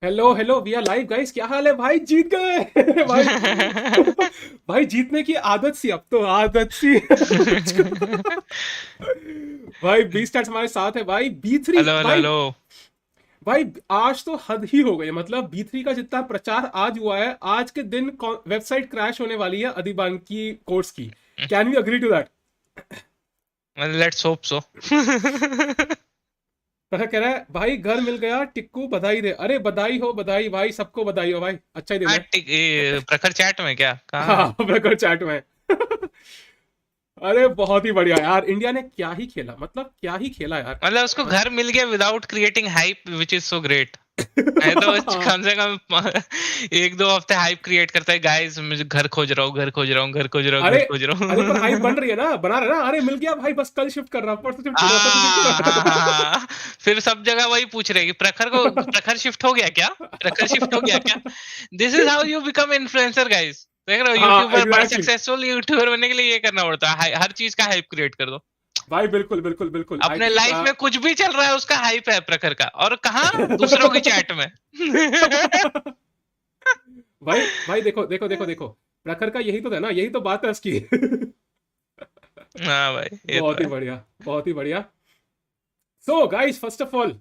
Hello hello we are live guys, क्या हाल है भाई? जीत गए भाई। भाई जीतने की आदत सी, अब तो आदत सी। भाई बी स्टार्स हमारे साथ है भाई। बी3 हेलो हेलो भाई। हेलो। भाई आज तो हद ही हो गई, मतलब बी3 का जितना प्रचार आज हुआ है, आज के दिन वेबसाइट क्रैश होने वाली है अधिबान की कोर्स की। Can you agree to that? Let's hope so. पता कह रहा है भाई घर मिल गया, टिक्कू बधाई दे। अरे बधाई हो, बधाई भाई, सबको बधाई हो भाई, अच्छा ही दिन हाँ है। ठीक, प्रखर चैट में क्या कहाँ है? हाँ बिल्कुल चैट में। अरे बहुत ही बढ़िया यार, इंडिया ने क्या ही खेला, मतलब क्या ही खेला यार। मतलब उसको घर मिल गया without creating hype which is so great. नहीं तो हाँ कम से कम एक दो हफ्ते हाइप क्रिएट करता है, गाइस मुझे घर खोज रहा हूँ, घर खोज रहा हूँ, घर खोज रहा हूँ, अरे, घर खोज रहा अरे पर हाइप बन हूँ। रही है ना, बना रहे ना। अरे मिल गया भाई, बस कल शिफ्ट कर रहा, परसों शिफ्ट कर रहा, परसों शिफ्ट कर हाँ हाँ हाँ रहा। हाँ। फिर सब जगह वही पूछ रहे कि प्रखर शिफ्ट हो गया क्या? प्रखर शिफ्ट हो गया क्या? This is how you become influencer guys. देख रहे हो, हाँ यूट्यूबर बड़ा एग्जैक्टली। सक्सेसफुल यूट्यूबर बनने के लिए ये करना पड़ता है, हर चीज का हाइप क्रिएट कर दो। भाई बिल्कुल बिल्कुल बिल्कुल, आई अपने थिंक। लाइफ में कुछ भी चल रहा है उसका हाइप है प्रखर का, और कहाँ? दूसरों की चैट में। भाई भाई देखो देखो देखो देखो, प्रखर का यही तो है ना, यही तो बात है उसकी। हाँ भाई ये तो बहुत ही है। बढ़िया, बहुत ही बढ़िया। So guys first of all,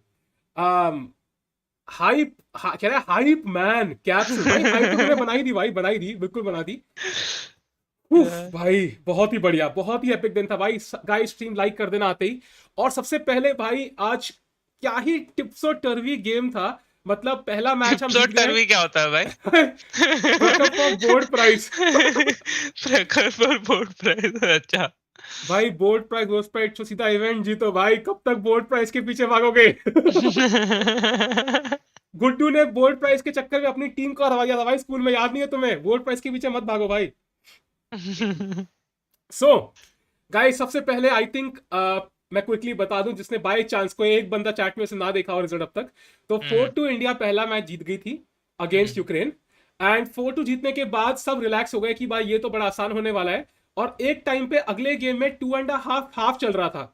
hype, कह रहा है हाइप मैन कैप्सूल। भाई हाइप तो तूने बनाई दी भाई, बनाई दी, बिल्कुल बना दी। उफ भाई बहुत ही बढ़िया, बहुत ही एपिक दिन था भाई। गाइस स्ट्रीम लाइक कर देना आते ही। और सबसे पहले भाई आज क्या ही टिप्सो टर्वी गेम था। मतलब पहला मैच हम टिप्सो जीत गए। टर्वी क्या होता है भाई? प्रकप फॉर बोर्ड प्राइज। प्रखर पर बोर्ड प्राइस, अच्छा। भाई बोर्ड प्राइज, रोज प्राइज, सीधा इवेंट जीतो भाई, कब तक बोर्ड प्राइज के पीछे भागोगे? गुड्डू ने बोर्ड प्राइज के चक्कर में अपनी टीम को हरवा दिया था भाई स्कूल में, याद नहीं है तुम्हें? बोर्ड प्राइज के पीछे मत भागो भाई। सो गाइस सबसे पहले आई थिंक मैं क्विकली बता दूं, जिसने बाय चांस कोई एक बंदा चैट में से ना देखा हो रिजल्ट अब तक, तो 4-2 इंडिया पहला मैच जीत गई थी अगेंस्ट यूक्रेन। एंड 4-2 जीतने के बाद सब रिलैक्स हो गए कि भाई ये तो बड़ा आसान होने वाला है। और एक टाइम पे अगले गेम में 2.5 हाफ चल रहा था,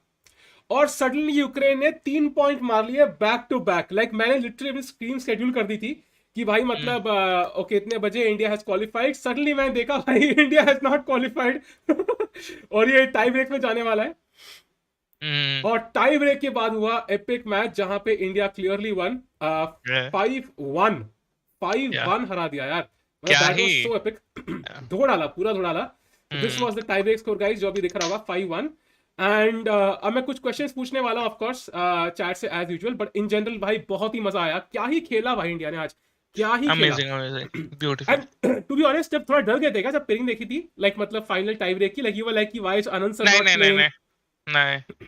और सडनली यूक्रेन ने 3 पॉइंट मार लिए बैक टू बैक। लाइक मैंने लिटरली अपनी स्क्रीन शेड्यूल कर दी थी कि भाई मतलब ओके इतने बजे इंडिया हैज क्वालिफाइड। सडनली मैंने देखा भाई इंडिया हैज नॉट क्वालिफाइड। और ये टाई ब्रेक में जाने वाला है। और टाई ब्रेक के बाद हुआ एपिक मैच जहां पे इंडिया क्लियरली वन, 5-1, 5-1 हरा दिया यार। मतलब क्या that was he. So epic. धो डाला, पूरा धो डाला। तो this hmm. Was the tie break score guys, जो अभी दिख रहा होगा 5-1। एंड अब मैं कुछ क्वेश्चंस पूछने वाला हूं ऑफ कोर्स चैट से as usual, but in general भाई बहुत ही मजा आया, क्या ही खेला भाई इंडिया ने आज, क्या ही खेला। Amazing amazing beautiful. And to be honest, जब थोड़ा डर गए थे क्या जब पेरिंग देखी थी, लाइक मतलब फाइनल टाई ब्रेक की, लाइक यू वर लाइक कि व्हाई इज आनंद सर नहीं नॉट नहीं नहीं प्लेइंग? नहीं नहीं।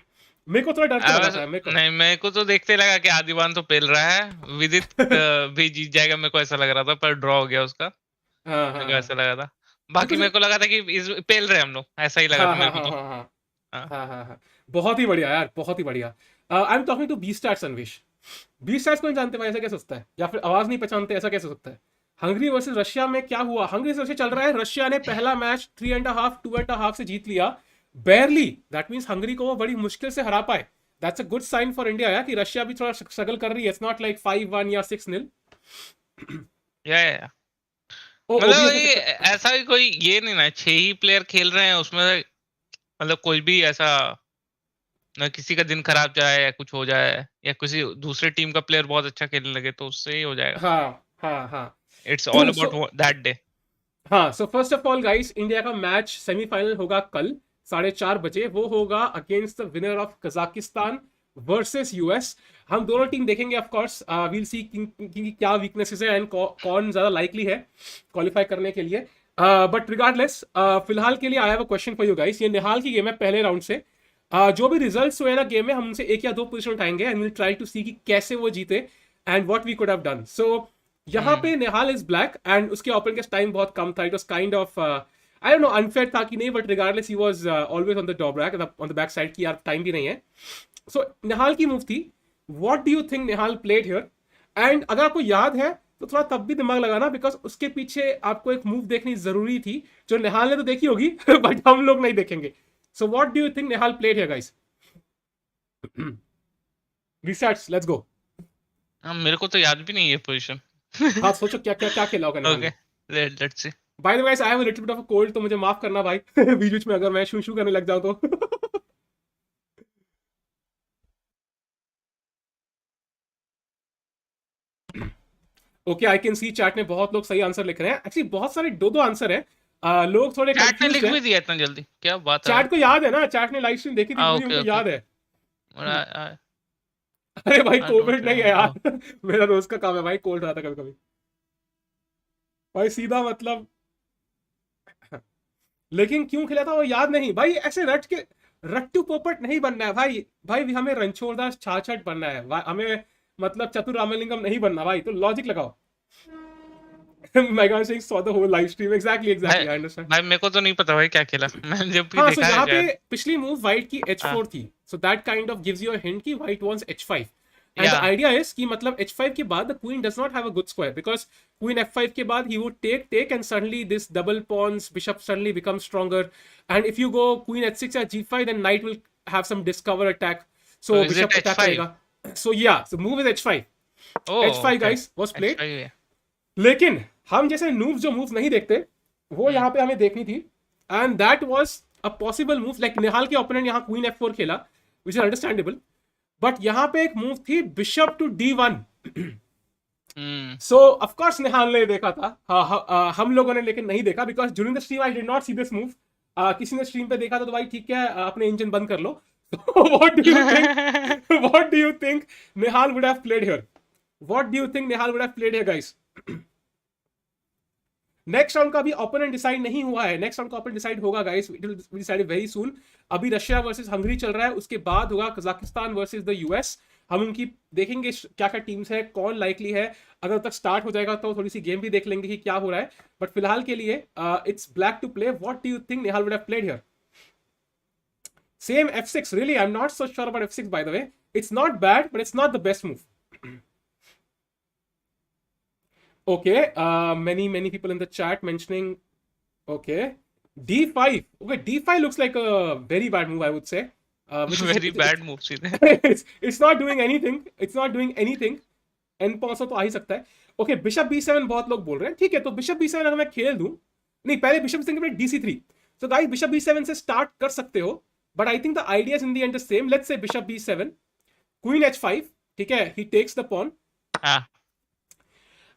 मेरे को थोड़ा डर तो लगा बस था मेरे को। नहीं, मेरे को तो देखते लगा कि आदिवान तो पेल रहा है, विदित भी जीत जाएगा, मेरे को ऐसा लग रहा था, पर ड्रॉ हो गया उसका। हाँ मेरे हाँ को हाँ। ऐसा लगा था। बाकी बिल्कुल मेरे सही। को लगा था कि पेल रहे हम लोग, ऐसा ही लगा था हाँ मेरे हाँ को हाँ तो। हाँ हाँ हाँ। हाँ हाँ हाँ। बहुत ही बढ़िया यार, बहुत ही बढ़िया। I am talking to B stars Anvesh. B stars को नहीं जानते भाई, ऐसा कैसे सकता है? या फिर आवाज नहीं पहचानते, ऐसा कैसे हो सकता है? हंगरी वर्सेस रशिया में क्या हुआ? हंगरी से रशिया चल रहा है, रशिया ने पहला मैच 3.5, 2.5 से जीत लिया। बैरली, दैट मीन्स हंगरी को वो बड़ी मुश्किल से हरा पाए। That's a good sign for India यार, कि रशिया भी थोड़ा स्ट्रगल कर रही है, इट्स नॉट लाइक 5-1 या 6-0। या ओ मतलब ओबीएस ये में ऐसा भी कोई ये नहीं ना, 6 ही प्लेयर खेल रहे हैं उसमें से, मतलब कोई भी ऐसा ना किसी का दिन खराब जाए या कुछ हो जाए, या किसी दूसरे टीम का प्लेयर बहुत अच्छा खेलने लगे तो उससे ही हो जाएगा। हाँ हाँ हाँ। It's all so about that day. हाँ, so first of all guys, India का मैच सेमीफाइनल होगा कल 4:30 बजे। वो होगा against the winner of Kazakhstan versus US. हम दोनों टीम देखेंगे ऑफ कोर्स, वील सी कि क्या वीकनेसेस है एंड कौन ज्यादा लाइकली है क्वालिफाई करने के लिए। बट रिगार्डलेस, फिलहाल के लिए I have a question for you guys. ये निहाल की गेम है पहले राउंड से। जो भी रिजल्ट्स हुए ना गेम में, हम उनसे एक या दो पोजीशन उठाएंगे and will try to see कि कैसे वो जीते and what we could have done. So यहाँ हम्म। पे निहाल इज ब्लैक एंड उसके ओपोनेंट के टाइम बहुत कम था। It was kind of I don't know unfair था कि नहीं, but regardless he was always on the top rack, on the back side की, यार टाइम भी नहीं है। सो निहाल की मूव थी। What do you think Nihal played here? And अगर आपको याद है तो थोड़ा तब भी दिमाग लगाना, बिकॉज उसके पीछे आपको एक मूव देखनी जरूरी थी जो निहाल ने तो देखी होगी बट हम लोग नहीं देखेंगे। So what do you think Nihal played here guys? Research, let's go. हाँ, मेरे को तो याद भी नहीं है पोजीशन। हाँ सोचो क्या क्या क्या खेला होगा निहाल ओके, ने। Let's see. Bye the way I have a little bit of a cold, तो मुझे माफ करना भाई बीच बीच में अगर मैं शू शू करने लग जाऊं तो okay I can see chat में बहुत लोग सही आंसर लिख रहे हैं, एक्चुअली बहुत सारे दो दो आंसर है। लोग थोड़े चैट ने कंफ्यूज लिख है। भी दिया इतना जल्दी, क्या बात है भाई। चैट को याद है ना, चैट ने लाइव स्ट्रीम देखी थी पूरी, ओके उनको ओके। याद है। आई अरे भाई आई कोविड डोंट नहीं है रिमेम्बर। यार मेरा रोज का काम है भाई, कोल्ड रहा था कभी कभी भाई, सीधा मतलब। लेकिन क्यों खिला था वो याद नहीं भाई, ऐसे रट के रट्टू पोपट नहीं बनना है भाई। भाई हमें रणछोड़दास छाछट बनना है हमें, मतलब चतुर रामलिंगम नहीं बनना भाई, तो लॉजिक लगाओ। Mega Singh saw the whole live stream, exactly भाई एग्जैक्टली आई अंडरस्टैंड। भाई मेरे को तो नहीं पता भाई क्या खेला, मैंने जब भी हाँ सो देखा है यहाँ पे शायद। पिछली मूव वाइट की हाँ, h4 थी, so that kind of gives you a hint कि white wants h5, and the या आइडिया इज कि मतलब h5 के बाद the queen does not have a good square, because queen f5 के बाद ही would take take and suddenly this double pawns bishop suddenly become stronger, and if you go queen h6 या g5 then knight will have some discover attack, तो so is bishop it attack H5? करेगा। सो या so move is h5, oh h5 okay, guys was played. H5 है। लेकिन हम जैसे noob जो move नहीं देखते वो हम्म यहाँ पे हमें देखनी थी, and that was a possible move. Like Nihal के ओपोनेंट यहाँ क्वीन f4 खेला, विच इज अंडरस्टैंडेबल, बट यहाँ पे एक मूव थी bishop to d1। Hmm. So of course Nihal ने देखा था, हम लोगों ने लेकिन नहीं देखा, because during the stream I did not see this move. किसी ने स्ट्रीम पे देखा था तो भाई ठीक है, अपने इंजन बंद कर लो। What do you think, what do you think Nihal would have played here, what do you think Nihal would have played here guys? Next round का भी ओपोनेंट डिसाइड नहीं हुआ है, नेक्स्ट राउंड का ओपोनेंट डिसाइड होगा guys, it will be decided very soon. अभी Russia versus Hungary चल रहा है, उसके बाद होगा कजाकिस्तान वर्सेस द यूएस। हम उनकी देखेंगे क्या क्या टीम्स है, कौन लाइकली है। अगर तक स्टार्ट हो जाएगा तो थोड़ी सी गेम भी देख लेंगे कि क्या हो रहा है, बट फिलहाल के लिए it's black to play. What do you think Nihal would have played here? Same f6, really I'm not so sure about f6 by the way, it's not bad but it's not the best move. Okay, many people in the chat mentioning, okay, d5, okay, d5 looks like a very bad move I would say, which is very bad move सीधे। it's not doing anything, it's not doing anything। n पहुंचा तो आ ही सकता है। Okay bishop b7 बहुत लोग बोल रहे हैं, ठीक है, तो बिशप b7 अगर मैं खेल दूं, नहीं पहले बिशप से dc3, so guys bishop b7 से स्टार्ट कर सकते हो, but I think the idea is in the and the same. Let's say bishop b7, queen h5, ठीक है, ही टेक्स द पॉन। हाँ,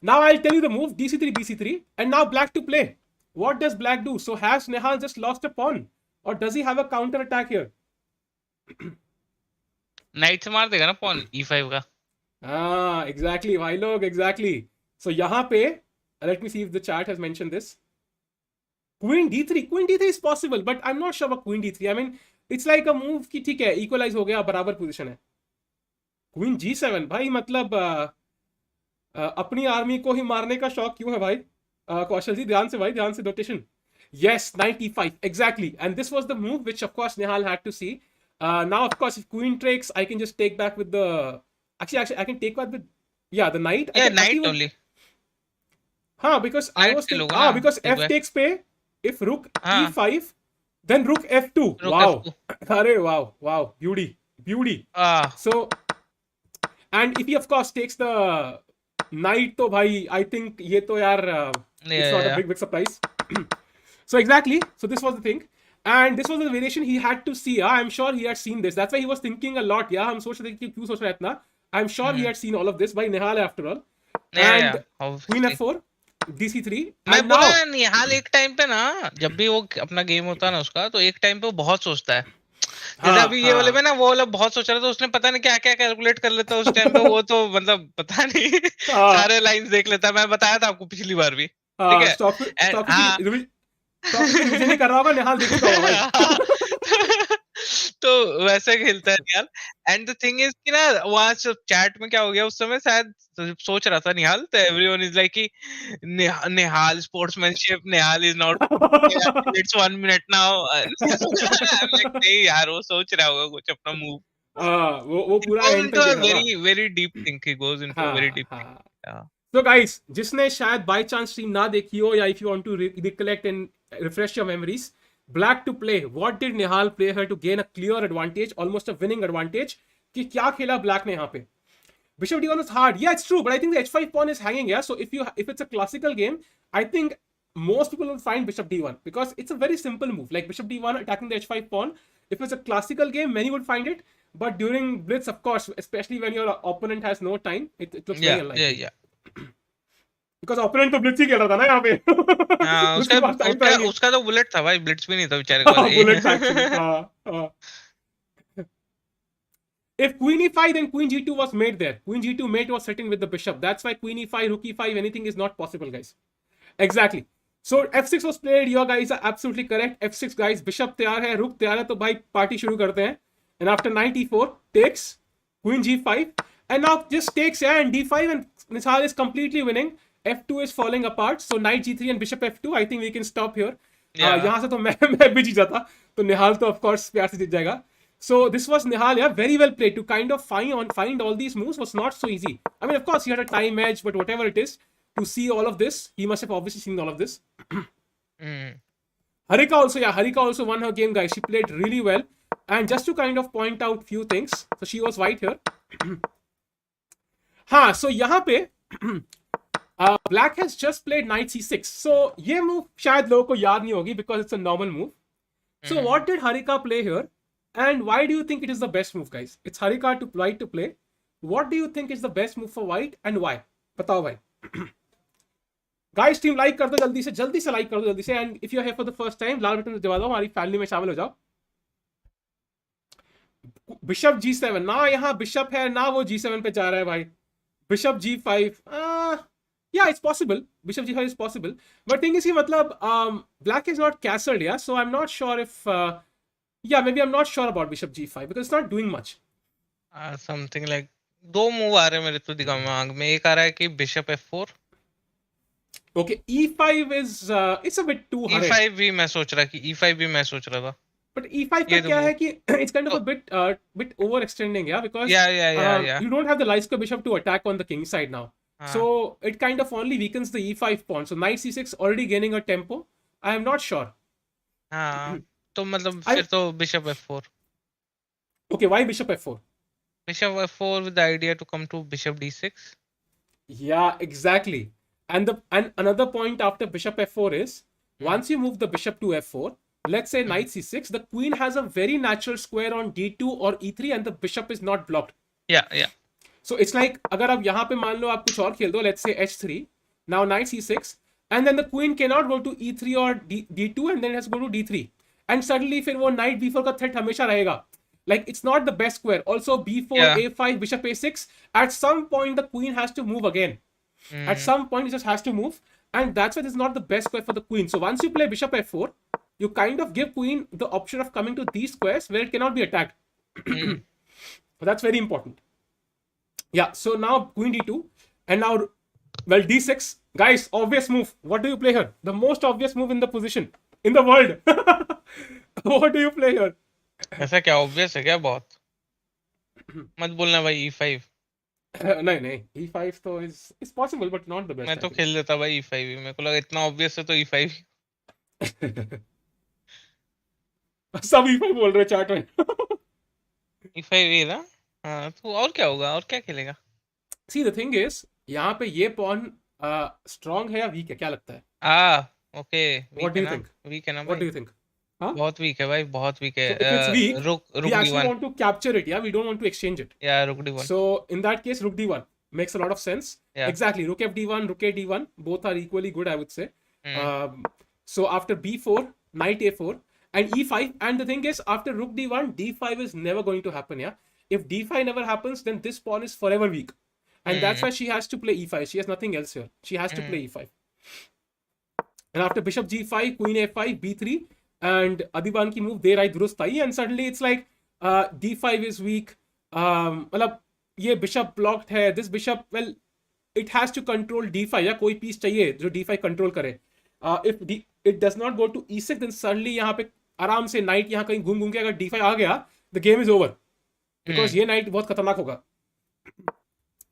Now I'll tell you the move dc3 bc3, and now black to play. What does black do? So has Nihal just lost a pawn, or does he have a counter attack here? Night से मार देगा ना pawn E5 का। Exactly भाई लोग, exactly। So यहाँ पे let me see if the chat has mentioned this. Queen d3 is possible, but I'm not sure about queen d3। I mean it's like a move कि ठीक है equalise हो गया, बराबर पोजीशन है। क्वीन g7 भाई मतलब अपनी आर्मी को ही मारने का शौक क्यों है भाई? कौशल जी ध्यान से भाई, ध्यान से notation. Yes, 95 exactly, and this was the move which of course Nihal had to see। Now of course if queen takes I can just take back with the, actually I can take back with, yeah, the knight I या can night even, only, हाँ because I night was से thinking, लोगे ना because एक f बार। takes पे, if rook हाँ, e5 then rook f2, रुक wow। F2। अरे wow wow, beauty beauty। Uh So and if he of course takes the knight तो भाई I think ये तो यार it's not a या big surprise। So exactly, so this was the thing, and this was the variation he had to see। I'm sure he had seen this, that's why he was thinking a lot। yeah हम सोच रहे थे कि क्यों सोच रहा है इतना, I'm sure he had seen all of this by Nihal after all। या And queen obviously. f4 dc3, मैं and बोला now ना निहाल एक टाइम पे ना, जब भी वो अपना गेम होता है ना उसका, तो एक टाइम पे वो बहुत सोचता है। जैसे हाँ अभी ये वाले हाँ में ना, वो वाला बहुत सोच रहा था, उसने पता नहीं क्या क्या कैलकुलेट कर लेता उस टाइम पे, वो तो मतलब पता नहीं हाँ सारे लाइंस देख लेता। मैं बताया था आपको पिछली बार भी, ठीक हाँ, है। एंड स्टॉकी हाँ। की स्टॉकी की रिविजन ही कर रहा होगा निहाल, देख चुका होगा भाई। तो वैसे खेलता है निहाल। एंड द थिंग इज कि ना, वहां चैट में क्या हो गया उस समय, शायद सोच रहा था निहाल, तो एवरीवन इज लाइक कि Nihal sportsmanship, Nihal is not, it's 1 minute now. नहीं यार, वो सोच रहा होगा कुछ अपना मूव। हाँ वो He पूरा goes एंड तक into a देख रहा very होगा। very deep think, he goes into a very हाँ deep think। हाँ। Yeah। तो गाइस जिसने शायद बाय चांस स्ट्रीम ना देखी हो, या if you want to recollect and refresh your memories, black to play, what did Nihal play here to gain a clear advantage, almost a winning advantage, कि क्या खेला ब्लैक ने यहाँ पे? Bishop d1 is hard. Yeah, it's true, but I think the h5 pawn is hanging. Yeah, so if it's a classical game, I think most people will find bishop d1 because it's a very simple move. Like bishop d1 attacking the h5 pawn. If it's a classical game, many would find it. But during blitz, of course, especially when your opponent has no time, it looks very unlikely. Yeah. Because opponent तो blitz ही खेल रहा था ना यहाँ पे. हाँ, उसके पास time था ही नहीं. उसका तो बुलेट था भाई, ब्लिट्स भी नहीं था बेचारे के पास. Bullet था actually. If queen e5, then queen g2 was mate there. Queen g2 mate was sitting with the bishop. That's why queen e5, rook e5, anything is not possible, guys. Exactly. So f6 was played. You guys are absolutely correct. f6, guys. Bishop तैयार है, rook तैयार है, तो भाई party शुरू करते हैं. And after knight e4, takes, queen g5, and now just takes, yeah, and d5, and Nihal is completely winning. f2 is falling apart. So knight g3 and bishop f2. I think we can stop here. यहाँ से तो मैं भी जीत जाता. तो निहाल तो of course प्यार से जीत जाएगा. So this was Nihal, yeah, very well played. To kind of find all these moves was not so easy. I mean, of course, he had a time edge, but whatever it is, to see all of this, he must have obviously seen all of this. Harika also won her game, guys. She played really well. And just to kind of point out few things, so she was white here. So यहाँ पे black has just played knight c6. So ये move शायद लोगों को याद नहीं होगी because it's a normal move. So what did Harika play here? And why do you think it is the best move, guys? It's Harika to white to play. What do you think is the best move for white and why? बताओ भाई. Guys, team like कर दो जल्दी से like कर दो जल्दी से. And if you are here for the first time, Lal button दबा दो, हमारी फैमिली में शामिल हो जाओ. Bishop g7 ना यहाँ bishop है ना वो g7 पे जा रहा है भाई. Bishop g5. Yeah, it's possible. Bishop g5 is possible. But thing is कि मतलब black is not castled, yeah. So I'm not sure if maybe I'm not sure about bishop g5 because it's not doing much. Something like दो move आ रहे हैं मेरे तो दिमाग में. एक आ रहा है कि bishop f4. Okay, e5 is it's a bit too hard. e5 भी मैं सोच रहा था. But e5 का क्या है कि it's kind of a bit overextending, yeah, because you don't have the light square bishop to attack on the king side now. So it kind of only weakens the e5 pawn. So knight c6 already gaining a tempo. I am not sure. तो मतलब फिर तो bishop f4. Okay, why bishop f4? Bishop f4 with the idea to come to bishop d6. Yeah, exactly. And another point after bishop f4 is once you move the bishop to f4, let's say knight c6, the queen has a very natural square on d2 or e3 and the bishop is not blocked. Yeah. So it's like अगर आप यहाँ पे मान लो आप कुछ और खेल दो, let's say h3, now knight c6, and then the queen cannot go to e3 or d2 and then it has to go to d3. And suddenly फिर वो knight b4 का threat हमेशा रहेगा. Like it's not the best square. Also b4, a5, bishop a6. At some point the queen has to move again. At some point it just has to move. And that's why this is not the best square for the queen. So once you play bishop f4, you kind of give queen the option of coming to these squares where it cannot be attacked. That's very important. Yeah, so now queen d2. And now, well, d6. Guys, obvious move. What do you play here? The most obvious move in the position. In the world. What do you play here? ऐसा क्या obvious है क्या बहुत? मत बोलना भाई e5. नहीं e5 तो is possible but not the best. मैं तो खेल लेता भाई e5 भी. मेरे को लगा इतना obvious है तो e5. सब e5 बोल रहे चार्ट में. e5 है ना? हाँ तो और क्या होगा? और क्या खेलेगा? See the thing is यहाँ पे ये pawn strong है या weak है? क्या लगता है? Okay. What do you think? Weak है ना भाई? What do you think? बहुत weak है भाई, बहुत weak है. So if it's weak, rook we actually d1. want to capture it, yeah. We don't want to exchange it. Yeah, rook d1. So in that case, rook d1 makes a lot of sense. Yeah. Exactly. Rook f d1, rook a d1, both are equally good, I would say. So after b4, knight a4, and e5. And the thing is, after rook d1, d5 is never going to happen, yeah. If d5 never happens, then this pawn is forever weak, and that's why she has to play e5. She has nothing else here. She has to play e5. And after bishop g5, queen a5, b3. And Adiban ki move there, I durustai, and suddenly it's like d5 is weak. मतलब ये bishop blocked है. This bishop, well, it has to control d5. या कोई piece चाहिए जो d5 control करे. If it does not go to e6, then suddenly यहाँ पे आराम से knight यहाँ कहीं घूम के अगर d5 आ गया, the game is over. Because ये knight बहुत खतरनाक होगा.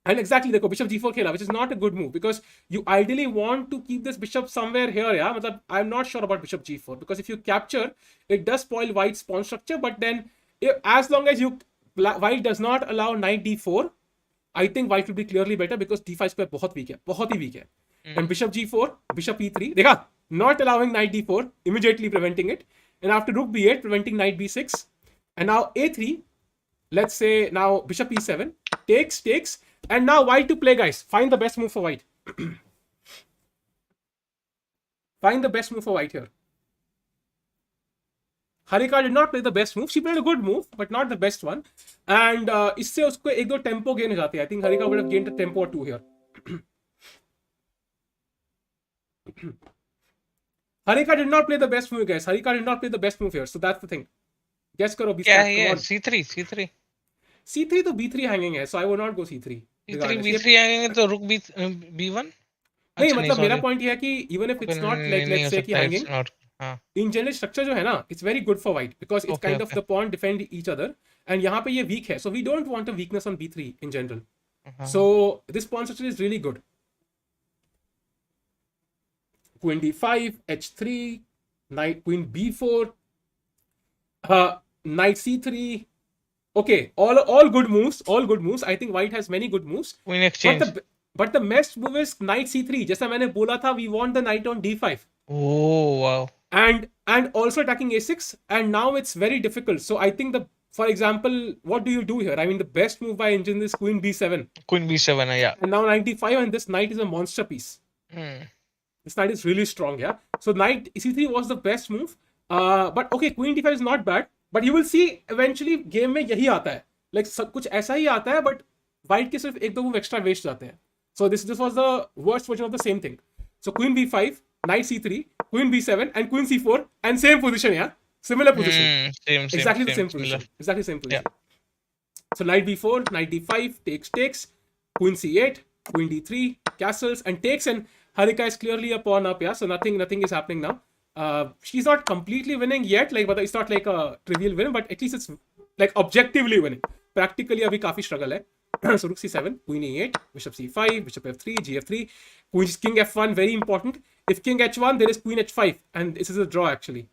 And exactly, देखो bishop g4 खेला, which is not a good move because you ideally want to keep this bishop somewhere here, yeah. मतलब I'm not sure about bishop g4 because if you capture, it does spoil white's pawn structure. But then, as long as white does not allow knight d4, I think white will be clearly better because d5 square बहुत weak है, बहुत ही weak है. And bishop g4, bishop e3, देखा, not allowing knight d4, immediately preventing it. And after rook b8, preventing knight b6. And now a3, let's say now bishop e7, takes. And now white to play, guys. Find the best move for white. Find the best move for white here. Harika did not play the best move. She played a good move, but not the best one. And इससे उसको एक दो tempo gain हो जाते हैं. I think Harika would have gained a tempo or two here. Harika did not play the best move, guys. Harika did not play the best move here. So that's the thing. Guess करो. क्या है ये? C3. C3 तो B3 hanging है. So I would not go C3. C3 B3 hanging है तो रुक B1. नहीं, मतलब मेरा point ये है कि even if it's not like let's say कि hanging, in general structure जो है ना, it's very good for white because it's kind of the pawn defend each other, and यहाँ पे ये weak है, so we don't want a weakness on b3 in general. So this pawn structure is really good. Queen d5, h3, knight, queen b4, knight c3. Okay, all good moves. I think white has many good moves. Queen exchange. But the best move is knight c3. जैसा मैंने बोला था, we want the knight on d5. Oh wow. And also attacking a6, and now it's very difficult. So I think for example, what do you do here? I mean, the best move by engine is queen b7. Queen b7, yeah. And now knight d5, and this knight is a monster piece. This knight is really strong, yeah. So knight c3 was the best move. But okay, queen d5 is not bad. But you will see eventually game में यही आता है. Like सब कुछ ऐसा ही आता है, but white के सिर्फ एक दो move extra waste जाते हैं. So this was the worst version of the same thing. So queen b5, knight c3, queen b7, and queen c4, and same position, yeah? Similar position. Exactly the same position. Yeah. So knight b4, knight d5, takes, queen c8, queen d3, castles, and takes, and Harika is clearly a pawn up, yeah? So nothing is happening now. She's not completely winning yet, like, but it's not like a trivial win, but at least it's like objectively winning. Practically, अभी काफी struggle है. So rook c7, queen e8, bishop c5, bishop f3, gf3, king f1, very important. If king h1, there is queen h5, and this is a draw actually.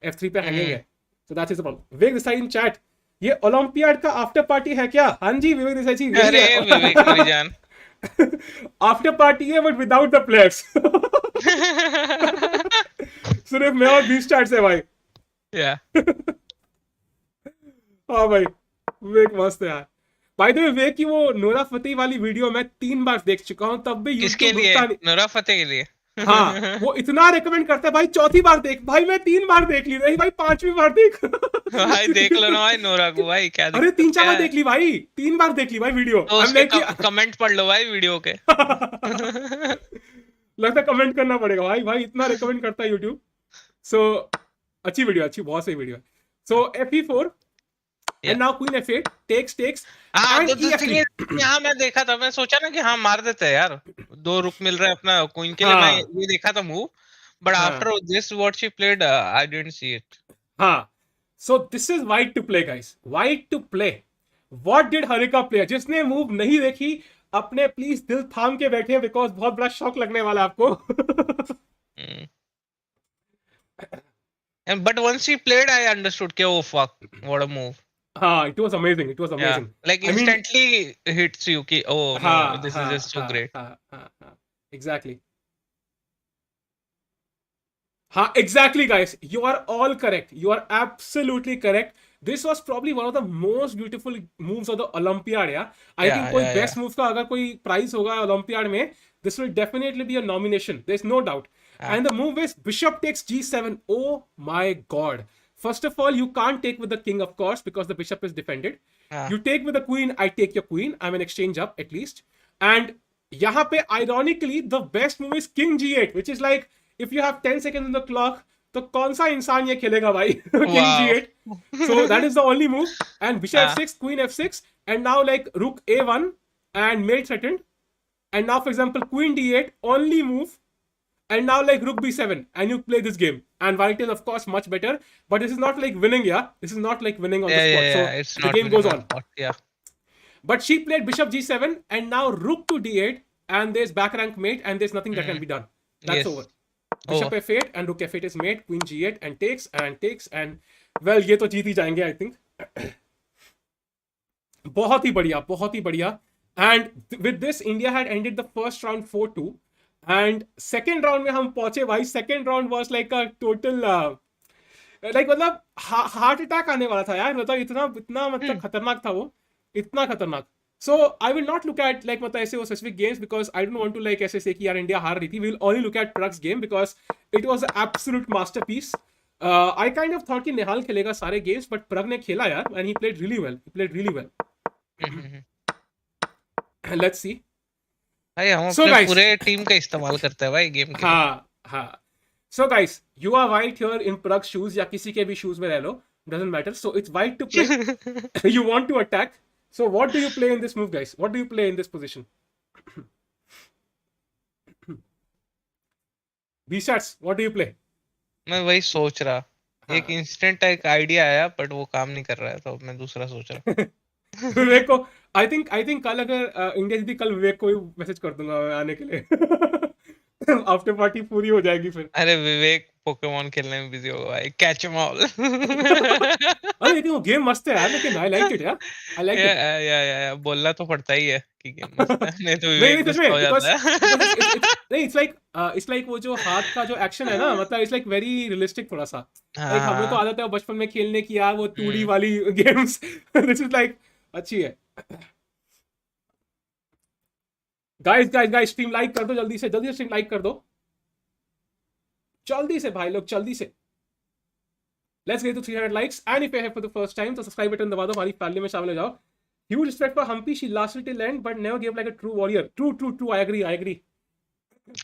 f3 पे hanging है. So that is the problem. Vivek Desai in chat. ये Olympiad का after party है क्या? हाँ जी, विवेक देसाई जी. अरे विवेक मेरी जान. After party है, but without the players. सिर्फ मैं और 20 चैट्स है भाई. Yeah. हाँ भाई, विवेक मस्त है यार. बाय द वे, विवेक की वो नोरा फतेही वाली वीडियो मैं 3 बार देख चुका हूँ, तब भी किसके लिए? नोरा फतेही के लिए. हाँ, वो इतना रेकमेंड करता है भाई, 4थी बार देख. भाई मैं 3 बार देख ली नहीं भाई, 5वीं बार देख. भाई देख लो ना भाई नोरा को भाई, क्या दिक्कत. अरे 3-4 बार देख ली भाई, 3 बार देख ली भाई वीडियो. तो उसके कमेंट पढ़ लो भाई वीडियो के. लगता कमेंट करना पड़ेगा भाई इतना रेकमेंड करता है यूट्यूब. सो अच्छी वीडियो, अच्छी बहुत सही वीडियो है. सो fe4 and now queen f8, takes. हाँ, तो यहाँ मैं देखा था, मैं सोचा ना कि हाँ मार देते हैं यार, 2 रुक मिल रहा है अपना क्वीन के लिए. मैं ये देखा था move, but after this what she played, I didn't see it. हाँ, so this is white to play, guys. White to play. What did Harika play? जिसने मूव नहीं देखी, अपने प्लीज दिल थाम के बैठे, बिकॉज बहुत बड़ा शॉक लगने वाला है आपको. But once she played, I understood. Oh fuck, what a move. It was amazing. Yeah. Like instantly hits you. Ki, oh no, this is just too great. Exactly. Exactly, guys. You are all correct. You are absolutely correct. This was probably one of the most beautiful moves of the Olympiad. Yeah, I think कोई best move का अगर कोई prize होगा Olympiad में, this will definitely be a nomination. There's no doubt. And the move is bishop takes g7. Oh my god. First of all, you can't take with the king, of course, because the bishop is defended. You take with the queen, I take your queen. I'm an exchange up, at least. And यहाँ पे, ironically, the best move is king g8, which is like, if you have 10 seconds on the clock, तो कौन सा इंसान ये खेलेगा भाई? King g8. So that is the only move. And bishop f6, queen f6. And now like rook a1 and mate threatened. And now, for example, queen d8, only move. And now like rook b7, and you play this game. And white is of course much better, but this is not like winning, yeah? This is not like winning on the spot. So the game goes on. But she played bishop g7, and now rook to d8, and there's back rank mate, and there's nothing that can be done. That's over. Bishop f8, and rook f8 is mate, queen g8, and takes, and well, ये तो जीत ही जाएंगे, I think. बहुत ही बढ़िया. And with this, India had ended the first round 4-2. And second round में हम पहुंचे भाई. Second round was like a total मतलब हार्ट अटैक आने वाला था यार. मतलब इतना इतना मतलब खतरनाक था वो. इतना खतरनाक. So I will not look at like मतलब ऐसे वो specific games because I don't want to like ऐसे say कि यार इंडिया हार रही थी. We will only look at Prag's game because it was an absolute masterpiece. I kind of thought कि निहाल खेलेगा सारे games, but Prag ने खेला यार and he played really well. He played really well. Let's see. भाई हम So अपने guys, पूरे टीम का इस्तेमाल करते हैं भाई गेम के लिए. हाँ. So guys, you are white here in Prag's shoes या किसी के भी shoes में रह लो. Doesn't matter. So it's white to play. You want to attack. So what do you play in this move, guys? What do you play in this position? B-stats, what do you play? मैं वही सोच रहा. हाँ. एक instant एक idea आया but वो काम नहीं कर रहा है तो मैं दूसरा सोच रहा. विवेक को आई थिंक कल अगर इंडिया जीती कल विवेक को मैसेज कर दूंगा मैं आने के लिए. आफ्टर पार्टी पूरी हो जाएगी फिर. अरे विवेक पोकेमॉन खेलने में बिजी होगा भाई. Catch am all. अरे लेकिन वो गेम मस्त है यार. लेकिन आई लाइक इट यार. I like it. या बोलना तो पड़ता ही है कि गेम मस्त है. नहीं तो नहीं विवेक सच गुस्सा में हो जाता है. नहीं इट्स लाइक वो जो हाथ का जो एक्शन है ना मतलब इट्स लाइक वेरी रियलिस्टिक थोड़ा सा. लाइक हमें तो आदत है बचपन में खेलने की यार वो 2D वाली गेम्स. दिस इज लाइक अच्छी है. गाइस स्ट्रीम लाइक कर दो जल्दी से स्ट्रीम लाइक कर दो जल्दी से भाई लोग जल्दी से. Let's get to 300 likes and if you have for the first time तो सब्सक्राइब बटन दबा दो. हमारी फैमिली में शामिल हो जाओ. Huge respect for Humpy. She lasted till end, but never gave like a true warrior. True. I agree.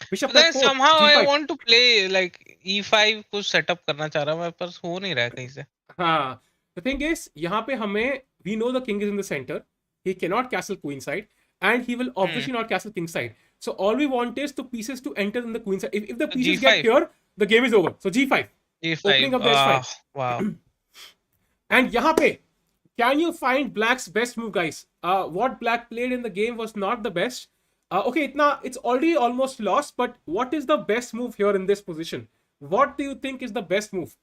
Bishop Then F4, somehow I G5. want to play like E5 कुछ setup करना चाह रहा हूँ मैं पर हो नहीं रहा है कहीं से. हाँ. The thing is, यहाँ पे हमें we know the king is in the center. He cannot castle queen side, and he will obviously not castle king side. So all we want is the pieces to enter in the queen side. If the pieces get G5. here, the game is over. So G5. G5. Opening up the H5. Wow. And यहाँ पे can you find Black's best move, guys? What Black played in the game was not the best. Okay, it's already almost lost, but what is the best move here in this position? What do you think is the best move?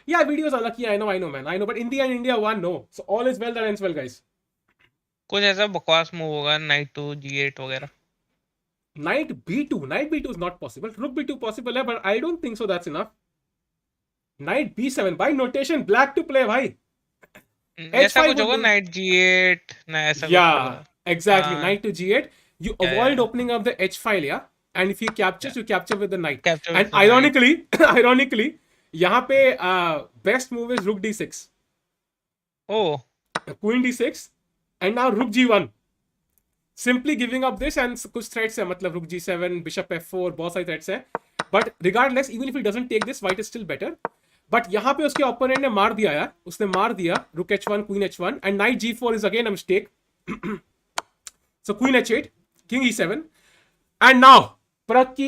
Yeah, videos are lucky. I know, man. I know, but in the end, India won. No, so all is well that ends well, guys. कुछ ऐसा बकवास move होगा night to G8 वगैरह. Knight B2 is not possible. Rook B2 possible है, but I don't think so. That's enough. Knight B7 by notation Black to play भाई. ऐसा कुछ होगा नाइट G8 ना ऐसा. Yeah, exactly. Knight to G8. You avoid opening up the H file, yeah. And if he captures, you capture with the knight. And ironically, यहाँ पे best move is Rook D6. Oh. Queen D6 and now Rook G1. Simply giving up this and कुछ threats है मतलब Rook G7, Bishop F4 बहुत सारी threats है. But regardless, even if he doesn't take this, white is still better. But यहाँ पे उसके opponent ने मार दिया यार. उसने मार दिया Rook H1, Queen H1 and Knight G4 is again a mistake. So Queen H8, King E7 and now Prag की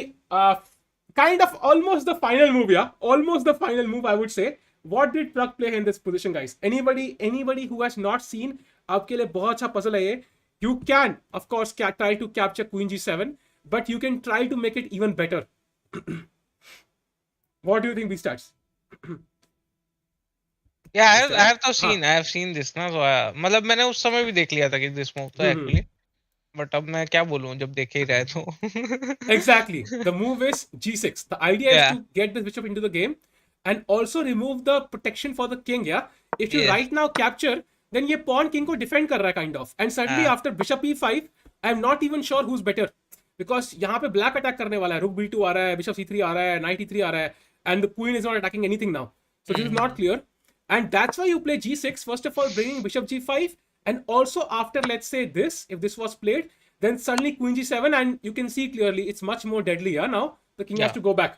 kind of almost the final move, yeah. Almost the final move, I would say. What did Prag play in this position, guys? Anybody who has not seen, आपके लिए बहुत अच्छा puzzle है ये. You can, of course, try to capture Queen G7, but you can try to make it even better. What do you think, these stats? Yeah, I have seen this ना. So मतलब मैंने उस समय भी देख लिया था कि this move था actually. But अब मैं क्या बोलूँ जब देखे ही रहे तो. Exactly. The move is G6. The idea is to get the bishop into the game and also remove the protection for the king, yeah? If you right now capture, then ये pawn king को defend कर रहा है kind of. And suddenly after bishop E5, I am not even sure who's better. Because यहाँ पे black attack करने वाला है. Rook B2 आ रहा है, bishop C3 आ रहा है, knight E3 आ रहा है. And the queen is not attacking anything now. So this is not clear. And that's why you play G6. First of all, bringing bishop G5. And also after, let's say this, if this was played, then suddenly Queen G7 and you can see clearly it's much more deadly. Yeah, now the king has to go back.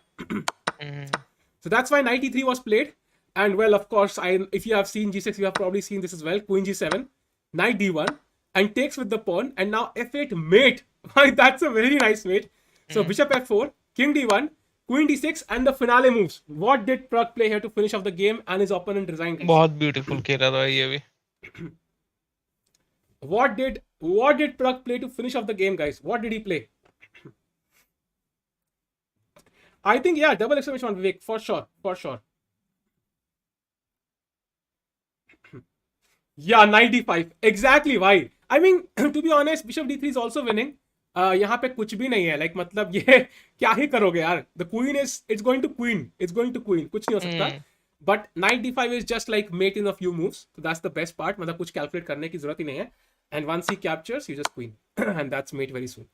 So that's why Knight E3 was played. And well, of course, if you have seen G6, you have probably seen this as well. Queen G7, Knight D1, and takes with the pawn. And now F8 mate. That's a very nice mate. So Bishop F4, King D1, Queen D6, and the finale moves. What did Prag play here to finish off the game and his opponent resigned? बहुत beautiful खेला था ये भी. What did Prag play to finish off the game, guys? What did he play? I think, yeah, double exclamation on Vivek, for sure. Yeah, 95. Exactly, भाई. I mean, to be honest, Bishop D3 is also winning. यहाँ पे कुछ भी नहीं है. Like, मतलब ये क्या ही करोगे यार? The queen is, it's going to queen. It's going to queen. कुछ नहीं हो सकता. हम्म But 95 is just like mate in a few moves. So that's the best part. मतलब कुछ calculate करने की जरूरत ही नहीं है. And once he captures, you just queen. And that's mate very soon.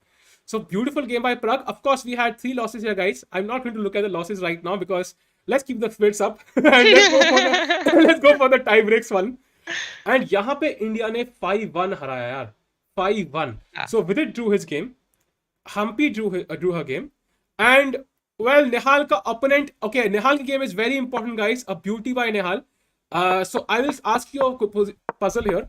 So beautiful game by Prag. Of course, we had 3 losses here, guys. I'm not going to look at the losses right now because let's keep the spirits up. And let's go for the tie breaks one. And यहाँ पे India ने 5-1 हराया यार. 5-1. हाँ, So Vidit drew his game. Humpy drew her game. And well, Nihal का opponent. Okay, Nihal की game is very important, guys. A beauty by Nihal. So I will ask you a puzzle here.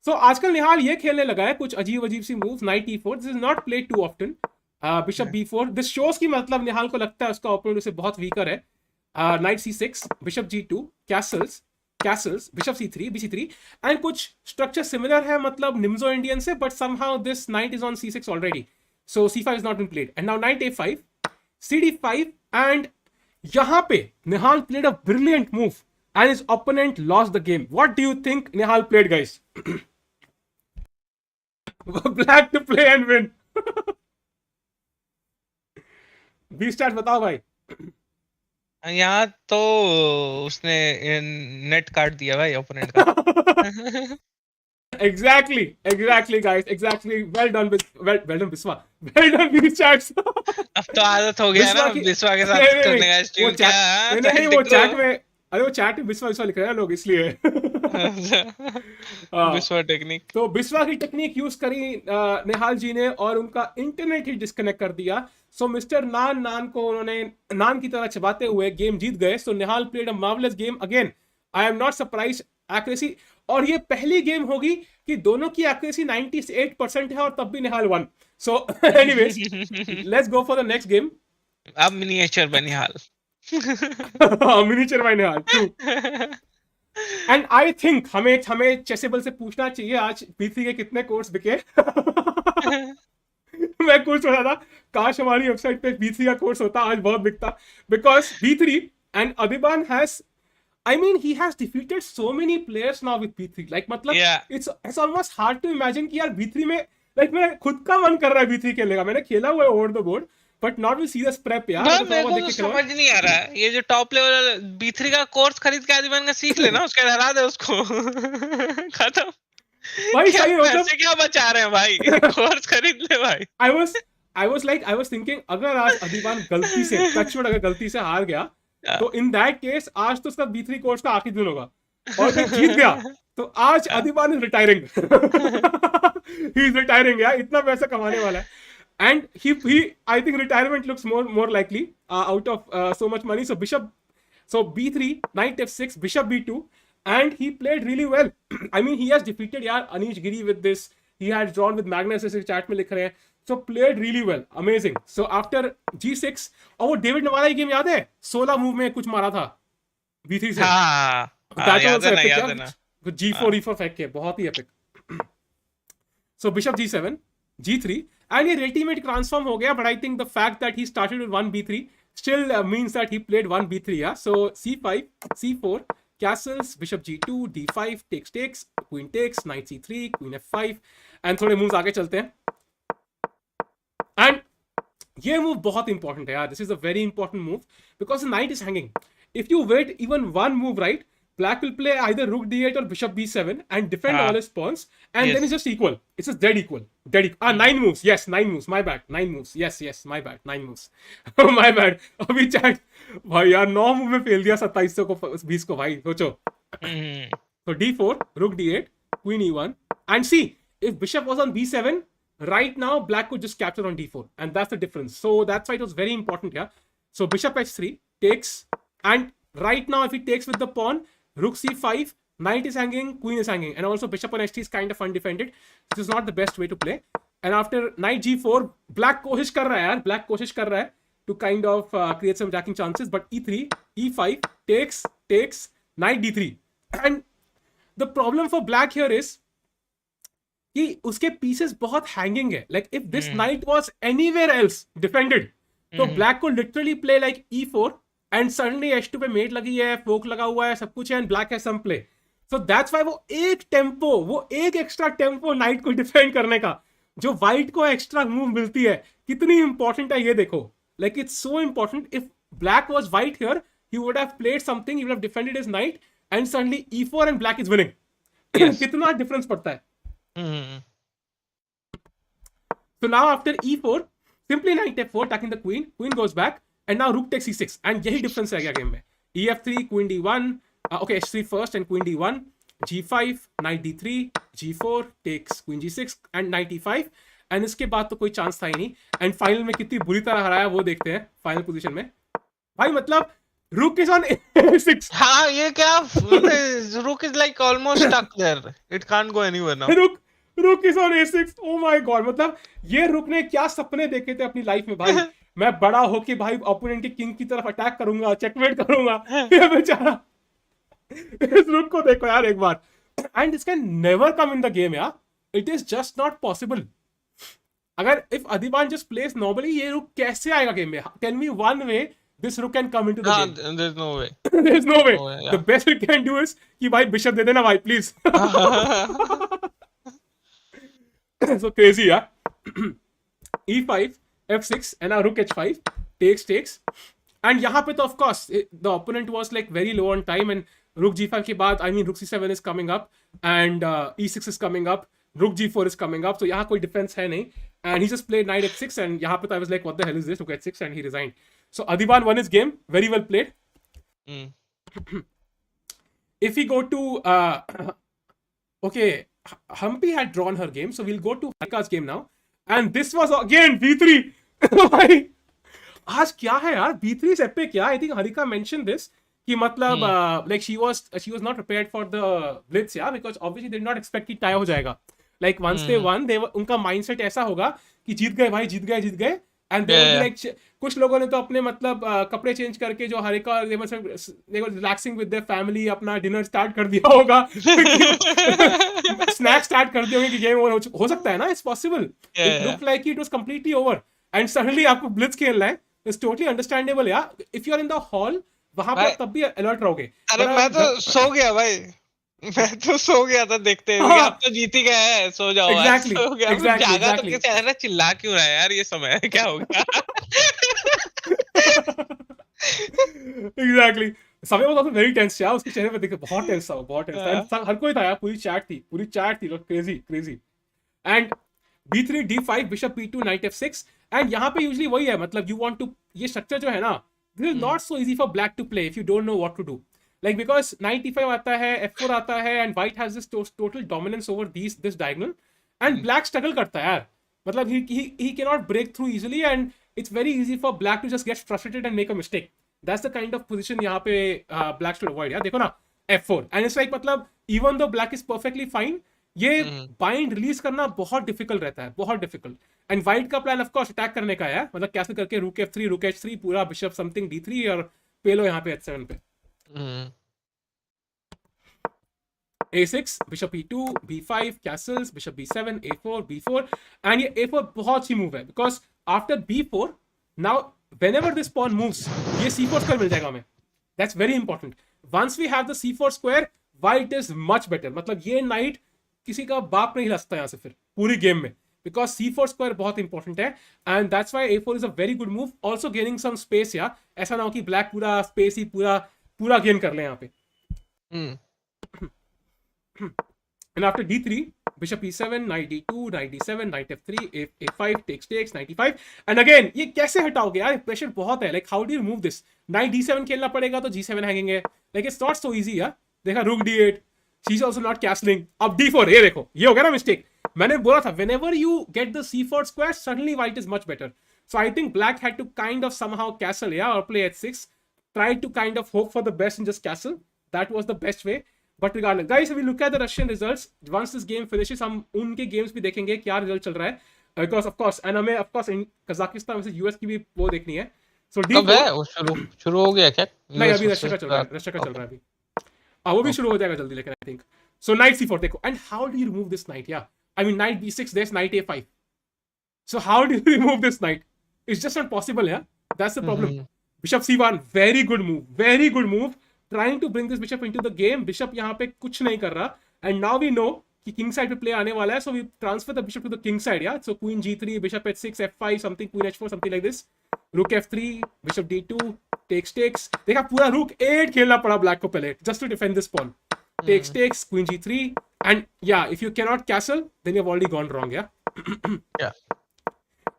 So आजकल निहाल ये खेलने लगा है कुछ अजीब अजीब सी moves. Knight E4. This is not played too often. Bishop B4. This shows की मतलब निहाल को लगता है उसका ओपोनेंट उसे बहुत वीकर है. Knight C6. Bishop G2. Castles bishop C3 BC3 and कुछ स्ट्रक्चर सिमिलर है मतलब निम्जो इंडियन से, but somehow this knight is on C6 already, so C5 is not been played and now knight A5 CD5 एंड यहां पे Nihal played a brilliant move and his opponent lost the game. What do you think Nihal played, guys? Black to play and win. Be start बताओ भाई. यहाँ तो उसने net काट दिया भाई ओपोनेंट का. Exactly, guys. Exactly. Well done, well done, Biswa. Well done, these chats. अब तो आदत हो गया ना बिस्वा के साथ नहीं, करने का वो स्ट्रीम. चैट क्या नहीं, वो चैट में, अरे वो चैट में बिस्वा लिख रहे हैं लोग इसलिए. बिस्वा टेक्निक. तो बिस्वा की टेक्निक यूज करी निहाल जी ने और उनका इंटरनेट ही डिस्कनेक्ट कर दिया. सो मिस्टर नान को उन्होंने नान की तरह चबाते हुए गेम जीत गए. So Nihal played a marvellous game again. I am not surprise. Accuracy, और ये पहली गेम होगी कि दोनों की एक्यूरेसी 98% है और तब भी Nihal won. So anyways, let's go for the next game. अब मिनिएचर बनी हाल. Miniature by Nihal true. And I think हमें चेसेबल से पूछना चाहिए आज B3 के कितने कोर्स बिके. मैं कुछ सोचा था काश हमारी वेबसाइट पे B3 का कोर्स होता, आज बहुत बिकता. Because B3 and Adhiban has, I mean, he has defeated so many players now with B3. Like, मतलब, Yeah. it's almost hard to imagine कि यार B3 में, like, मैं खुद का मन कर रहा है B3 खेलने का. मैंने खेला हुआ है over the board, but not with serious prep यार. मेरे को तो समझ नहीं आ रहा है ये जो टॉप लेवल B3 का कोर्स खरीद के आदिमान का सीख लेना, उसके हरा दे उसको. खत्म भाई. सही मतलब पैसे क्या बचा रहे हैं भाई. कोर्स खरीद ले भाई. I was thinking अगर आज अधिबान गलती से टचवुड अगर गलती से हार गया तो इन दैट केस आज तो उसका B3 कोर्स का आखिरी दिन होगा और फिर जीत गया तो आज Adhiban is retiring. He is retiring यार, इतना पैसा कमाने वाला है. And he I think retirement looks more likely out of so much money. So B3 night F6 bishop B2 and he played really well. I mean, he has defeated यार Anish Giri with this. He had drawn with Magnus, इसे chat में लिख रहे हैं. So played really well, amazing. So after G6, और वो David नवाला की game याद है? 16 मूव में कुछ मारा था B3 से. हाँ, याद है ना. G4 E4 फेंक के बहुत ही epic. So Bishop G7, G3, and ये ultimate transform हो गया. But I think the fact that he started with 1 B3 still means that he played 1 B3. Yeah. So C5, C4. Castles, Bishop G2, D5, takes, Queen takes, Knight C3, Queen F5, and थोड़े moves आगे चलते हैं. And ये move बहुत important है यार. This is a very important move because the knight is hanging. If you wait even one move right, Black will play either Rook D8 or Bishop B7 and defend all his pawns, and then it's just equal. It's just dead equal. 9 moves. Yes, 9 moves. My bad. 9 moves. Yes. My bad. 9 moves. My bad. अभी chat भाई यार 9 move में fail दिया 2700 को 20 को भाई सोचो. So D4, Rook D8, Queen E1, and see if Bishop was on B7, right now Black could just capture on D4, and that's the difference. So that's why it was very important here. So Bishop H3 takes, and right now if he takes with the pawn, Rook C5, Knight is hanging, Queen is hanging, and also Bishop on H3 is kind of undefended. This is not the best way to play. And after Knight G4, Black कोशिश कर रहा है यार, Black कोशिश कर रहा है to kind of create some attacking chances, but E3, E5 takes, Knight D3, and the problem for Black here is कि उसके pieces बहुत hanging है. Like if this Knight was anywhere else defended, तो Black को literally play like E4. And suddenly H2 पे met लगी है, फोक लगा हुआ है, सब कुछ है, and Black has some play. So that's why वो एक एक्स्ट्रा टेम्पो नाइट को डिफेंड करने का जो व्हाइट को एक्स्ट्रा मूव मिलती है कितनी इंपॉर्टेंट है ये देखो. Like it's so important. If black was white here he would have played something, he would have defended his night and suddenly e4 and black is winning. कितना difference पड़ता है. So now after e4, simply knight f4, attacking the queen. Queen goes back, and now rook takes e6. And यही difference रह गया game में. ef3, queen d1, okay, h3 first and queen d1, g5, knight d3, g4 takes queen g6 and knight e5. And इसके बाद तो कोई chance था ही नहीं. And फाइनल में कितनी बुरी तरह हराया वो देखते हैं फाइनल पोजीशन में. भाई मतलब rook is on a6. हाँ ये क्या rook is like almost stuck there. It can't go anywhere now. रुक is on a6. O my God. मतलब ये रुक ने क्या सपने देखे थे अपनी लाइफ में भाई. मैं बड़ा होके भाई ओपोनेंट के किंग की तरफ अटैक करूंगा, चेकमेट करूंगा. ये बेचारा इस रुक को देखो यार एक बार. And this can never come in the game यार. It is just not possible. अगर if Adhiban just plays normally ये रुक कैसे आएगा गेम में. Tell me one way this rook can come into the game. There's no way. There's no way. Yeah. The best it can do is कि भाई bishop दे देना भाई please. So crazy, yeah. e5, f6, and now rook h5 takes. And यहाँ पे तो of course the opponent was like very low on time and rook g5 के बाद I mean rook c7 is coming up and e6 is coming up, rook g4 is coming up. So यहाँ कोई defense है नहीं and he just played knight h6 and यहाँ पे तो I was like what the hell is this, rook h6 and he resigned. So Adhiban won his game, very well played. If we go to okay, Humpy had drawn her game, so we'll go to Harika's game now. And this was again b3. भाई आज क्या है यार b3 step पे क्या. I think Harika mentioned this कि मतलब like she was not prepared for the blitz, yeah, because obviously they did not expect कि tie हो जाएगा. Like once they won, उनका mindset ऐसा होगा कि जीत गए भाई, जीत गए. And they will be like कुछ लोगों ने तो अपने मतलब कपड़े चेंज करके जो Harika they were relaxing with their family अपना डिनर स्टार्ट कर दिया होगा. स्नैक स्टार्ट कर दिया होगा कि गेम हो सकता है ना. It's possible. It look like it was completely over and suddenly आपको ब्लिट्ज खेलना है. इट्स टोटली अंडरस्टैंडेबल यार. If you are in the hall वहां पर तब भी अलर्ट रहोगे. अरे मैं तो सो गया भाई. मैं तो सो गया था देखते हुए. आप तो जीत ही गए हैं, सो जाओ. Exactly. जागा तो कैसे अरे चिल्ला क्यों रहा है यार, ये समय है क्या हो गया. Exactly. समय was also very tense यार. उसके चेहरे पे देखो बहुत टेंस था. हर कोई था यार. पूरी चैट थी crazy. And b3 d5 bishop p2 knight f6. And यहाँ पे यूजुअली वही है मतलब यू वांट टू, ये स्ट्रक्चर जो है ना this is not so easy for black to play if you don't know what to do. Like because knight e5 आता है, f4 आता है and white has this total dominance over this diagonal and black struggle करता है यार. मतलब he cannot break through easily and it's very easy for black to just get frustrated and make a mistake. That's the kind of position यहाँ पे black should avoid यार. देखो ना f4 and it's like मतलब even though black is perfectly fine ये bind release करना बहुत difficult रहता है, बहुत difficult. And white का plan of course attack करने का है मतलब कैसे करके rook f3 rook h3 पूरा bishop something d3 और पेलो यहाँ पे h7 पे. a6 bishop e2 b5 castles bishop b7 a4 b4 and ये a4 बहुत अच्छी मूव है because after b4 now whenever this pawn moves ये c4 square मिल जाएगा हमें. That's very important. Once we have the c4 square white is much better. मतलब ये knight किसी का बाप नहीं हिला सकता यहाँ से फिर पूरी गेम में because c4 square बहुत important है and that's why a4 is a very good move. Also gaining some space या ऐसा ना हो कि black पूरा space ही पूरा गेन कर ले यहाँ पे. And after d3 bishop e7 knight d2 knight d7 knight f3 a5 takes knight e5 and again ये कैसे हटाओगे यार. प्रेशर बहुत है. like how do you remove this. knight d7 खेलना पड़ेगा तो g7 हैंगेंगे. like it's not so easy यार. देखा rook d8 she's also not castling. अब d4 ये देखो ये हो गया ना मिस्टेक. मैंने बोला था whenever you get the c4 square suddenly white is much better. So I think black had to kind of somehow castle or play h6. Tried to kind of hope for the best and just castle. That was the best way. But regardless, guys, if we look at the Russian results, once this game finishes, हम उनके games भी देखेंगे क्या result चल रहा है. Because of course, and हमें of course in Kazakhstan versus US की भी वो देखनी है. So कब है वो शुरू हो गया क्या? नहीं अभी रशिया का चल रहा है अभी. वो भी शुरू हो जाएगा जल्दी लेकिन I think. So knight c4 देखो. And how do you remove this knight? Yeah, I mean knight b6, there's knight a5. So how do you remove this knight? It's just not possible. Yeah, that's the problem. Bishop c1, very good move. trying to bring this bishop into the game. Bishop यहाँ पे कुछ नहीं कर रहा, and now we know कि king side पे play आने वाला है, so we transfer the bishop to the king side, yeah. So queen g3, bishop h6, f5, something, queen h4, something like this. Rook f3, bishop d2, takes. देखा पूरा rook 8 खेलना पड़ा black को पहले just to defend this pawn. Takes, queen g3, and yeah, if you cannot castle, then you've already gone wrong, yeah. Yeah.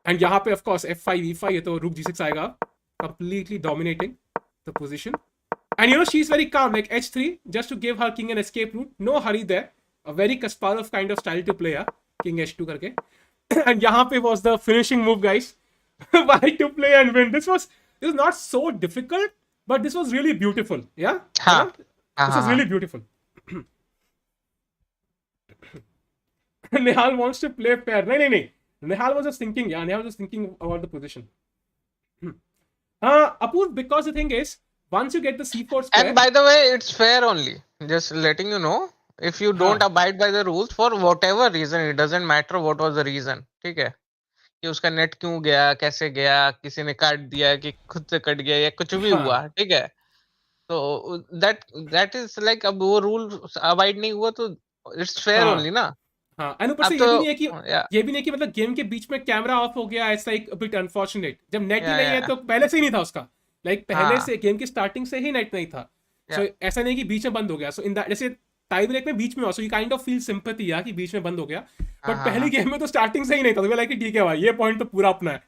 And यहाँ पे of course f5, e5, ये तो rook g6 आएगा, completely dominating the position. And you know, she's very calm, like h3, just to give her king an escape route. No hurry there. A very Kasparov kind of style to play, yeah? King h2 करके. And यहाँ पे was the finishing move, guys. Why to play and win? This was not so difficult, but this was really beautiful, yeah? हाँ. This was really beautiful. Nihal wants to play pair. No. Nihal was just thinking, yeah. Nihal was just thinking about the position. Apurv, because the thing is, once you get the c4 square... And by the way, it's fair only. Just letting you know, if you don't abide by the rules for whatever reason, it doesn't matter what was the reason. ठीक है? कि उसका net क्यों गया, कैसे गया, किसी ने काट दिया, कि खुद से कट गया, या कुछ भी हुआ, ठीक है? तो that is like, अब वो रूल अबाइड नहीं हुआ तो इट्स फेयर ओनली ना. हाँ, and ऊपर से ये भी नहीं कि मतलब गेम के बीच में कैमरा ऑफ हो गया, it's like a bit unfortunate. जब नेट ही नहीं है तो पहले से ही नहीं था उसका, लाइक पहले से गेम की स्टार्टिंग से ही नेट नहीं था. सो ऐसा नहीं कि बीच में बंद हो गया. सो इन दैट, जैसे टाई ब्रेक में बीच में हो, so you kind of feel sympathy यार कि बीच में बंद हो गया, बट पहली गेम में तो स्टार्टिंग से ही नहीं था. तो लाइक ठीक है भाई, ये पॉइंट तो पूरा अपना है.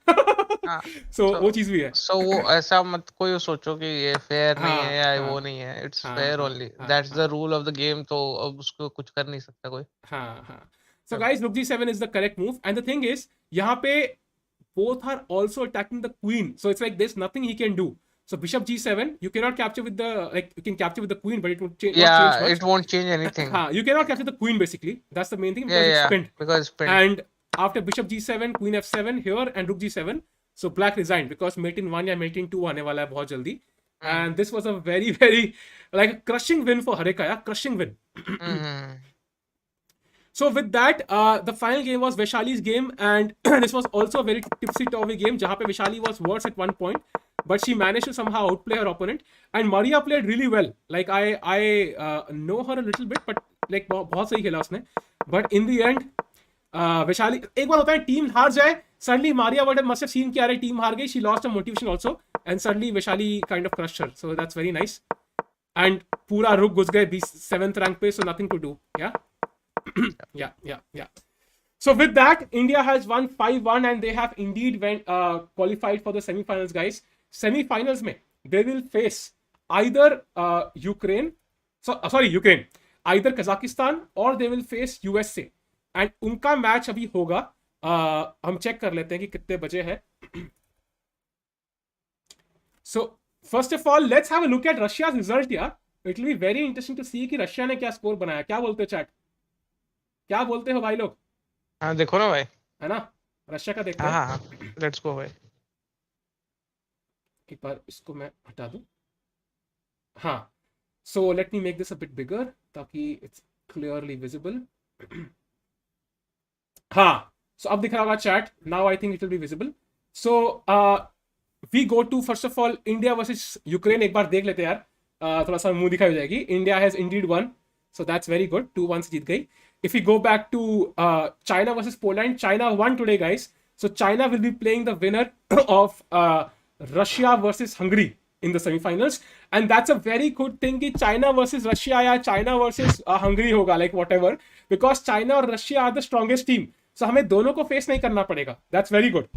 सो वो चीज भी है. सो वो ऐसा मत कोई सोचो कि ये फेयर नहीं है या वो नहीं है. It's fair only. That's the rule of the game. तो अब उसको कुछ कर नहीं सकता कोई. हाँ. So guys, rook g7 is the correct move, and the thing is, यहाँ पे both are also attacking the queen, so it's like there's nothing he can do. So bishop g7, you cannot capture with the, like, you can capture with the queen, but it won't change. Yeah, it won't change anything. You cannot capture the queen basically. That's the main thing, because it's pinned. Because it's pinned. And after bishop g7, queen f7 here, and rook g7, so black resigned because mate in 1 या mate in 2 आने वाला है बहुत जल्दी. And this was a very, very like a crushing win for Harika, yeah, crushing win. So with that, the final game was Vaishali's game, and this was also a very tipsy-turvy game, जहाँ पे Vaishali was worse at one point, but she managed to somehow outplay her opponent. And Maria played really well. Like I know her a little bit, but like बहुत सही खेला उसने. But in the end, Vaishali, एक बार होता है team हार जाए, suddenly Maria must have seen कि अरे टीम हार गई, she lost her motivation also, and suddenly Vaishali kind of crushed her. So that's very nice. And पूरा रुक घुस गए 7th rank पे, so nothing to do. Yeah. Yeah. So with that, India has won 5-1, and they have indeed qualified for the semifinals, guys. Semifinals में they will face either Ukraine, either Kazakhstan, or they will face USA. And उनका match अभी होगा, हम check कर लेते हैं कि कितने बजे है. So first of all, let's have a look at Russia's result. Yeah, it will be very interesting to see कि रशिया ने क्या स्कोर बनाया. क्या बोलते हो चैट? क्या बोलते हो भाई लोग? हाँ देखो ना भाई, है ना, रशिया का देखते हैं. हाँ, लेट्स गो भाई. एक बार इसको मैं हटा दूं. हाँ, so let me make this a bit बिगर ताकि इट्स क्लियरली विजिबल. हाँ, सो अब दिख रहा होगा chat. Now I think it will be visible. So we go to first of all India versus Ukraine. एक बार देख लेते हैं यार, थोड़ा सा मुंह दिखाई हो जाएगी. India has Indeed one, so that's very good. 2-1 से जीत गई. If we go back to China versus Poland, China won today, guys. So China will be playing the winner of Russia versus Hungary in the semifinals, and that's a very good thing कि China versus Russia या China versus Hungary होगा, like whatever, because China और Russia are the strongest team. So हमें दोनों को face नहीं करना पड़ेगा. That's very good.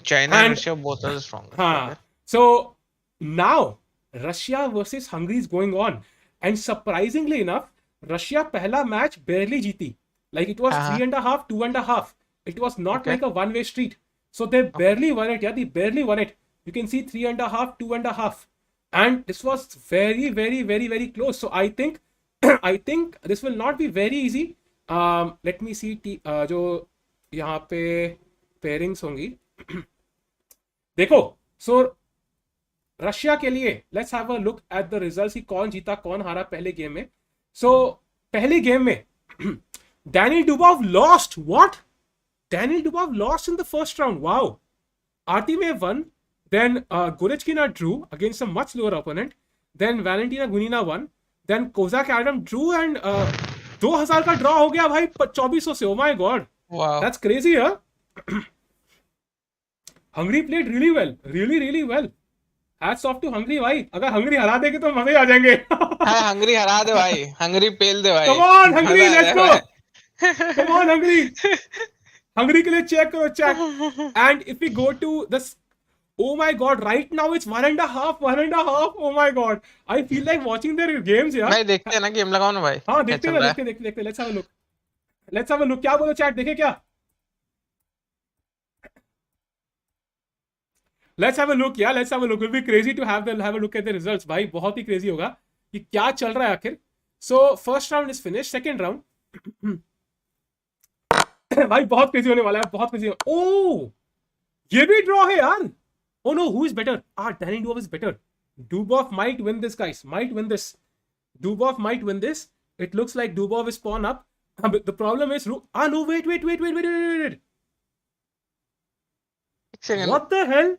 China and Russia both are strong. हाँ. So now Russia versus Hungary is going on, and surprisingly enough, Russia पहला match barely जीती. Like it was 3.5, 2.5. It was not like a one-way street. So they barely won it. Yeah, they barely won it. You can see 3.5, 2.5, and this was very, very, very, very close. So I think, I think this will not be very easy. Let me see जो यहाँ पे pairings होंगी. देखो, so Russia के लिए let's have a look at the results कि कौन जीता कौन हारा पहले गेम में. सो पहली गेम में Daniel Dubov lost. What? Daniel Dubov lost in the first round. Wow. Artemiev won, Then Gorychkina drew against a much lower opponent. Then Valentina Gunina won. Then Kozak Adam drew and 2000 का draw हो गया भाई 2400 से. Oh my god. Wow. That's crazy, huh? Hungary played really well. Really well. Hats off to Hungary भाई. अगर Hungary हरा देगी तो मजे आ जाएंगे. हाँ हंगरी हरा दे भाई, हंगरी पेल दे भाई. Come on Hungary, मजा आ let's जाए go. भाई. Come on Hungary. Hungary के लिए चेक करो check. And if we go to this, oh my god, right now it's 1.5. Oh my god, I feel like watching their games यार. भाई देखते हैं ना, गेम लगाओ ना भाई. हाँ क्या देखते चल हैं रहा है? देखते. Let's have a look. क्या बोलो चैट, देखे क्या? Let's have a look. It'll be crazy to have a look at the results. भाई बहुत ही crazy होगा कि क्या चल रहा है आखिर. So first round is finished. Second round भाई बहुत crazy होने वाला है, बहुत crazy. Oh, ये भी draw है यार. Oh no, who is better? Danny Dubov is better. Dubov might win this, guys. Dubov might win this. It looks like Dubov is pawn up. But the problem is, no, wait. एक second. What the hell?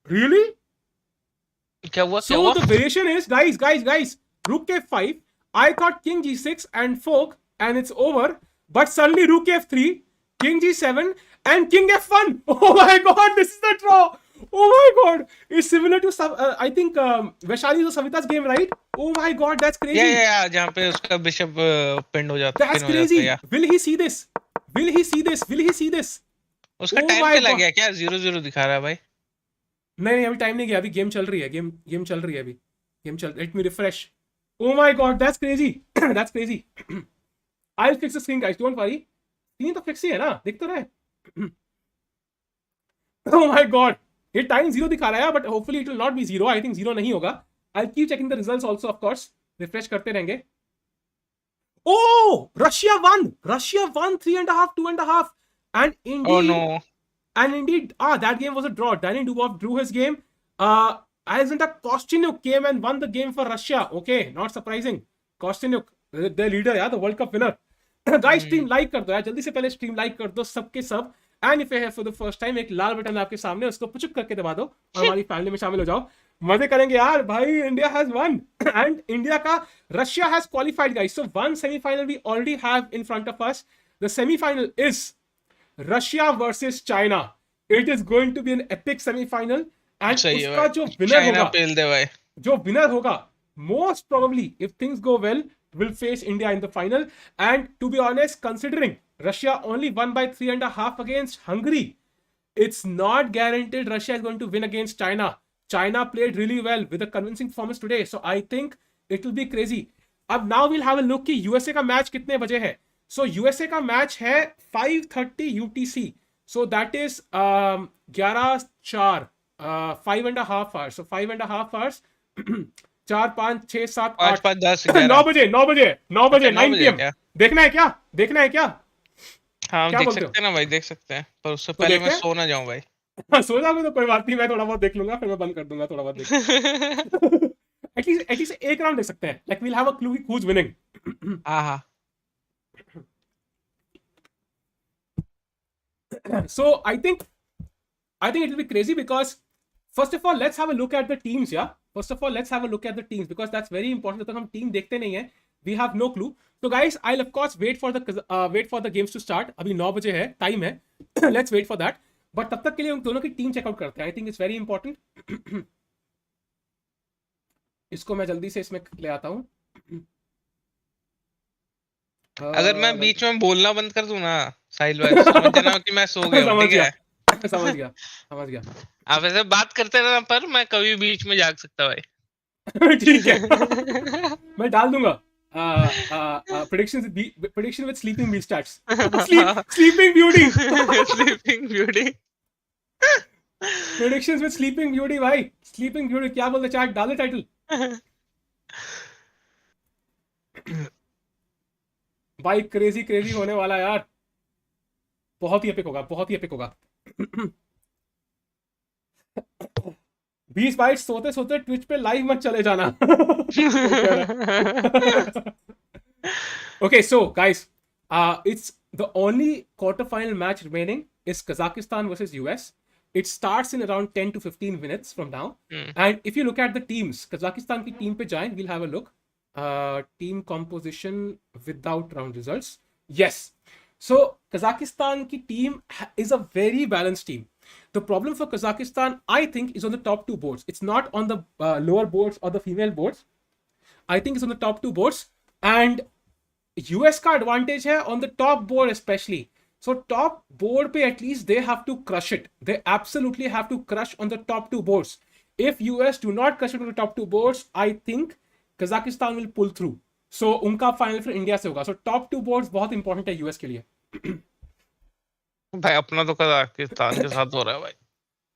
Really? क्या हुआ? So the variation is, guys, rook f5. I thought king g6 and fork, and it's over. But suddenly rook f3, king g7, and king f1. Oh my god, this is the draw. Oh my god, it's similar to I think Vaishali or Savita's game, right? Oh my god, that's crazy. या जहाँ पे उसका bishop pin हो जाता है. That's crazy. Will he see this? उसका Oh time my चला God. गया क्या? 0-0 दिखा रहा है भाई. नहीं अभी टाइम नहीं गया, अभी गेम चल रही है. गेम चल रही है अभी. Let me refresh. Oh my god, that's crazy. That's crazy. I'll fix the screen, guys. Don't worry. Screen तो fix ही है ना, दिख तो रहा है. Oh my god. ये टाइम 0 दिखा रहा है, but hopefully it will not be 0. I think 0 नहीं होगा. I'll keep checking the results also, of course. Refresh करते रहेंगे. Oh, Russia won 3.5, 2.5, and indeed. Oh no. And indeed, that game was a draw. Danny Dubov drew his game. Alexander Kostyanyuk came and won the game for Russia. Okay, not surprising. Kostyanyuk, the leader, yeah, the World Cup winner. Guys, stream like कर दो यार, जल्दी से पहले stream like कर दो सबके सब. And if you have for the first time, एक लाल बटन आपके सामने, उसको पुचुक करके दबा दो और हमारी फैमिली में शामिल हो जाओ. मजे करेंगे यार भाई. India has won and India का Russia has qualified, guys. So one semi-final we already have in front of us. The semi-final is Russia versus China. It is going to be an epic semi-final. And उसका जो winner होगा, पेल दे भाई. जो winner होगा, most probably, if things go well, will face India in the final. And to be honest, considering Russia only won by 3.5 against Hungary, it's not guaranteed Russia is going to win against China. China played really well with a convincing performance today. So I think it will be crazy. अब now we'll have a look कि USA का match कितने बजे है. So USA का match है 5:30 UTC. So that is 11:04, 5.5 hours. So 5.5 hours. 4, 5, 6, 7, 8, 5, 10, 9 बजे 9 PM. देखना है क्या? हाँ क्या देख बोलते हो? सकते हैं ना भाई, देख सकते हैं, पर उससे तो पहले देखते मैं हैं? सो ना जाऊं भाई. सो जाओगे तो कोई बात नहीं, मैं थोड़ा बहुत देख लूंगा, फिर मैं बंद कर दूंगा थोड़ा बहुत देख. एटलीस्ट एक राउंड देख सकते हैं. Like we'll have a clue who's winning. हाँ. So I think it will be crazy because first of all let's have a look at the teams. Because that's very important. तो हम team देखते नहीं है, we have no clue. So guys, I'll of course wait for the games to start. अभी 9 बजे है, time है. Let's wait for that. But तब तक के लिए उन दोनों की टीम चेकआउट करते हैं. I think it's very important. इसको मैं जल्दी से इसमें ले आता हूँ. अगर मैं बीच में बोलना बंद कर दूं ना साहिल भाई, समझ जाना कि मैं सो गया हूं. ठीक है, समझ गया. आप ऐसे बात करते रहना, पर मैं कभी बीच में जाग सकता भाई. ठीक है, मैं डाल दूंगा. prediction with sleeping beauty stats. Sleeping beauty. Sleeping Beauty. Predictions with sleeping beauty भाई. Sleeping beauty क्या बोलते चैट, डाल दे टाइटल. भाई क्रेजी होने वाला यार. बहुत ही एपिक होगा. 20 बाइट्स सोते ट्विच पे लाइव मत चले जाना. Okay, so guys, it's the only quarterfinal match remaining is Kazakhstan versus US. It starts in around 10 to 15 minutes from now. And if you look at the teams, Kazakhstan की team पे जाएं, we'll have a look. Team composition without round results. Yes. So Kazakhstan की team is a very balanced team. The problem for Kazakhstan, I think, is on the top two boards. It's not on the lower boards or the female boards. I think it's on the top two boards. And US का advantage है on the top board especially. So top board पे at least they have to crush it. They absolutely have to crush on the top two boards. If US do not crush it on the top two boards, I think Kazakhstan will pull through. So उनका final फिर India से होगा. So top two boards बहुत important है US के लिए. भाई अपना तो कजाकिस्तान के साथ हो रहा है भाई.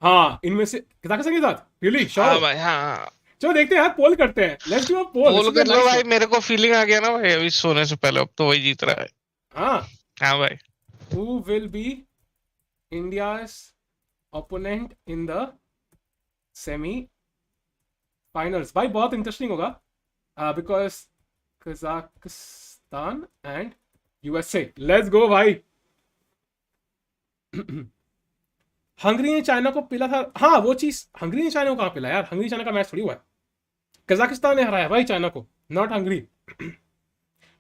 हाँ, इनमें से कजाकिस्तान के साथ really sure. हाँ भाई हाँ. चलो देखते हैं यार, पोल करते हैं. Let's do a poll. पोल कर लो भाई. मेरे को फीलिंग आ गया ना भाई अभी सोने से पहले. अब तो वही जीत रहा है. हाँ भाई. Who will be India's opponent in the semi-finals? भाई बहुत इंटरेस्टिंग होगा because Kazakhstan and USA. Let's go भाई. हंगरी ने चाइना को पिला था. हाँ वो चीज, हंगरी ने चाइना को कहाँ पिला यार? हंगरी चाइना का मैच थोड़ी हुआ है. कजाकिस्तान ने हराया भाई चाइना को, not Hungary.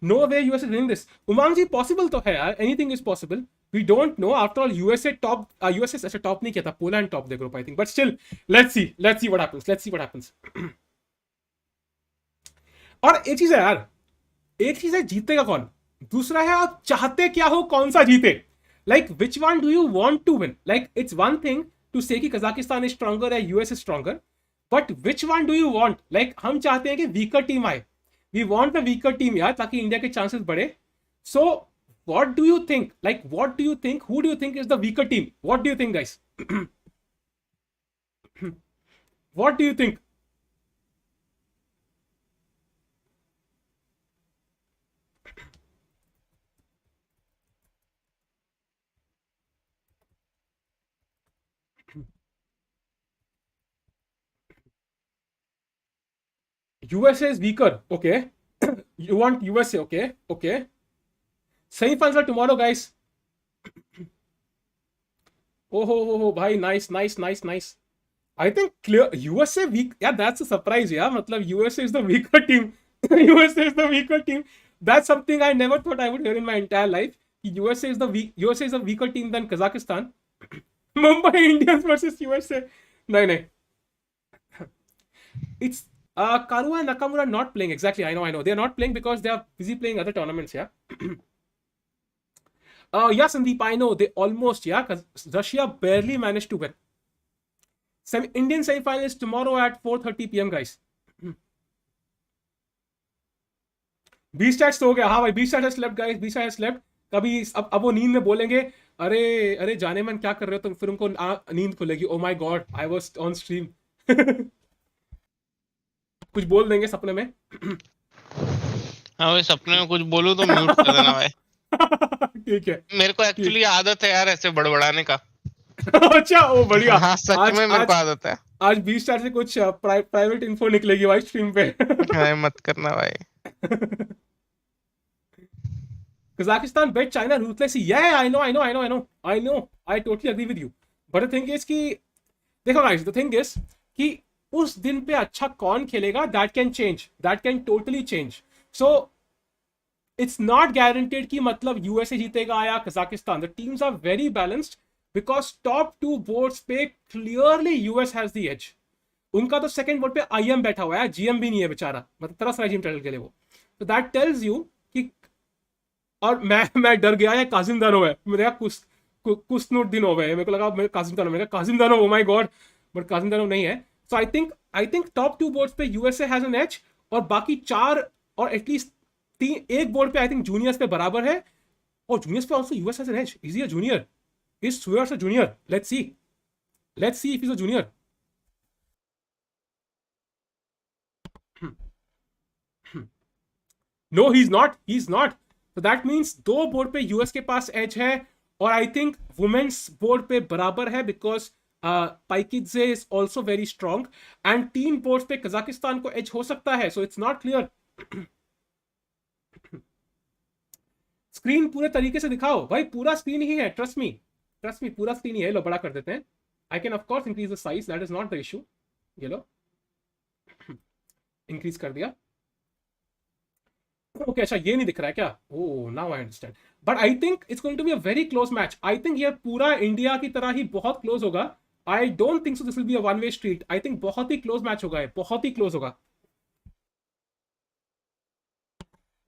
No way USA winning this. Umang ji possible तो है यार, anything is possible. We don't know. After all USA top, USA ऐसे टॉप नहीं किया था, Poland top the group I think. But still let's see what happens. और एक चीज है यार, एक चीज है जीतेगा कौन, दूसरा है आप चाहते क्या हो कौन सा जीते. Like, which one do you want to win? Like, it's one thing to say कि Kazakhstan is stronger or US is stronger, but which one do you want? Like, हम चाहते हैं कि weaker team आए. We want a weaker team यार, ताकि India के chances बढ़े. So, what do you think? Like, what do you think? Who do you think is the weaker team? What do you think, guys? What do you think? USA is weaker. Okay. You want USA. Okay. Semi-finals are tomorrow, guys. Oh, bhai, nice. I think clear USA weak. Yeah, that's a surprise. Yeah, matlab USA is the weaker team. USA is the weaker team. That's something I never thought I would hear in my entire life. USA is a weaker team than Kazakhstan. Mumbai Indians versus USA. No. It's Karua and Nakamura not playing. Exactly, I know. They are not playing because they are busy playing other tournaments, yeah. Yeah, Sandeep, I know. They almost, yeah, because Russia barely managed to win. Indian semi-final is tomorrow at 4:30 p.m, guys. B-Stats हो गया. हाँ भाई, B-Stats has slept, guys. B-Stats has slept. कभी अब वो नींद में बोलेंगे, अरे जाने मन क्या कर रहे हो तुम, फिर उनको नींद खुलेगी. Oh my God, I was on stream. कुछ बोल देंगे सपने में. हाँ भाई, सपने में कुछ बोलूं तो म्यूट कर देना भाई. ठीक है. मेरे को एक्चुअली आदत है यार ऐसे बड़बड़ाने का. अच्छा, ओ बढ़िया. हाँ सच में मेरे को आदत है. आज 20 स्टार से कुछ प्राइवेट इन्फो निकलेगी भाई स्ट्रीम पे. मत करना भाई. Kazakhstan bet China ruthlessly. Yeah, I know. I totally agree with you. But the thing is कि देखो guys, the thing is कि उस दिन पे अच्छा कौन खेलेगा, that can totally change. So it's not guaranteed कि मतलब USA जीतेगा या Kazakhstan. The teams are very balanced because top two boards पे clearly US has the edge. उनका तो second board पे IM बैठा हुआ है, GM भी नहीं है बेचारा, मतलब तरस रहा है GM टाइटल के लिए वो. So that tells you कि, और मैं डर गया है काजिम दानो है मेरे कुछ नोट दिन हो गए, मेरे को लगा काजिम दानो, ओ माय गॉड, बट काजिम दानो नहीं है. So I think top two boards पे USA has an edge, और बाकी चार और एटलीस्ट एक बोर्ड पे आई थिंक जूनियर्स पे बराबर है, और जूनियर्स पे also US has an edge. Is he a junior? Is Swears a junior? Let's see if he's a junior. No, he's not. So that means दो board पे US के पास as है, और आई थिंक वुमेन्स बोर्ड पे बराबर है because Paikidze is also very strong, and तीन board पे कजाकिस्तान को एज हो सकता है. So it's not clear. Screen पूरे तरीके से दिखाओ भाई, पूरा स्क्रीन ही है, ट्रस्ट मी पूरा स्क्रीन ही है. लो बड़ा कर देते हैं. I can of course increase the size, that is not the issue. ये लो इंक्रीज कर दिया. ओके अच्छा ये नहीं दिख रहा है क्या? Oh now I understand. But I think it's going to be a very close match. I think ये पूरा इंडिया की तरह ही बहुत क्लोज होगा. I don't think so this will be a one way street. I think बहुत ही close match होगा, बहुत ही क्लोज होगा.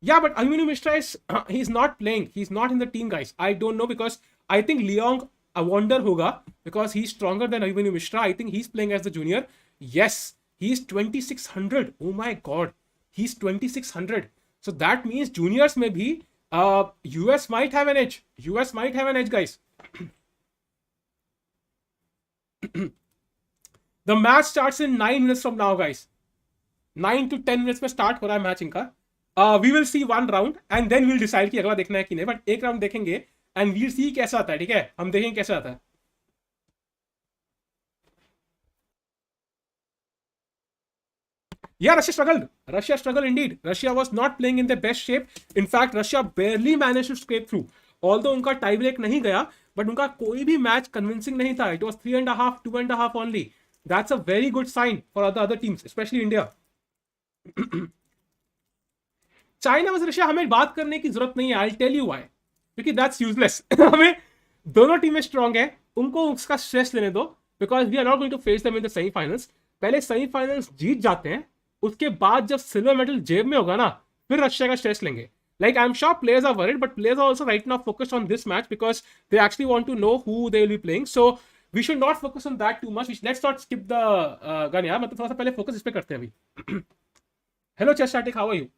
Yeah, but Ayumu Mishra is he's not playing. He's not in the team, guys. I don't know because I think Leong I wonder hoga because he's stronger than Ayumu Mishra. I think he's playing as the junior. Yes, he's 2600. Oh my god, he's 2600. So that means juniors may be US might have an edge. US might have an edge, guys. The match starts in 9 minutes from now, guys. 9 to 10 minutes में start हो रहा है match इनका. We will see one round and then we'll decide कि अगला देखना है कि नहीं. बट एक राउंड देखेंगे and we'll see कैसा आता है. ठीक है, हम देखेंगे कैसा आता है. Yeah, Russia struggled indeed. Russia was not playing in their best shape. In fact, Russia barely managed to scrape through. Although उनका टाई ब्रेक नहीं गया, but उनका कोई भी मैच कन्विंसिंग नहीं था. It was 3.5, 2.5 only. That's a very good sign for the other teams, especially India. China versus Russia हमें बात करने की जरूरत नहीं है. I tell you why. क्योंकि दैट्स यूजलेस. हमें दोनों टीमें स्ट्रांग है, उनको उसका स्ट्रेस लेने दो. Because we are not going to face them in the semifinals. पहले सेमीफाइनल्स जीत जाते हैं, उसके बाद जब सिल्वर मेडल जेब में होगा ना, फिर रशिया का स्ट्रेस लेंगे. Like I'm sure players are worried, but players are also right now focused on this match because they actually want to know who they will be playing. So we should not focus on that too much. Let's not skip the gun यार. मतलब थोड़ा सा पहले focus इस पे करते हैं अभी. Hello Chess Static, how are you?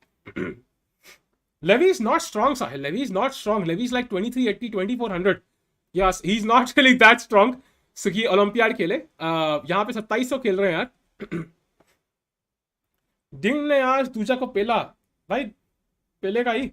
Levy is not strong, Sahil. Levy is not strong. Levy is like 2380, 2400. Yes, he's not really that strong. So ये ओलंपियाड खेले. यहाँ पे 2700 खेल रहे हैं यार. डिंग ने यार दूजा को पेला भाई, पेलेगा ही.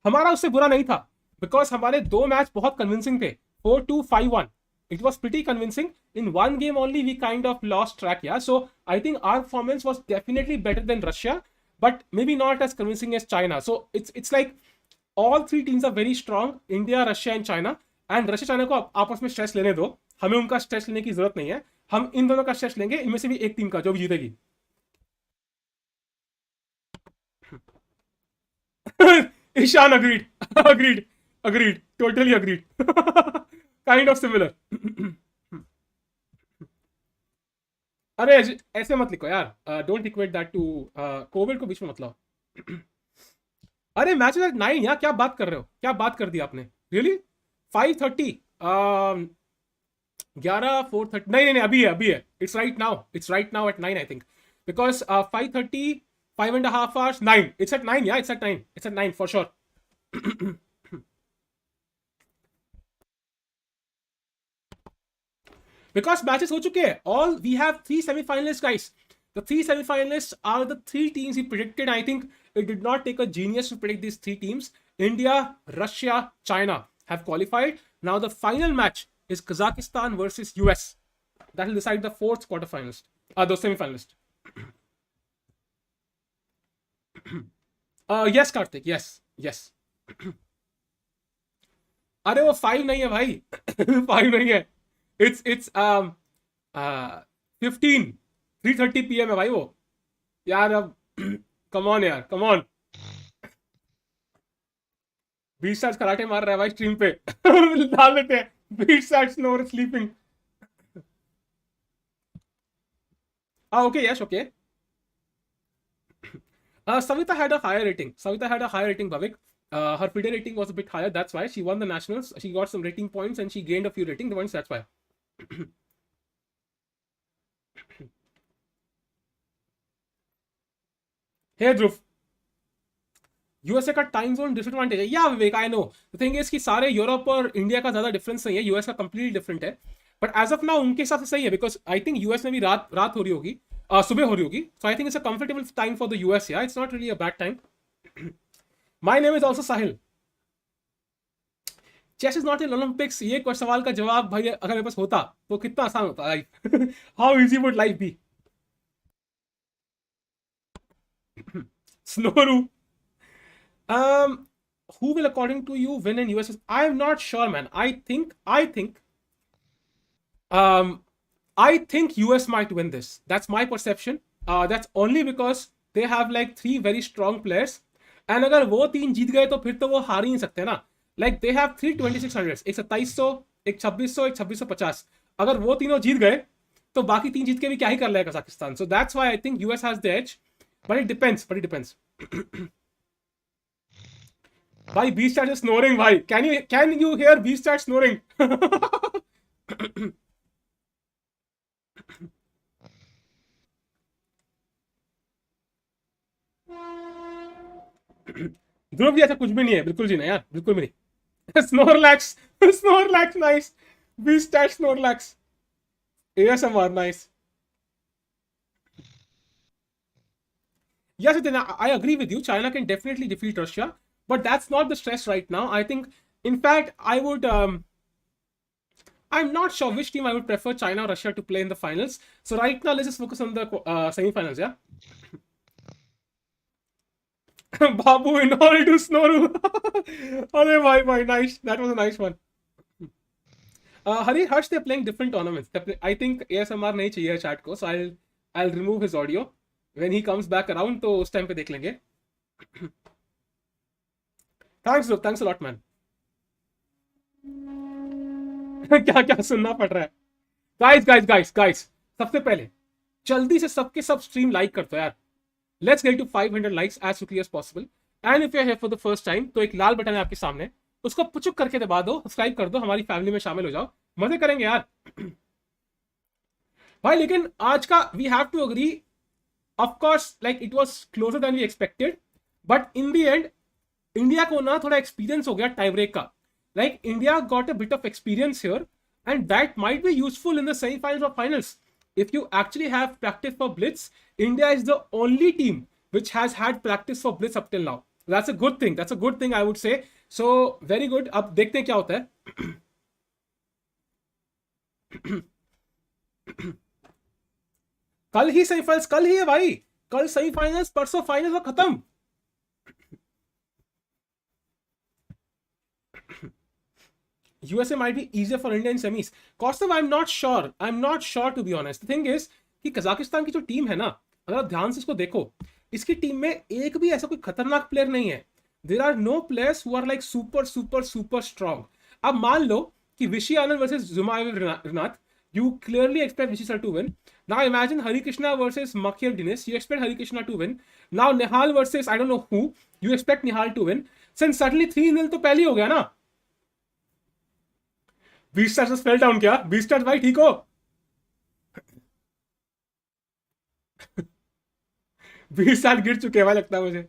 हमारा उससे बुरा नहीं था बिकॉज हमारे दो मैच बहुत कन्विंसिंग थे. 4-2, 5-1. It was pretty convincing. In one game only we kind of lost track. Yeah, so I think our performance was definitely better than Russia, but maybe not as convincing as China. So it's like all three teams are very strong. India, Russia and China. And Russia China को आपस में stress लेने दो. हमें उनका stress लेने की जरूरत नहीं है. हम इन दोनों का स्ट्रेस लेंगे, इनमें से भी एक टीम का जो भी जीतेगी. Ishan agreed. agreed. Totally agreed. Kind of similar. अरे ऐसे मत लिखो यार. Don't equate that to Covid को बीच में मत लाओ. अरे मैच एट 9 यार, क्या बात कर रहे हो? क्या बात कर दी आपने? रियली? 5:30 11 4:30 नहीं अभी है. It's right now at 9 I think because 5:30 5.5 hours 9. It's at 9. Yeah, it's at 9 for sure. Because matches हो चुके हैं. All we have 3 semi-finalists, guys. The 3 semi-finalists are the 3 teams we predicted. I think it did not take a genius to predict these 3 teams. India, Russia, China have qualified. Now the final match is Kazakhstan versus US. That will decide the 4th quarterfinalist. The semi-finalist. Yes, Karthik. Yes. अरे वो 5 नहीं है भाई. 5 नहीं है. It's 15 3:30 PM है भाई वो. यार अब come on. 20 साल कराटे मार रहा है भाई स्ट्रीम पे. डाल देते हैं 20 साल snow sleeping. Okay, yes, okay. Savita had a higher rating. Bhavik. Her FIDE rating was a bit higher. That's why she won the nationals. She got some rating points and she gained a few rating points. That's why. Hey Dhruv. USA का time zone disadvantage है. या Vivek, I know. The thing is कि सारे Europe और India का ज्यादा difference नहीं है. यूएस का कंप्लीटली डिफरेंट है. बट एज ऑफ नाउ उनके हिसाब से सही है बिकॉज आई थिंक यूएस में भी रात हो रही होगी, सुबह हो रही होगी. So I think it's a comfortable time for the US. या it's not really a bad time. My name is also Sahil. Chess is not in Olympics. ये कोई सवाल का जवाब भाई अगर मेरे पास होता तो कितना आसान होता life. How easy would life be. स्नोरू who will according to you win in US? I'm not sure, man. I think US might win this. That's my perception. That's only because they have like 3 very strong players. And अगर वो 3 जीत गए तो फिर तो वो हार ही नहीं सकते ना. Like they have 3 2600s, एक 2700, एक 2600, एक 2650. अगर वो तीनों जीत गए तो बाकी 3 जीत के भी क्या ही कर लेगा Kazakhstan. So that's why I think US has the edge. But it depends. भाई B-Star is snoring भाई. Can you hear B-Star snoring? Dhruv ji ऐसा कुछ भी नहीं है, बिल्कुल जी नहीं यार, बिल्कुल भी नहीं. Snorlax nice. B-Star Snorlax. ASMR nice. Yes, then I agree with you. China can definitely defeat Russia, but that's not the stress right now. I think, in fact, I would. I'm not sure which team I would prefer, China or Russia, to play in the finals. So right now, let's just focus on the semifinals. Yeah. Babu and all to Snoru. Bhai, nice. That was a nice one. Hari Harsh, they're playing different tournaments. I think ASMR nahi chahiye chat ko, so I'll remove his audio. When he comes back around, तो उस time पे देख लेंगे. Thanks a lot, man. क्या सुनना पड़ रहा है. Guys, सबसे पहले जल्दी से सबके सब स्ट्रीम लाइक कर दो यार. Let's get to 500 likes as quickly as possible. And if you're here for the first time, तो एक लाल बटन है आपके सामने, उसको पुचुक करके दबा दो, सब्सक्राइब कर दो, हमारी फैमिली में शामिल हो जाओ, मजे करेंगे यार. भाई लेकिन आज का we have to agree. Of course, like it was closer than we expected, but in the end, India को ना थोड़ा experience हो गया tie break का. Like India got a bit of experience here, and that might be useful in the semi-finals or finals. If you actually have practice for blitz, India is the only team which has had practice for blitz up till now. That's a good thing. That's a good thing, I would say. So very good. अब देखते हैं क्या होता है. कल ही semifinals, कल ही है भाई. कल सेमीफाइनल्स, परसों फाइनल्स और खत्म. USA might be easier for India in semis. Kaustav, I'm not sure to be honest. The thing is कि कजाकिस्तान की जो टीम है ना, अगर आप ध्यान से इसको देखो, इसकी टीम में एक भी ऐसा कोई खतरनाक प्लेयर नहीं है. There are no players who are like super strong. अब मान लो कि विशी आनंद versus जुमाइव रिनात, you clearly expect Vishy sir to win. Now imagine Hari Krishna versus Makhiel Dinesh. You expect Hari Krishna to win. Now Nihal versus I don't know who. You expect Nihal to win. Since suddenly 3-0 तो पहले ही हो गया ना. B-Star से fell down क्या? B-Star भाई ठीक हो? B-Star गिर चुके हैं भाई, लगता है मुझे.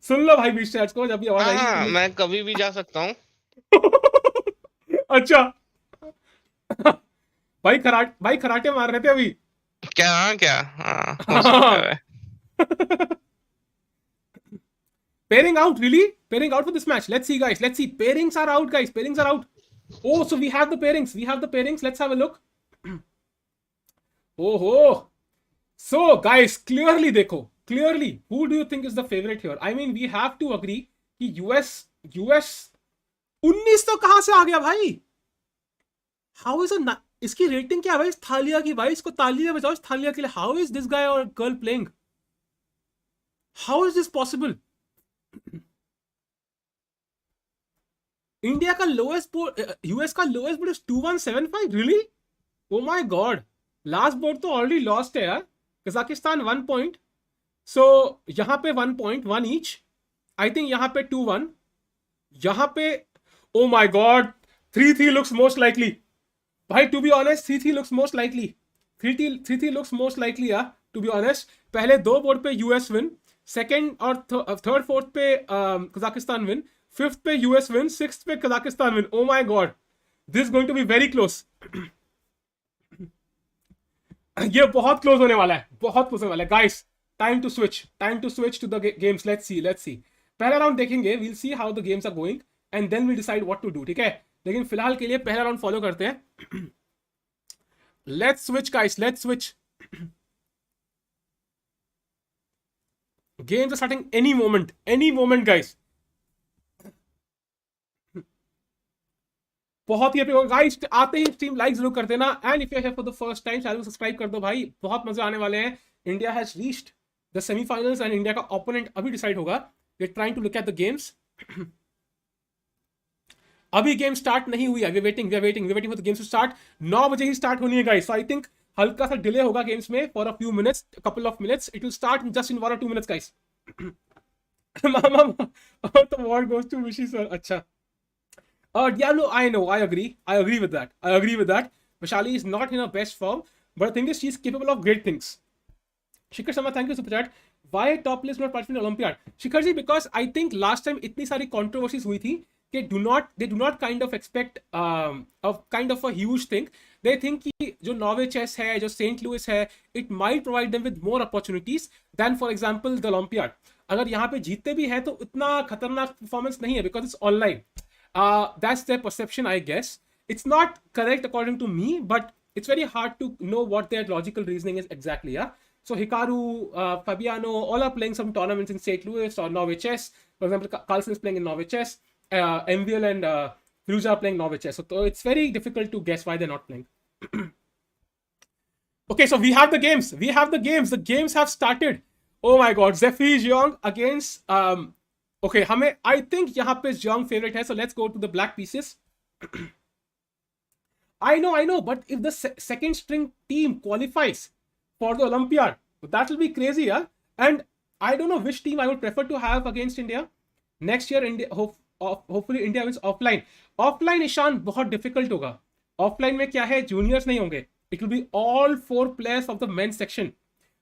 सुन लो भाई B-Star को, जब भी आवाज आएगी. मैं कभी भी जा सकता हूँ. अच्छा. भाई खराटे मार रहे थे अभी. क्या हो सकता है. Pairing out, really? Pairing out for this match. Let's see, guys. Let's see. Pairings are out, guys. Pairings are out. Oh, so we have the pairings. Let's have a look. Oh. So, guys, clearly देखो. Clearly, who do you think is the favorite here? I mean, we have to agree कि US 19 तो कहां से आ गया भाई? How is इसकी rating क्या है भाई? थालिया की भाई, इसको तालियां बजाओ इस थालिया के लिए. How is this guy or girl playing? How is this possible? India का लोएस्ट बोर्ड, यूएस का lowest board 2175. Really? O my God. Last board तो ऑलरेडी लॉस्ट है यार. Kazakhstan 1 point. सो यहां पे 1 पॉइंट, 1 ईच. आई थिंक यहां पे 2-1. यहां पे oh my god 3-3 looks most likely. भाई to be honest 3-3 looks most likely. 3-3 looks most likely यार, टू बी ऑनेस्ट. पहले 2 बोर्ड पे यूएस विन, सेकेंड और थर्ड फोर्थ पे कजाकिस्तान विन, फिफ्थ पे यूएस विन, सिक्स्थ पे Kazakhstan win. Oh my god, this going to be very close. ये बहुत close होने वाला है, बहुत क्लोज होने वाला है. Guys, time to switch to the games. Let's see. पहला राउंड देखेंगे, we'll see how the games are going and then we decide what to do. ठीक है, लेकिन फिलहाल के लिए पहला राउंड फॉलो करते हैं. Let's switch guys, let's switch. Games are starting any moment guys. बहुत ही गाइस, आते ही स्ट्रीम लाइक जरूर कर देना, and if you have for the first time channel को सब्सक्राइब कर दो भाई, बहुत मजे आने वाले हैं. India has reached the semifinals and India का ओपोनेंट अभी डिसाइड होगा. We are trying to look at the games. अभी गेम स्टार्ट नहीं हुई है, we waiting for the games to start. 9 बजे ही स्टार्ट होनी है गाइस, सो आई थिंक हल्का सा डिले होगा गेम्स में for a few minutes, couple of minutes. It will start just in 1 or 2 minutes guys. मामा तो war goes to Vishy sir. अच्छा. Diablo, I know, I agree with that. Vishali is not in her best form, but the thing is, she's capable of great things. Shikhar Sharma, thank you super chat. Why top list not participating in Olympiad? Shikhar ji, because I think last time इतनी सारी controversies हुई थी कि they do not kind of expect a huge thing. They think कि जो Norway chess है, जो St. Louis है, it might provide them with more opportunities than for example the Olympiad. अगर यहाँ पे जीतते भी हैं तो इतना खतरनाक performance नहीं है because it's online. That's their perception, I guess. It's not correct according to me, but it's very hard to know what their logical reasoning is exactly. Yeah. So Hikaru, Fabiano, all are playing some tournaments in St. Louis or Norway Chess. For example, Carlsen is playing in Norway Chess. MVL and Firuza are playing Norway Chess. So it's very difficult to guess why they're not playing. Okay, so we have the games. The games have started. Oh my God, Zephyr Jeong against okay, हमें I think यहाँ पे Jeong favorite है, so let's go to the black pieces. I know, but if the second string team qualifies for the Olympiad, that will be crazy, yeah. And I don't know which team I would prefer to have against India next year. India hopefully India wins offline. Offline Ishan बहुत difficult होगा. Offline में क्या है, juniors नहीं होंगे. It will be all 4 players of the men's section.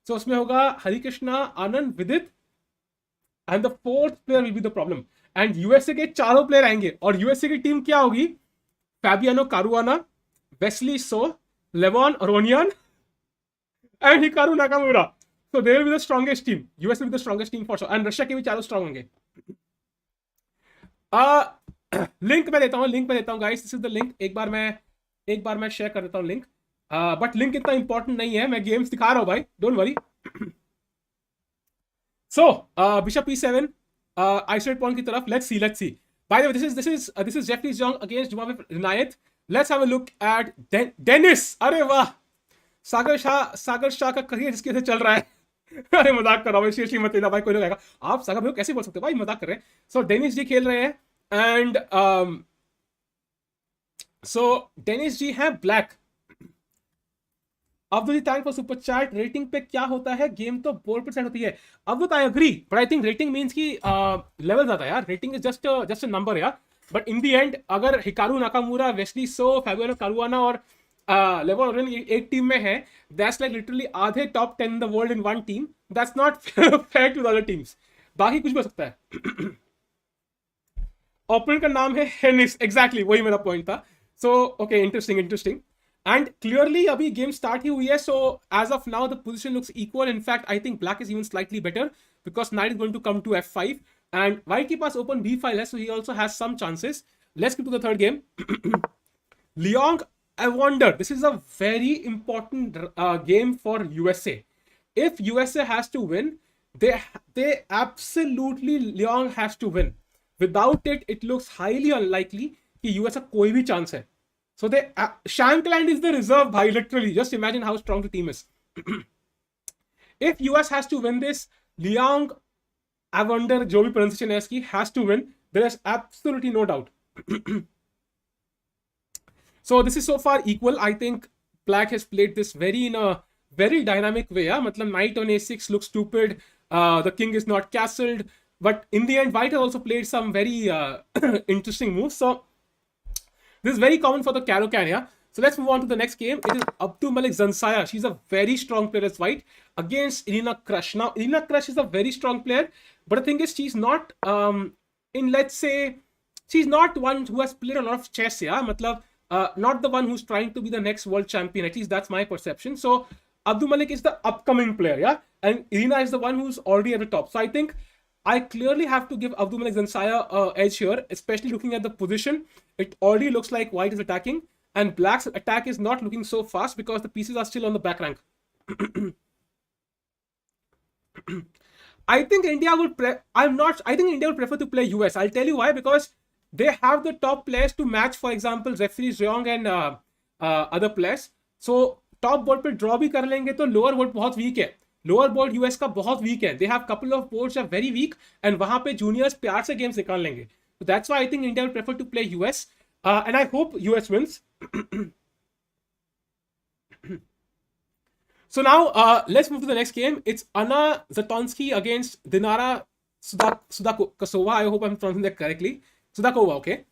So उसमें होगा हरि कृष्णा, आनंद, विदित. And the 4th player will be the problem. And USA के 4 प्लेयर आएंगे, और USA की टीम क्या होगी? Fabiano Caruana, Wesley So, Levon Aronian, and Hikaru Nakamura. So they will be the strongest team. US will be the strongest team for sure. And Russia के भी 4 strong होंगे. Link मैं देता हूँ guys. This is the link. एक बार मैं share कर देता हूँ लिंक. बट लिंक इतना इंपॉर्टेंट नहीं है, मैं गेम्स दिखा रहा हूँ भाई, don't worry. So, Bishop E7, isolate pawn की तरफ. Let's see. By the way, this is Jeffrey Jeong against Jumaviv Rinayat. Let's have a look at Dennis. अरे वाह, सागर शाह का करियर इसके से चल रहा है. अरे मजाक कर रहा हूँ, सीरियसली मत लेना भाई, कोई लोग आएगा. आप सागर भाई कैसे बोल सकते हो भाई, मजाक कर रहे हैं. So डेनिस जी खेल रहे हैं, एंड so डेनिस जी हैं black. Abdul thank for super chat. Rating पे क्या होता है, गेम तो बोर्ड पर सेट होती है. Abdul I agree, but I think rating means की लेवल ज्यादा है यार. Rating is just a number यार. बट इन द एंड अगर Hikaru Nakamura, Wesley So, Fabiano Caruana और लेवल ओरेन एक टीम में है, दैट्स लाइक लिटरली आधे top 10 in the world in one team. That's not fair to the other teams. बाकी कुछ भी हो सकता है. ओपोनेंट का नाम है हेनिस. एग्जैक्टली वही मेरा पॉइंट था. So okay, interesting. And clearly अभी game start ही हुई है, so as of now the position looks equal. In fact, I think black is even slightly better because knight is going to come to f5 and white के पास open b5 है, so he also has some chances. Let's get to the third game. Leong, I wonder, this is a very important game for USA. If USA has to win, they absolutely, Leong has to win. Without it, it looks highly unlikely कि USA कोई भी chance है. So they Shankland is the reserve bhai, literally. Just imagine how strong the team is. If US has to win this, Leong, I wonder, जो भी pronunciation है इसकी, has to win. There is absolutely no doubt. So this is so far equal. I think black has played this in a very dynamic way. Yeah? मतलब knight on a6 looks stupid. The king is not castled. But in the end, white has also played some very interesting moves. So this is very common for the Caro-Can, yeah? So let's move on to the next game. It is Abdulmalik Zansaya. She's a very strong player as white against Irina Krush. Now, Irina Krush is a very strong player, but the thing is, she's not, she's not one who has played a lot of chess, yeah? Matlab, not the one who's trying to be the next world champion. At least that's my perception. So, Abdulmalik is the upcoming player, yeah? And Irina is the one who's already at the top. So, I think I clearly have to give Abdulmalik Zansaya an edge here, especially looking at the position. It already looks like white is attacking, and black's attack is not looking so fast because the pieces are still on the back rank. I think India would I think India would prefer to play US. I'll tell you why. Because they have the top players to match, for example, referees Zhang and other players. So top board पे draw भी कर लेंगे तो lower board बहुत weak है. Lower board US का बहुत weak है. They have couple of boards are very weak and वहाँ पे juniors प्यार से games निकाल लेंगे. So that's why I think India will prefer to play US. And I hope US wins. So now let's move to the next game. It's Anna Zatonsky against Dinara Sudakova. I hope I'm pronouncing that correctly. Sudakova, okay.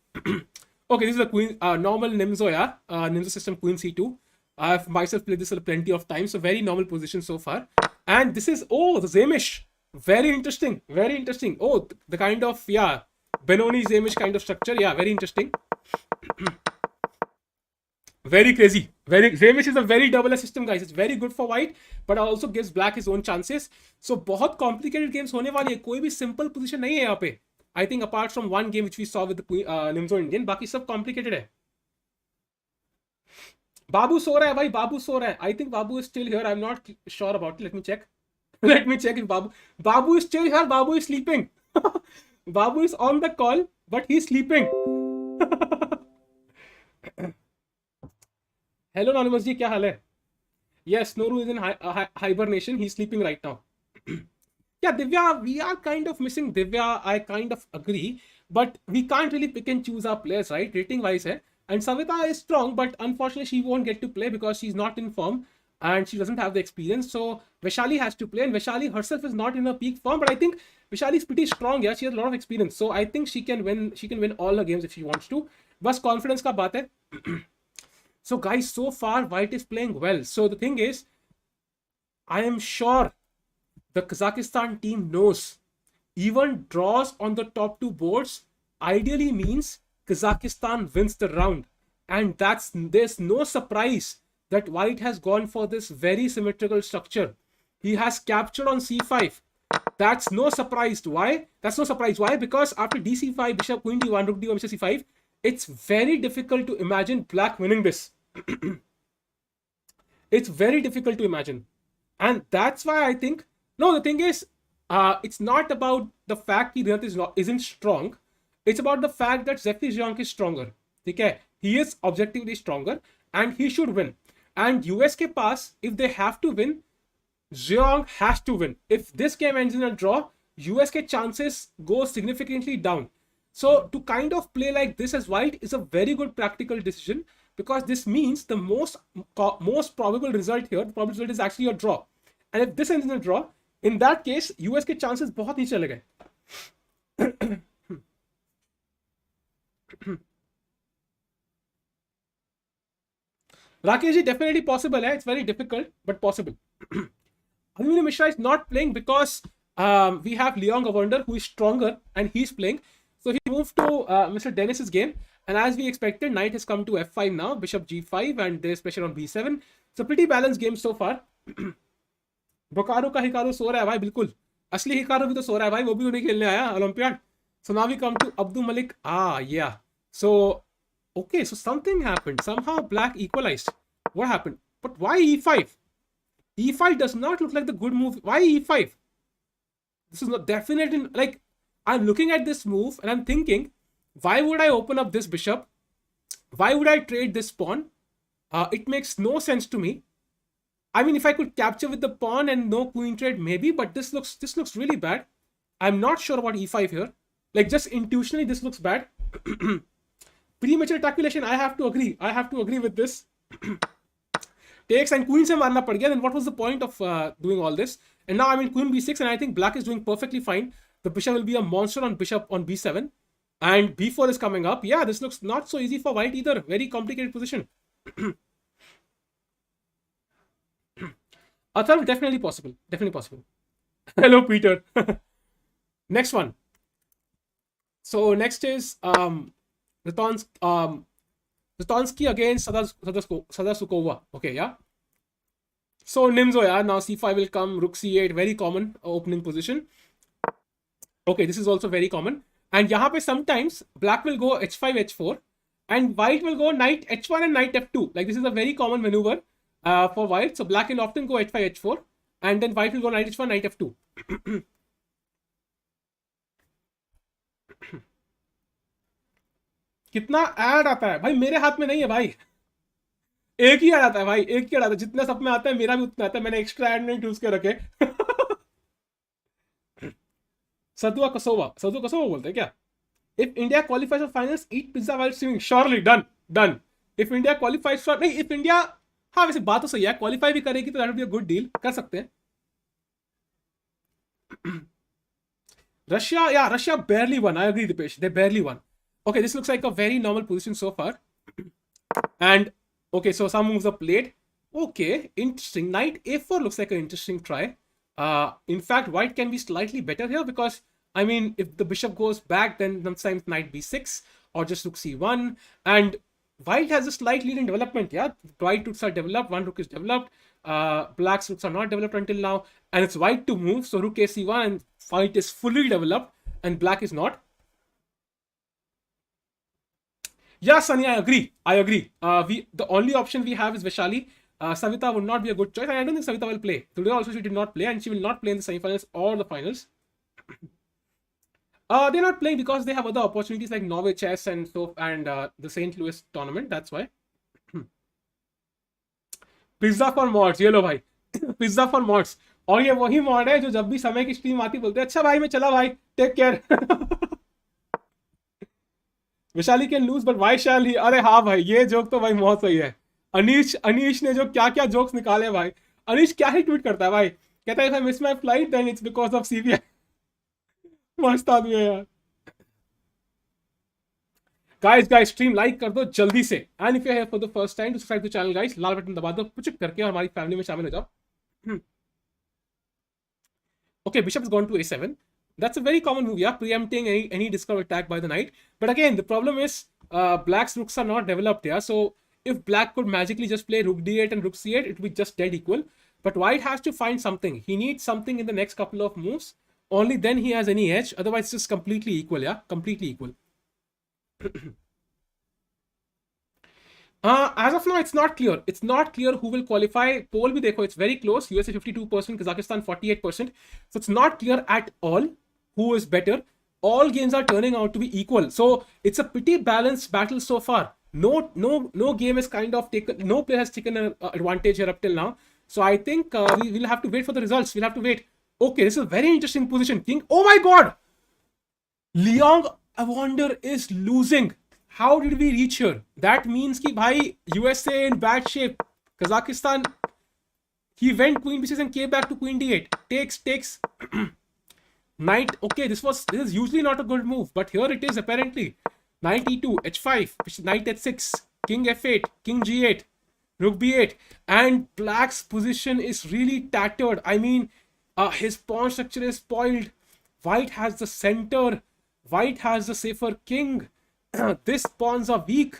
Okay, this is the queen, normal Nimzo, yeah. Nimzo system, queen c2. I've myself played this plenty of times, so very normal position so far. And this is, oh, the Zamish. Very interesting, very interesting. Oh, the kind of, yeah, Benoni Zamish kind of structure. Yeah, very interesting. Very crazy. Zamish is a very double system, guys. It's very good for white, but also gives black his own chances. So, बहुत complicated games होने वाली है. कोई भी simple position नहीं है यहाँ पे. I think apart from one game which we saw with the Nimzo Indian, बाकी सब complicated है. Babu सो रहा है भाई. Babu सो रहा है. I think Babu is still here. I'm not sure about it. Let me check. Let me check if Babu is still here. Babu is sleeping. Babu is on the call, but he's sleeping. Hello, Anonymous ji, क्या हाल है? Yes, Noru is in hibernation. He's sleeping right now. Yeah, Divya, we are kind of missing Divya. I kind of agree, but we can't really pick and choose our players, right? Rating wise, hai. And Savita is strong, but unfortunately, she won't get to play because she's not in form and she doesn't have the experience. So Vaishali has to play, and Vaishali herself is not in her peak form. But I think Vaishali is pretty strong. Yeah, she has a lot of experience, so I think she can win. She can win all her games if she wants to. Bas confidence ka baat hai. So guys, so far white is playing well. So the thing is, I am sure the Kazakhstan team knows even draws on the top two boards ideally means Kazakhstan wins the round. And there's no surprise that white has gone for this very symmetrical structure. He has captured on c5. That's no surprise. Why? That's no surprise. Why? Because after dc5, bishop, queen d1, rook d1, bishop c5, it's very difficult to imagine black winning this. It's very difficult to imagine. And that's why I think, no, the thing is, it's not about the fact that isn't strong. It's about the fact that Zefti Zhang is stronger. Okay? He is objectively stronger and he should win. And US ke paas, if they have to win, Zhang has to win. If this game ends in a draw, US ke chances go significantly down. So to kind of play like this as white is a very good practical decision, because this means the most probable result here, the probable result is actually a draw. And if this ends in a draw, in that case, US के chances बहुत ही चले गए. Rakesh ji, definitely possible. It's very difficult, but possible. Abhimanyu Mishra is not playing because we have Leon Gavander, who is stronger, and he's playing. So he moved to Mr. Dennis's game. And as we expected, knight has come to f5 now, bishop g5, and there's pressure on b7. It's a pretty balanced game so far. Bokaro का Hikaru सो रहा है भाई, बिल्कुल असली Hikaru भी तो सो रहा है भाई, वो भी तो नहीं खेलने आया Olympiad. So now we come to Abdul Malik. Yeah. So okay, so something happened. Somehow black equalized. What happened? But why e5? E5 does not look like the good move. Why e5? This is not definitely, like, I'm looking at this move and I'm thinking, why would I open up this bishop? Why would I trade this pawn? It makes no sense to me. I mean, if I could capture with the pawn and no queen trade, maybe, but this looks really bad. I'm not sure about e5 here. Like, just intuitionally, this looks bad. Premature calculation, I have to agree. I have to agree with this. Takes and queen se marna pad gaya. Then what was the point of doing all this? And now I'm in queen b6, and I think black is doing perfectly fine. The bishop will be a monster on bishop on b7. And b4 is coming up. Yeah, this looks not so easy for white either. Very complicated position. Athar, definitely possible. Definitely possible. Hello, Peter. Next one. So next is Zatonsky against Sadasukova. Okay, yeah. So Nimzo, yeah. Now c5 will come. Rook c8. Very common opening position. Okay, this is also very common. And यहाँ पे sometimes black will go h5, h4, and white will go knight h1 and knight f2. Like, this is a very common maneuver for white. So black will often go h5, h4, and then white will go knight h1, knight f2. कितना add आता है भाई, मेरे हाथ में नहीं है भाई, एक ही ऐड आता है भाई, एक ही ऐड आता है, जितना सब में आता है मेरा भी उतना आता है, मैंने एक्स्ट्रा ऐड नहीं यूज के रखे। सदुआ कसोवा बोलते हैं क्या? If India qualifies for finals eat pizza while swimming, surely done done. If India qualifies for, नहीं इफ इंडिया, हाँ वैसे बात तो सही है, क्वालिफाई भी करेगी तो that would be a good deal, कर सकते हैं। Russia barely won. I agree, Dipesh. They barely won. Okay, this looks like a very normal position so far. And okay, so some moves are played. Okay, interesting. Knight a4 looks like an interesting try. In fact, white can be slightly better here because, I mean, if the bishop goes back, then sometimes knight b6 or just rook c1. And white has a slight lead in development. Yeah, white rooks are developed, one rook is developed. Black's rooks are not developed until now, and it's white to move, so rook a c1 and white is fully developed and black is not. Yeah, Sunny, I agree. The only option we have is Vaishali. Savita would not be a good choice, and I don't think Savita will play. Today also she did not play, and she will not play in the semifinals or the finals. They're not playing because they have other opportunities like Norway Chess and the St. Louis tournament. That's why. Pizza for mods, ये लो भाई, pizza for mods. और ये वही mod है जो जब भी समय की स्ट्रीम आती बोलते हैं अच्छा भाई मैं चला भाई, take care. Vaishali can lose but why shall he, अरे हाँ भाई ये जोक तो भाई बहुत सही है। अनीश ने जो क्या क्या जोक्स निकाले भाई, अनीश क्या ही ट्वीट करता है भाई, कहता है miss my flight then it's because of CBI. मस्त आदमी है यार। गाइस स्ट्रीम लाइक कर दो जल्दी से, and if you are here for the first time to subscribe to channel guys, लाल बटन दबा दो पुचक करके और हमारी फैमिली में शामिल हो जाओ। Okay, bishop has gone to a7. That's a very common move, yeah, preempting any discover attack by the knight. But again, the problem is black's rooks are not developed, yeah. So if black could magically just play rook d8 and rook c8, it would be just dead equal. But white has to find something. He needs something in the next couple of moves. Only then he has any edge. Otherwise, it's just completely equal, yeah, completely equal. As of now, it's not clear. It's not clear who will qualify. Poll bhi dekho, it's very close. USA 52%, Kazakhstan 48%. So it's not clear at all who is better. All games are turning out to be equal. So it's a pretty balanced battle so far. No game is kind of taken. No player has taken an advantage here up till now. So I think we will have to wait for the results. We'll have to wait. Okay, this is a very interesting position. King. Oh my God! Leong Avonder is losing. How did we reach here? That means ki bhai USA in bad shape. Kazakhstan, he went queen b6 and came back to queen d8. Takes knight. Okay, this is usually not a good move, but here it is apparently. Knight e2, h5, knight h6, king f8, king g8, rook b8, and black's position is really tattered. I mean, his pawn structure is spoiled. White has the center. White has the safer king. This pawns are weak.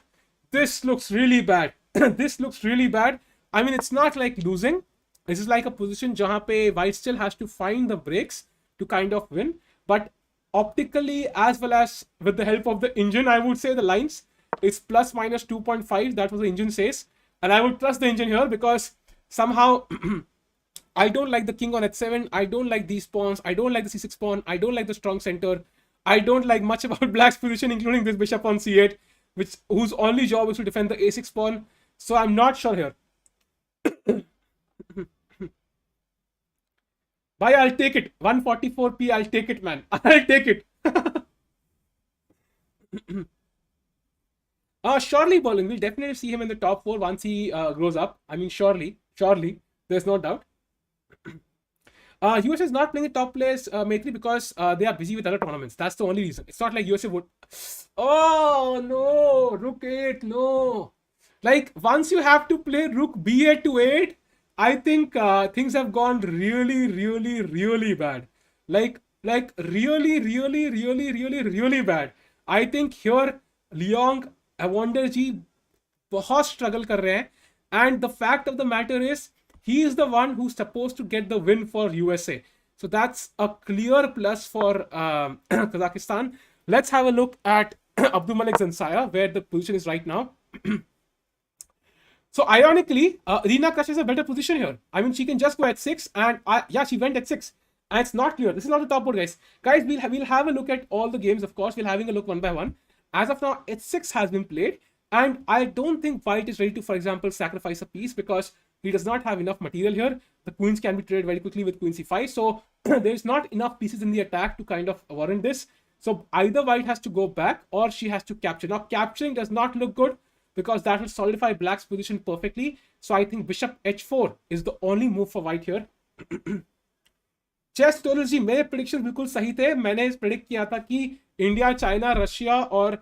This looks really bad. This looks really bad. I mean, it's not like losing. This is like a position jahan pe white still has to find the breaks to kind of win. But optically, as well as with the help of the engine, I would say the lines, it's plus minus 2.5. That was the engine says. And I would trust the engine here because somehow I don't like the king on h7. I don't like these pawns. I don't like the c6 pawn. I don't like the strong center. I don't like much about black's position, including this bishop on c8, whose only job is to defend the a6 pawn. So I'm not sure here. Bhai, I'll take it. 144p, I'll take it, man. I'll take it. Surely bowling. We'll definitely see him in the top 4 once he grows up. I mean, surely. There's no doubt. USA is not playing the top players, Maitri, because they are busy with other tournaments. That's the only reason. It's not like USA would. Oh no, rook 8, no. Like once you have to play rook b8 to 8, I think things have gone really bad. Like really bad. I think here Leong Avonder ji बहुत struggle कर रहे हैं, and the fact of the matter is he is the one who's supposed to get the win for USA. So that's a clear plus for Kazakhstan. Let's have a look at Abdulmalik Zansaya, where the position is right now. So ironically, Rina Kash is a better position here. I mean, she can just go h6 and yeah, she went h6. And it's not clear. This is not the top board, guys. Guys, we'll have a look at all the games, of course. We're having a look one by one. As of now, h6 has been played. And I don't think white is ready to, for example, sacrifice a piece because he does not have enough material here. The queens can be traded very quickly with queen c5. So there's not enough pieces in the attack to kind of warrant this. So either white has to go back or she has to capture. Now, capturing does not look good because that will solidify black's position perfectly. So I think bishop h4 is the only move for white here. Chess tutorial ji, मेरे prediction बिल्कुल सही थे. मैंने predict किया था कि India, China, Russia और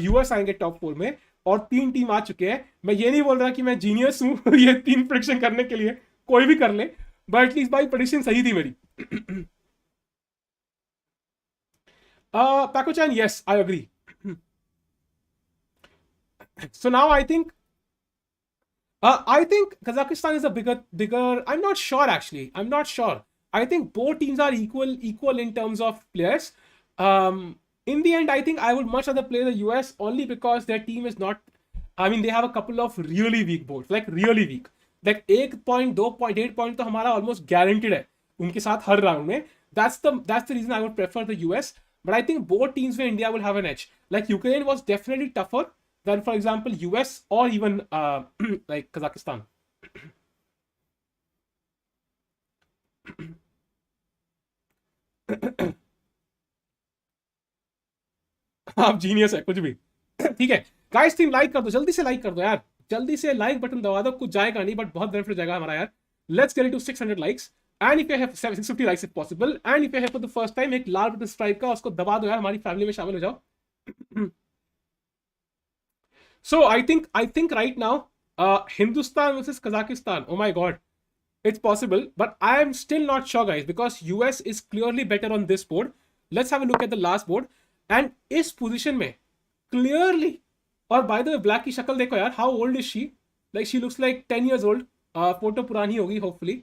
US आएंगे टॉप 4 में और 3 टीम आ चुके हैं. मैं ये नहीं बोल रहा कि मैं जीनियस हूं ये 3 प्रेडिक्शन करने के लिए, कोई भी कर ले, बट एटलीस्ट भाई प्रेडिक्शन सही थी मेरी. Paco-chan, yes, I agree. So now I think Kazakhstan is a bigger. I'm not sure actually. I'm not sure. I think both teams are equal in terms of players. In the end, I think I would much rather play the US only because their team is not. I mean, they have a couple of really weak boards, like really weak. Like 1 point, 2 point, 8 point तो हमारा almost guaranteed है उनके साथ हर round में. That's the reason I would prefer the US. But I think both teams where India will have an edge. Like Ukraine was definitely tougher than, for example, US or even like Kazakhstan. आप genius है कुछ भी. ठीक है guys, team like कर दो, जल्दी से लाइक कर दो यार, जल्दी से लाइक बटन दबा दो. कुछ जाएगा नहीं बट बहुत बेनिफिट जाएगा हमारा यार. Let's get it to 600 likes and if you have 650 likes if possible and if you have for the first time एक लाल बटन सब्सक्राइब का उसको दबा दो यार, हमारी फैमिली में शामिल हो जाओ. So I think right now Hindustan versus Kazakhstan, oh my god, it's possible, but I am still not sure, guys, because US is clearly better on this board. Let's have a look at the last board. And इस position में clearly, और by the way, black की शक्ल देखो यार, how old is she? Like she looks like 10 years old. Photo पुरानी होगी hopefully.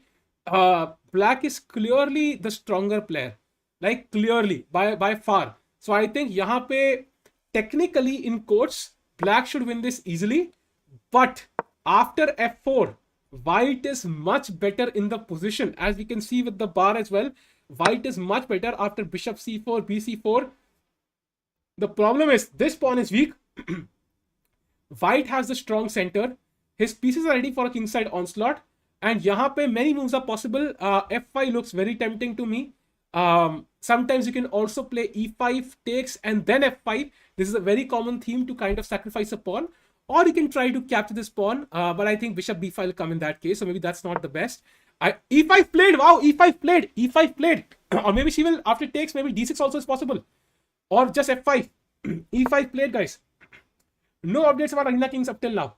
Black is clearly the stronger player, like clearly by far. So I think यहाँ पे technically in quotes, black should win this easily, but after f4. White is much better in the position, as we can see with the bar as well. White is much better after bishop c4, bc4. The problem is this pawn is weak. White has the strong center. His pieces are ready for a kingside onslaught. And यहाँ पे many moves are possible. f5 looks very tempting to me. Sometimes you can also play e5 takes and then f5. This is a very common theme to kind of sacrifice a pawn. Or you can try to capture this pawn, but I think bishop b5 will come in that case, so maybe that's not the best. E5 played, wow, e5 played, e5 played. Or maybe she will, after takes, maybe d6 also is possible. Or just f5. E5 played, guys. No updates about Arena Kings up till now.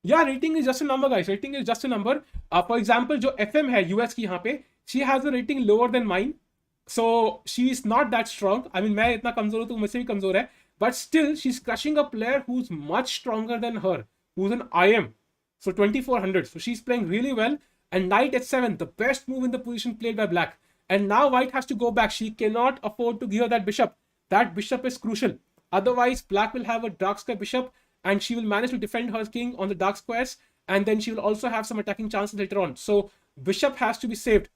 Yeah, rating is just a number, guys. Rating is just a number. For example, जो FM है US की यहाँ पे, she has a rating lower than mine. So she is not that strong. I mean, मैं इतना कमजोर हूँ तो मुझसे भी कमजोर है. But still, she's crushing a player who's much stronger than her, who's an IM. So 2400. So she's playing really well. And knight h7, the best move in the position played by black. And now white has to go back. She cannot afford to give her that bishop. That bishop is crucial. Otherwise, black will have a dark square bishop and she will manage to defend her king on the dark squares. And then she will also have some attacking chances later on. So bishop has to be saved.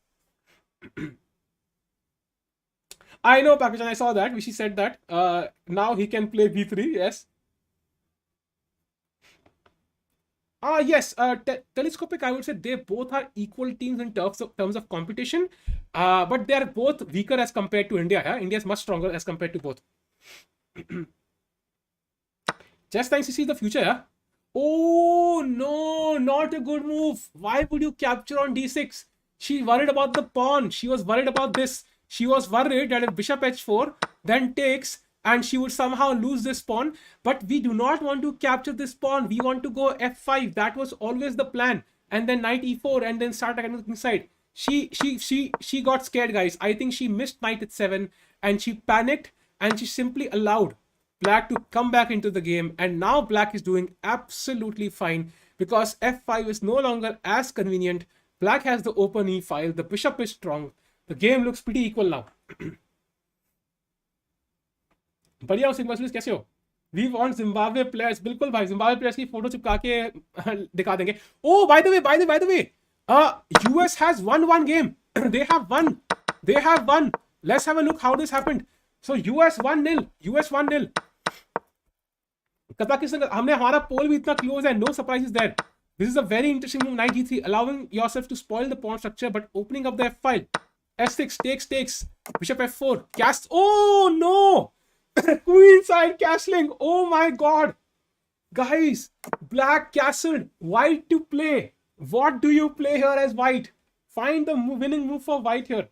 I know, Pakistan, I saw that. Vishy said that. Now he can play b3, yes. Yes, telescopic, I would say they both are equal teams in terms of competition. But they are both weaker as compared to India. Yeah? India is much stronger as compared to both. Just thanks to see the future, yeah? Oh, no, not a good move. Why would you capture on d6? She worried about the pawn. She was worried about this. She was worried that if bishop h4 then takes and she would somehow lose this pawn. But we do not want to capture this pawn. We want to go f5. That was always the plan. And then knight e4 and then start attacking the king side. She got scared, guys. I think she missed knight h7 and she panicked and she simply allowed black to come back into the game. And now black is doing absolutely fine because f5 is no longer as convenient. Black has the open e file. The bishop is strong. The game looks pretty equal now. बढ़िया हो sigma sluice, कैसे हो? We want Zimbabwe players. बिल्कुल भाई, Zimbabwe players की photo चिपका के दिखा देंगे. Oh, by the way, US has won one game. They have won. They have won. Let's have a look how this happened. So US 1-0. US 1-0. Kazakhstan, हमने हमारा पोल भी इतना क्लोज है. No surprises there. This is a very interesting move. Knight G3, allowing yourself to spoil the pawn structure, but opening up the F file. S6 takes. Bishop F4. Cast. Oh no! Queenside castling. Oh my god, guys! Black castled. White to play. What do you play here as white? Find the winning move for white here.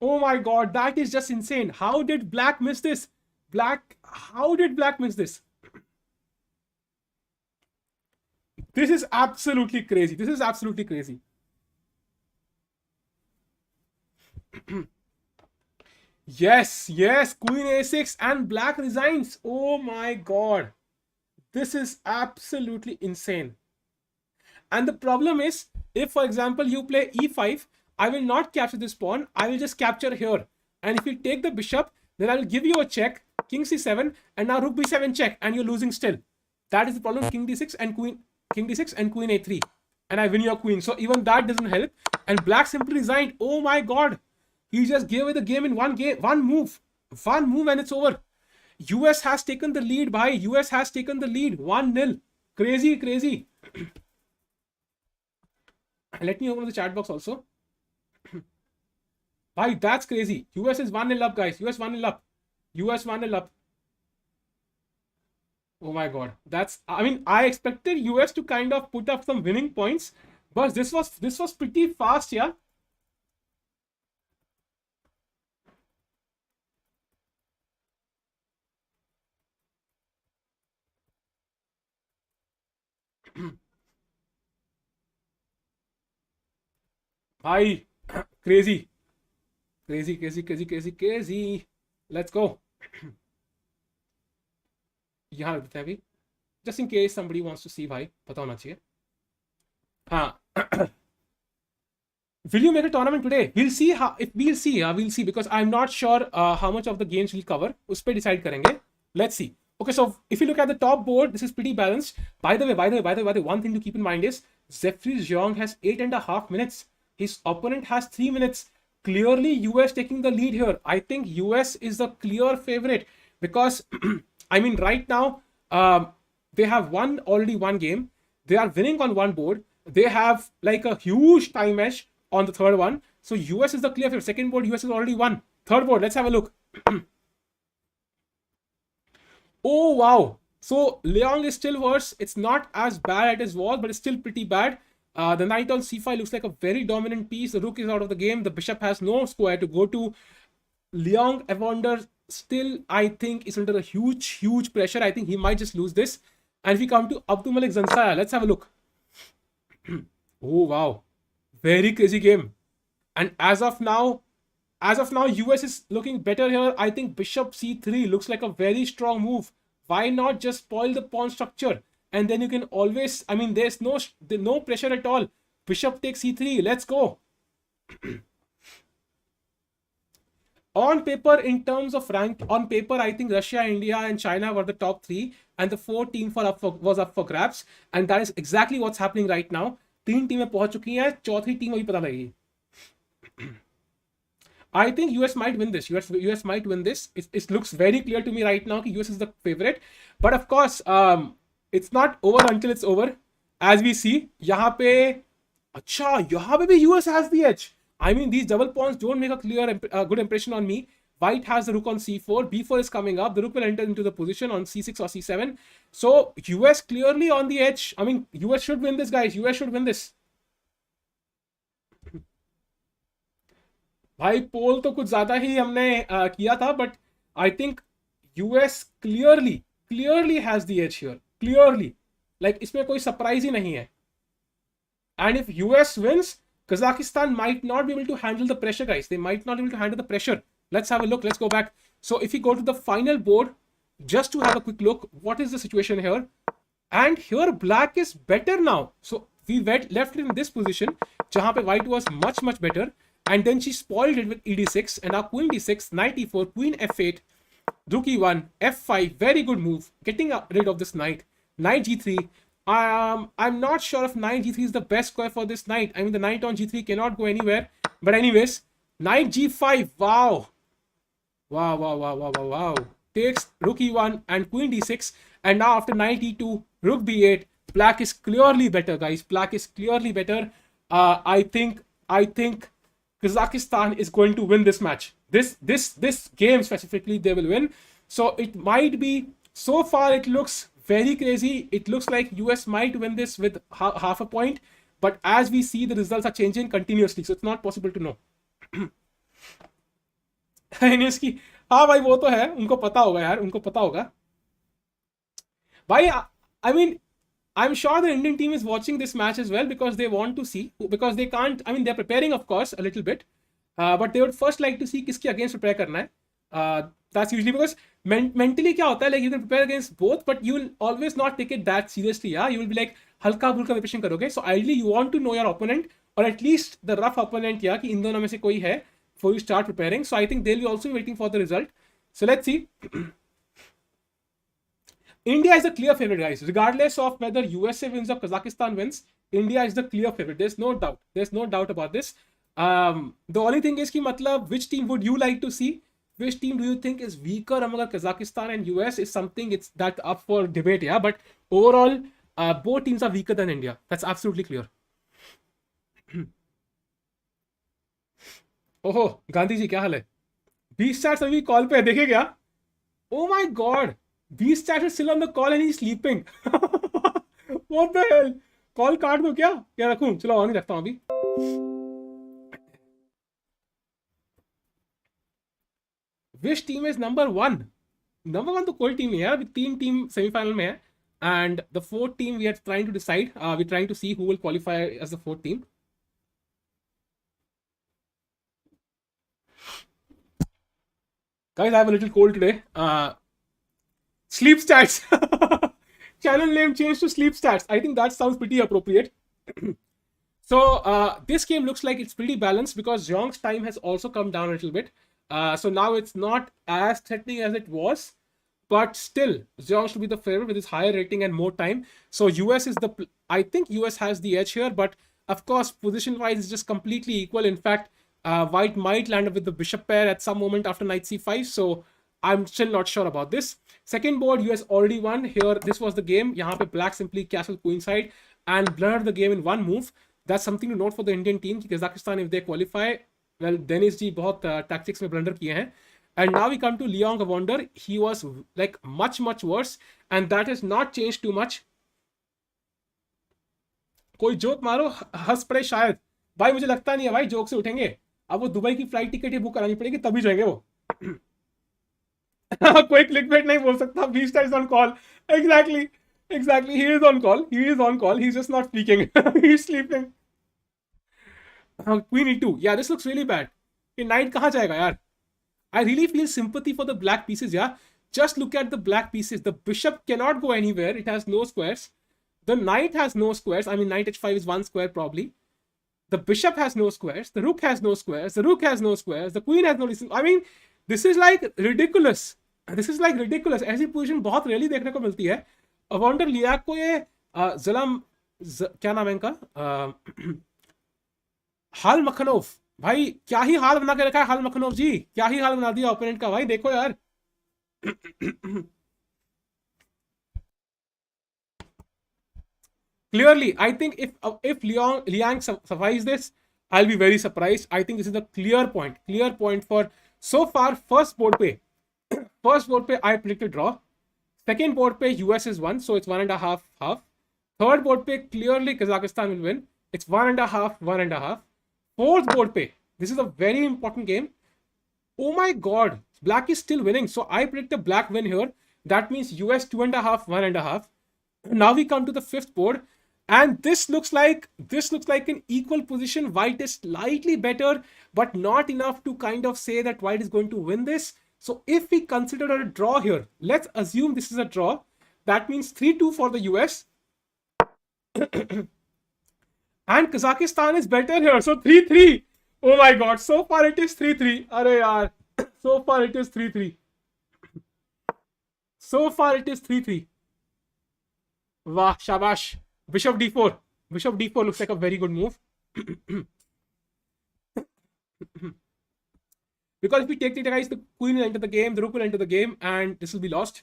Oh my god, that is just insane. How did black miss this? How did black miss this? This is absolutely crazy. This is absolutely crazy. Yes, Queen A6 and black resigns. Oh my god. This is absolutely insane. And the problem is, if for example you play E5, I will not capture this pawn. I will just capture here. And if you take the bishop, then I will give you a check, King C7, and now Rook B7 check, and you're losing still. That is the problem. King D6 and Queen A3. And I win your queen. So even that doesn't help. And black simply resigned. Oh my god. He just gave away the game in one move. One move and it's over. US has taken the lead, bhai. US has taken the lead. 1-0. Crazy. Let me open the chat box also. Bhai, that's crazy. US is 1-0 up, guys. US 1-0 up. US 1-0 up. Oh my god. I expected US to kind of put up some winning points, but this was pretty fast, yeah. Bhai, crazy. Let's go. यहाँ रख देते हैं अभी, just in case somebody wants to see. भाई पता होना चाहिए. हाँ. Will you make a tournament today? We'll see because I'm not sure how much of the games we'll cover. उस पे decide करेंगे. Let's see. Okay, so if you look at the top board, this is pretty balanced. By the way, one thing to keep in mind is Jeffrey Jeong has 8.5 minutes. His opponent has 3 minutes. Clearly, US taking the lead here. I think US is the clear favorite because right now, they have already one game. They are winning on one board. They have like a huge time edge on the third one. So US is the clear favorite. Second board, US is already won. Third board, let's have a look. Oh, wow. So Leong is still worse. It's not as bad as it was, but it's still pretty bad. The knight on c5 looks like a very dominant piece. The rook is out of the game. The bishop has no square to go to. Leong Evander still, I think, is under a huge pressure. I think he might just lose this. And if we come to Abdulmalik Zansaya, let's have a look. Oh, wow. Very crazy game. And as of now, US is looking better here. I think bishop c3 looks like a very strong move. Why not just spoil the pawn structure? And then you can always, there's no pressure at all. Bishop takes c3. Let's go. On paper, in terms of rank, I think Russia, India, and China were the top 3, and the 4th team was up for grabs, and that is exactly what's happening right now. 3 teams पहुंच चुकी हैं, 4th team अभी पता लगेगी. I think US might win this. US might win this. It looks very clear to me right now that US is the favorite, but of course, it's not over until it's over. As we see, यहाँ पे भी US has the edge. These double pawns don't make a good impression on me. White has the rook on c4. b4 is coming up. The rook will enter into the position on c6 or c7. So US clearly on the edge. US should win this, guys. US should win this. भाई पोल तो कुछ ज्यादा ही हमने किया था, but I think US clearly has the edge here. Clearly, like इसमें कोई surprise ही नहीं है. And if US wins, Kazakhstan might not be able to handle the pressure, guys. They might not be able to handle the pressure. Let's have a look. Let's go back. So if we go to the final board, just to have a quick look, what is the situation here? And here black is better now. So we left it in this position, jahan pe white was much better. And then she spoiled it with ed6. And now queen d6, knight e4, queen f8, rook e1, f5. Very good move. Getting rid of this knight. Knight g3. I'm not sure if knight g3 is the best square for this knight. I mean, the knight on g3 cannot go anywhere. But anyways, knight g5. Wow. Wow. Takes rook e1 and queen d6. And now after knight e2, rook b8. Black is clearly better, guys. Black is clearly better. I think Kazakhstan is going to win this match. This game specifically, they will win. So it might be, so far it looks very crazy. It looks like US might win this with half a point. But as we see, the results are changing continuously. So it's not possible to know. की हाँ भाई, वो तो है, उनको पता होगा यार, उनको पता होगा भाई. I mean, I'm sure the Indian team is watching this match as well because they want to see, because they can't, I mean, they're preparing of course a little bit, but they would first like to see किसके against prepare करना है. That's usually because mentally क्या होता है, like you can prepare against both but you will always not take it that seriously. Yeah, you will be like हल्का फुल्का preparation करोगे. So ideally you want to know your opponent, or at least the rough opponent, yeah, कि इन दोनों में से कोई है before you start preparing. So I think they'll be also waiting for the result. So let's see. India is the clear favorite, guys. Regardless of whether USA wins or Kazakhstan wins, India is the clear favorite. There's no doubt. There's no doubt about this. The only thing is कि मतलब, which team would you like to see? Which team do you think is weaker among Kazakhstan and US is something, it's that up for debate, yeah. But overall, both teams are weaker than India. That's absolutely clear. ओहो गांधी जी, क्या हाल है? 20 chats अभी call पे देखे क्या? Oh my god, 20 chats is still on the call and he's sleeping. What the hell? Call काट दो क्या रखूं? चलो ऑन ही रखता हूं अभी. Which team is number one? Number one तो कोई टीम नहीं है. अभी 3 टीम सेमीफाइनल में है and the 4th team we are trying to decide. We're trying to see who will qualify as the 4th team. Guys, I have a little cold today. Sleep stats. Channel name changed to sleep stats. I think that sounds pretty appropriate. So this game looks like it's pretty balanced because Zhong's time has also come down a little bit. So now it's not as threatening as it was, but still Zhong should be the favorite with his higher rating and more time. So US is I think US has the edge here, but of course position wise it's just completely equal. In fact, White might land up with the bishop pair at some moment after knight c5. So I'm still not sure about this. Second board, US already won. Here, this was the game. यहाँ पे black simply castle queenside and blundered the game in one move. That's something to note for the Indian team. Kazakhstan, if they qualify, well, Dennis ji बहुत tactics में blunder किए हैं. And now we come to Leon Gavonder. He was like much worse, and that has not changed too much. कोई joke मारो, हंस पड़े शायद. भाई मुझे लगता नहीं है भाई जोक से उठेंगे. अब वो दुबई की फ्लाइट टिकट ही बुक करानी पड़ेगी तभी जाएंगे वो. कोई क्लिकबेट नहीं बोल सकता. Vishy is on call. Exactly. He is on call. He's just not speaking. He's sleeping. Queen e2. Yeah, this looks really bad. ये knight कहाँ जाएगा यार? I really feel sympathy for the black pieces. Yeah, just look at the black pieces. The bishop cannot go anywhere. It has no squares. The knight has no squares. I mean, knight h5 is one square probably. The bishop has no squares. The rook has no squares. The rook has no squares. The queen has no. I mean, this is like ridiculous. ऐसी position बहुत rarely देखने को मिलती है. अवॉन्डर लियाक को ये क्या नाम है इनका, हाल मखनोव. भाई क्या ही हाल बना के रखा है हाल मखनोव जी. क्या ही हाल बना दिया ओपोनेंट का. भाई देखो यार. Clearly, I think if Liang survives this, I'll be very surprised. I think this is a clear point for so far. First board pe I predicted draw. Second board pe US is 1, so it's 1.5 half. Third board pe clearly Kazakhstan will win. It's 1.5. Fourth board pe, this is a very important game. Oh my god, black is still winning. So I predict a black win here. That means US 2.5, 1.5. Now we come to the fifth board. And this looks like an equal position. White is slightly better, but not enough to kind of say that White is going to win this. So if we consider a draw here, let's assume this is a draw. That means 3-2 for the US. And Kazakhstan is better here. So 3-3. Oh my god. So far it is 3-3. Arey yaar. So far it is 3-3. Wow, shabash. Bishop d4. Bishop d4 looks like a very good move. Because if we take the guys, the queen will enter the game, the rook will enter the game, and this will be lost.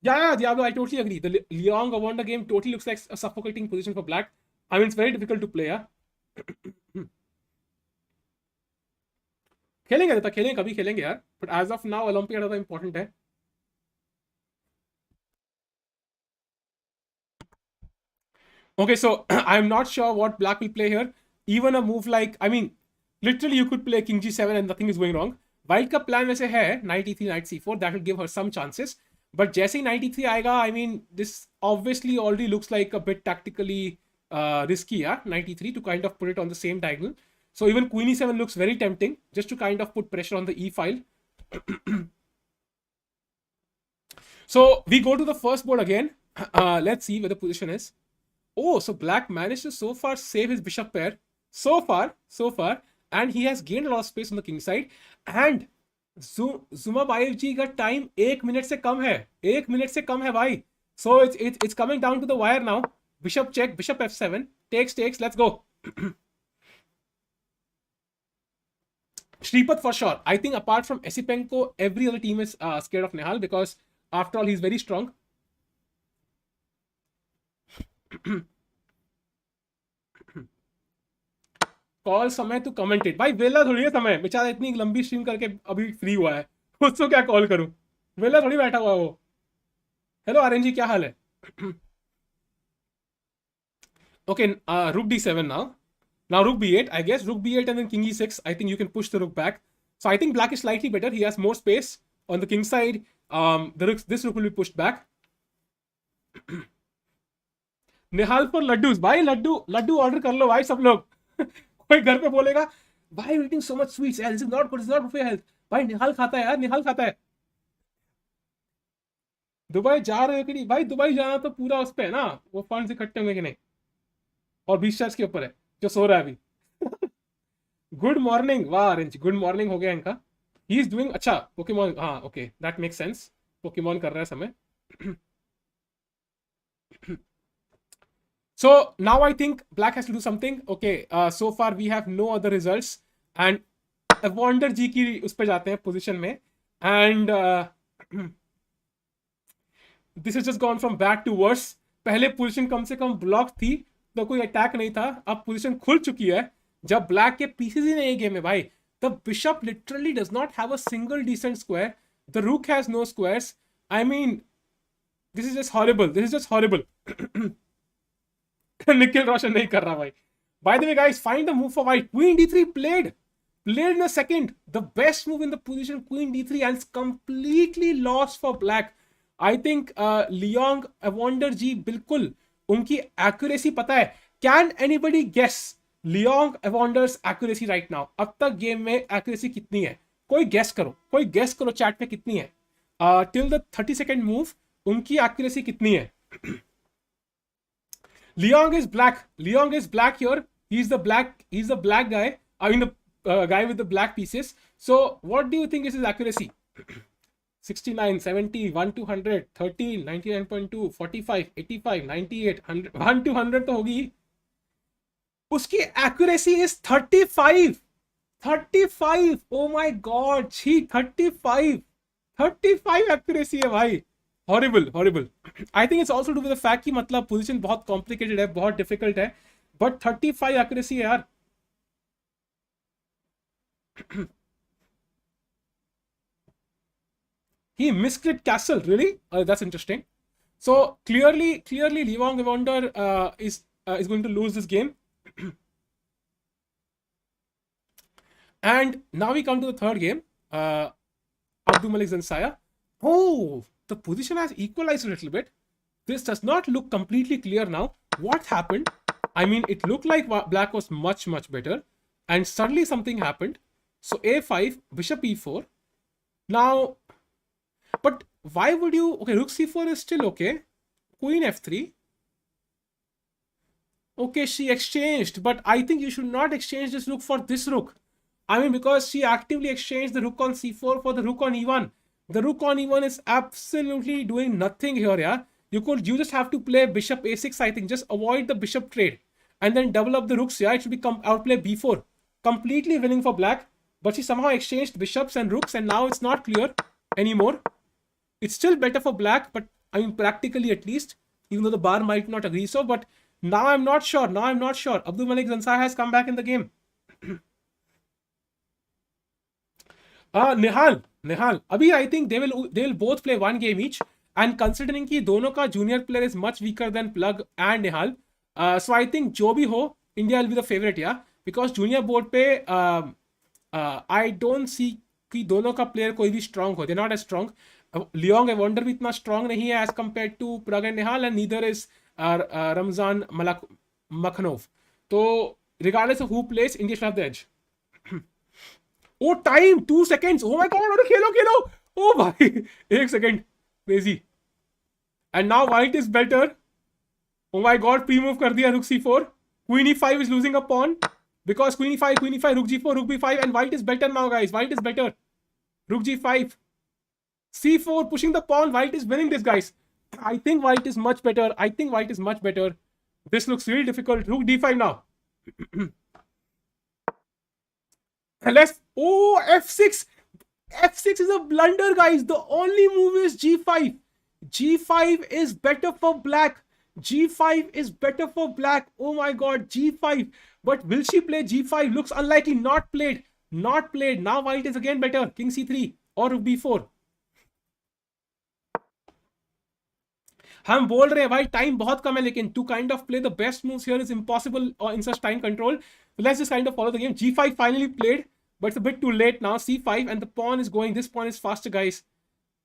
Yeah, Diablo, I totally agree. The Liang won the game totally looks like a suffocating position for black. I mean, it's very difficult to play, yeah. खेलेंगे तो खेलेंगे कभी खेलेंगे यार, but as of now Olympiad ज़्यादा important है. Okay, so I'm not sure what black will play here. Even a move like, I mean, literally you could play king g7 and nothing is going wrong. White का plan वैसे है knight e3 knight c4, that will give her some chances. But जैसे ही knight e3 आएगा, I mean, this obviously already looks like a bit tactically risky, yeah, knight e3 to kind of put it on the same diagonal. So even queen e7 looks very tempting, just to kind of put pressure on the e file. So we go to the first board again. Let's see where the position is. Oh, so black managed to so far save his bishop pair. So far. And he has gained a lot of space on the king side. And Zumabayev ji का time 1 minute से कम है. 1 minute से कम है भाई. So it's coming down to the wire now. Bishop check, bishop f7. Takes, let's go. Shripad for sure. I think apart from Esipenko, every other team is scared of Nihal because after all, he's very strong. Call समय to commentate भाई, वेला थोड़ी है समय, बेचारा इतनी लंबी stream करके अभी फ्री हुआ है, उसको क्या कॉल करूं, वेला थोड़ी बैठा हुआ वो. हेलो आर्यन जी, क्या हाल है? Okay, rook d7 now rook b8, I guess rook b8 and then king e6. I think you can push the rook back, so I think black is slightly better. He has more space on the king side. This rook will be pushed back. निहाल पर लड्डूस भाई, Laddu order कर लो भाई सब लोग. कोई घर पे बोलेगा भाई eating so much sweets, this is not good, is not for health. भाई निहाल खाता है यार, निहाल खाता है. दुबई जा रहे हो कि नहीं भाई? दुबई जाना तो पूरा उस पे है ना, वो फंड्स इकट्ठे होंगे कि नहीं, और 20 शख्स के ऊपर है जो सो रहा है अभी. Good morning. वाह ऑरेंज, गुड मॉर्निंग हो गया इनका. ही इज डूइंग अच्छा पोकेमॉन. हाँ okay, that makes sense. Pokemon कर रहा है समय. So now I think black has to do something. Okay, so far we have no other results, and Wonder जी की उस पे जाते हैं पोजीशन में, and this has just gone from bad to worse. पहले पोजीशन कम से कम ब्लॉक थी तो कोई अटैक नहीं था, अब पोजीशन खुल चुकी है जब ब्लैक के पीसेस ही नहीं गेम है भाई. The bishop literally does not have a single decent square. The rook has no squares. I mean, this is just horrible. This is just horrible. Nikhil रोशन नहीं कर रहा भाई. By the way guys, find the move for white. Queen d3 played in a second. The best move in the position, queen d3, and it's completely lost for black. I think Liang Wonder जी बिल्कुल उनकी accuracy पता है. Can anybody guess Liang Wonder's accuracy right now? अब तक game में accuracy कितनी है? कोई guess करो चैट पे कितनी है. Till the 30-second move उनकी accuracy कितनी है? Liang is black here. He's the black guy. I mean the guy with the black pieces. So what do you think is his accuracy? 69, 70, 1 to 100, 13, 99.2, 45, 85, 98, 100, 1 to 100 तो होगी. उसकी accuracy is 35. 35. Oh my god, 35 accuracy है भाई. Horrible. I think it's also to do with the fact कि मतलब position बहुत complicated है, बहुत difficult है, but 35 accuracy है यार. He misclicked castle, really? That's interesting. So clearly Liang Wonder is going to lose this game. And now we come to the third game. Abdul Malik Zansaya. Oh, the position has equalized a little bit. This does not look completely clear now. What happened? I mean, it looked like black was much better, and suddenly something happened. So a5, bishop e4. Now, but why would you? Okay, rook c4 is still okay. Queen f3. Okay, she exchanged, but I think you should not exchange this rook for this rook. I mean, because she actively exchanged the rook on c4 for the rook on e1. The rook on e1 is absolutely doing nothing here, yeah. You just have to play bishop a6, I think. Just avoid the bishop trade and then double up the rooks. Yeah, it should be outplay b4. Completely winning for black. But she somehow exchanged bishops and rooks, and now it's not clear anymore. It's still better for black, but I mean practically at least, even though the bar might not agree so. But now I'm not sure. Abdul Malik Zansar has come back in the game. Nihal. Abhi, I think they will both play one game each. And considering कि दोनों का junior player is much weaker than Plug and Nihal, so I think जो भी हो, India will be the favorite, yeah. Because junior board पे I don't see कि दोनों का player कोई भी strong हो. They're not as strong. Leong, I wonder भी इतना strong नहीं है as compared to Plug and Nihal, and neither is Ramzan Makhanov. So regardless of who plays, India should have the edge. Oh, time! 2 seconds! Oh my god! Khelo! Oh भाई! 1 second. Crazy. And now white is better. Oh my god, pre-move कर दिया, rook c4. Queen e5 is losing a pawn. Because queen e5, rook g4, rook b5, and white is better now, guys. White is better. Rook g5. c4, pushing the pawn. White is winning this, guys. I think white is much better. This looks really difficult. Rook d5 now. Oh, f6. F6 is a blunder, guys. The only move is g5. G5 is better for black. Oh my god, g5. But will she play g5? Looks unlikely. Not played. Now white is again better. King c3 or rook b4. हम बोल रहे हैं भाई time बहुत कम है, लेकिन to kind of play the best moves here is impossible in such time control. Let's just kind of follow the game. g5 finally played, but it's a bit too late now. c5 and the pawn is going. This pawn is faster, guys.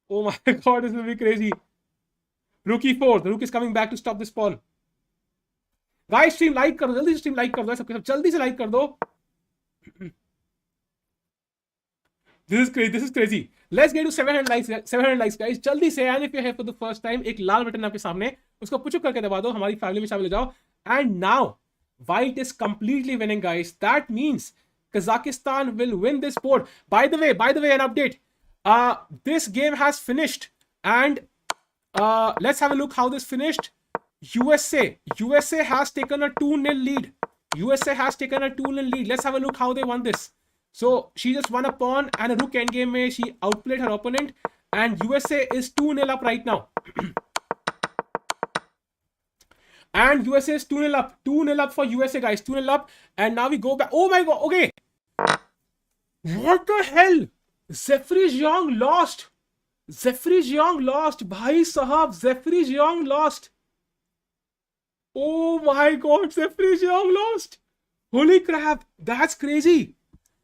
Oh my god, this will be crazy. Rook e4. The rook is coming back to stop this pawn. Guys, stream like कर दो, जल्दी से stream like कर दो, सब जल्दी से like कर दो. This is crazy. Let's get to 700 likes, guys. जल्दी से, and if you're here for the first time, एक लाल बटन आपके सामने, उसको पुश अप करके दबा दो, हमारी फैमिली में शामिल हो जाओ. And now, white is completely winning, guys. That means Kazakhstan will win this board. By the way, an update. This game has finished, and let's have a look how this finished. USA has taken a 2-0 lead. Let's have a look how they won this. So she just won a pawn and a rook endgame mein she outplayed her opponent, and USA is 2-0 up right now. And USA is 2-0 up. 2-0 up for USA, guys. 2-0 up. And now we go back. Oh my god. Okay. What the hell? Zefri Jiang lost. Bhai sahab. Zefri Jiang lost. Oh my god. Zefri Jiang lost. Holy crap. That's crazy.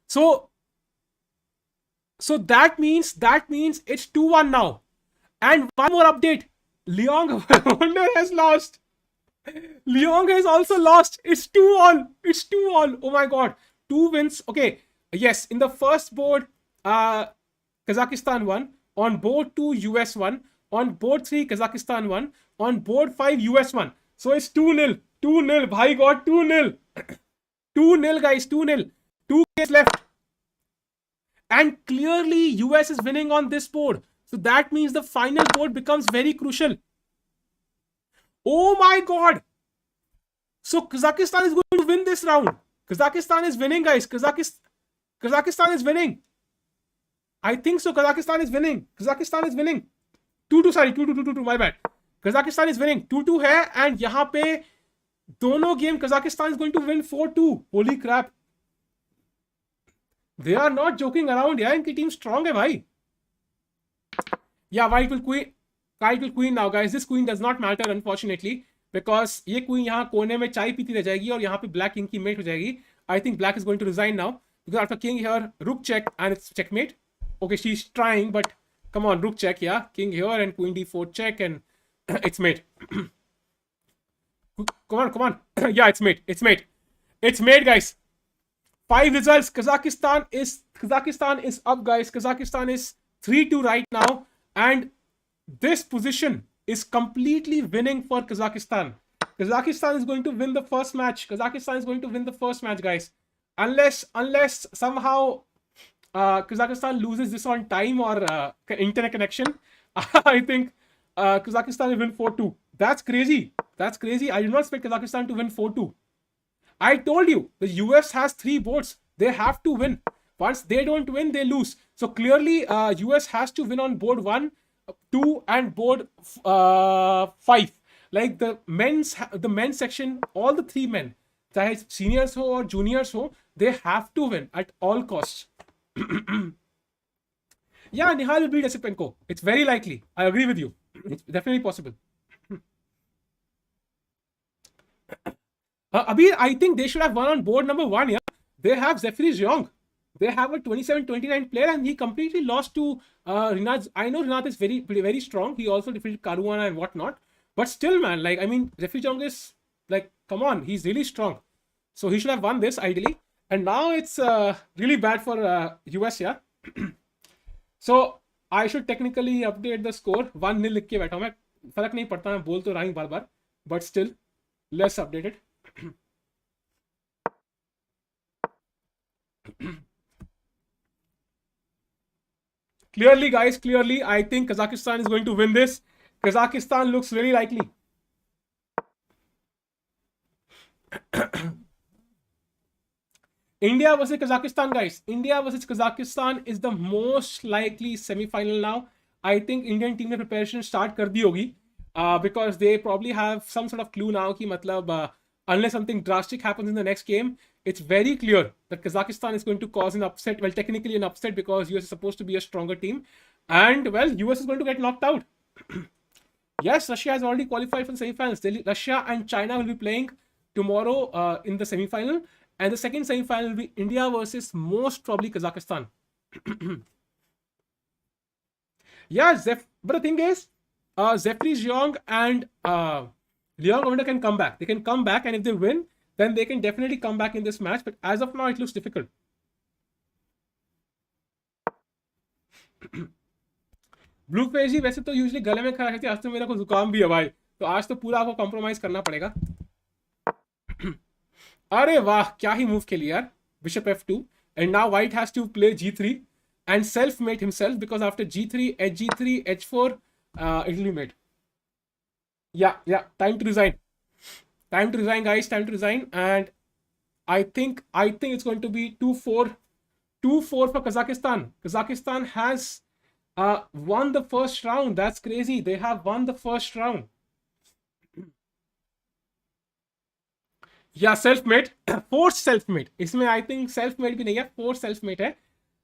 So that means it's 2-1 now. And one more update. Leong has lost. Leong has also lost. It's 2-all. Oh my god. 2 wins. Okay. Yes, in the first board, Kazakhstan won. On board 2, US won. On board 3, Kazakhstan won. On board 5, US won. So it's 2-0. 2-0. Bhai god, 2-0. 2-0, guys. 2-0. 2 games left. And clearly, US is winning on this board. So that means the final board becomes very crucial. Oh my god. So Kazakhstan is going to win this round. Kazakhstan is winning, guys. Kazakhstan is winning. I think so. Kazakhstan is winning. 2-2, sorry. 2-2, my bad. Kazakhstan is winning. 2-2 है, and यहाँ पे दोनों game Kazakhstan is going to win 4-2. Holy crap. They are not joking around. Yeah, इनकी team strong है भाई. Yeah, white will queen now, guys. This queen does not matter, unfortunately, because ये queen यहाँ कोने में चाय पीती रह जाएगी और यहाँ पे black king की mate हो जाएगी. I think black is going to resign now because after king here, rook check and it's checkmate. Okay, she's trying, but come on, rook check, yeah. King here and queen d4 check and it's mate. Come on. Yeah, it's mate, guys. 5 results. Kazakhstan is up, guys. Kazakhstan is 3-2 right now, and this position is completely winning for Kazakhstan. Kazakhstan is going to win the first match. Guys. Unless somehow Kazakhstan loses this on time or internet connection. I think Kazakhstan will win 4-2. That's crazy. That's crazy. I did not expect Kazakhstan to win 4-2. I told you, the US has 3 boards. They have to win. Once they don't win, they lose. So clearly, US has to win on board 1, 2, and board 5. Like the men's section, all the 3 men, चाहे seniors हो or juniors हो, they have to win at all costs. Yeah, Nihal will beat Esipenko. It's very likely. I agree with you. It's definitely possible. Abhi, I think they should have won on board number 1. Yeah, they have Zephyr Young. They have a 27-29 player, and he completely lost to Rinat. I know Rinat is very strong. He also defeated Caruana and whatnot. But still, man, like, I mean, Zephyr Young is like, come on, he's really strong. So he should have won this ideally. And now it's really bad for US, yeah. So I should technically update the score. 1-0 लिख के बैठा हूं मैं. फर्क नहीं पड़ता, मैं बोल तो रहा हूं बार-बार. But still, let's update it. Clearly, guys, clearly, I think Kazakhstan is going to win this. Kazakhstan looks really likely. India versus Kazakhstan, guys. India versus Kazakhstan is the most likely semi-final now. I think Indian team ने preparation start कर दी होगी because they probably have some sort of clue now कि मतलब unless something drastic happens in the next game, it's very clear that Kazakhstan is going to cause an upset. Well, technically an upset because US is supposed to be a stronger team. And, well, US is going to get knocked out. Yes, Russia has already qualified for the semi-finals. Russia and China will be playing tomorrow in the semi-final. And the second semi-final will be India versus most probably Kazakhstan. Yeah, but the thing is, Zephyr Young and Leon can come back. They can come back, and if they win, then they can definitely come back in this match. But as of now, it looks difficult. Blue face ji वैसे तो usually गले में खराश रहती है, आज तो मेरा को जुकाम भी है भाई, तो आज तो पूरा आपको कॉम्प्रोमाइज करना पड़ेगा. अरे वाह, क्या ही मूव खेली यार. Bishop f2, and now White has to play g3 and self-mate himself because after g3, hg3, h4, it will be mate. Yeah, time to resign. Time to resign, guys. Time to resign. And I think it's going to be 2-4. 2-4 for Kazakhstan. Kazakhstan has won the first round. That's crazy. They have won the first round. Yeah, self-made. Forced self-made. इसमें I think self-made भी नहीं है, forced self-made है.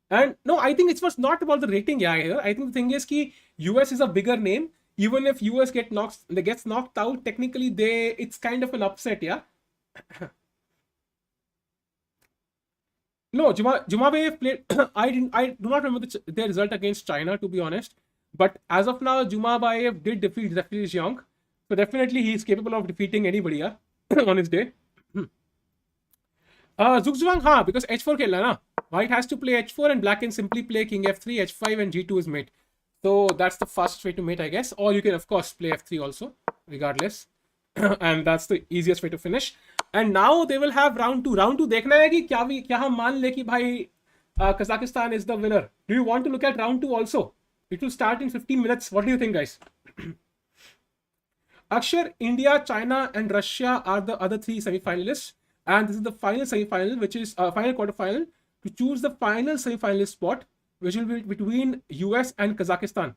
And no, I think it was not about the rating here. I think the thing is कि US is a bigger name. Even if US gets knocked out, technically it's kind of an upset, yeah. No, Jumabayev played. I do not remember their result against China, to be honest. But as of now, Jumabayev did defeat Zephyr Young, so definitely he is capable of defeating anybody, yeah, on his day. Zugzwang, हाँ, because h4 खेलना है ना. White has to play h4 and black can simply play king f3, h5 and g2 is mate. So that's the fastest way to mate, I guess. Or you can of course play f3 also, regardless. And that's the easiest way to finish. And now they will have round 2. Round 2 देखना है कि क्या हम मान ले कि भाई Kazakhstan is the winner. Do you want to look at round 2 also? It will start in 15 minutes. What do you think, guys? Akshar, India, China and Russia are the other 3 semi-finalists. And this is the final semi-final, which is final quarter-final, to choose the final semi-finalist spot, which will be between US and Kazakhstan.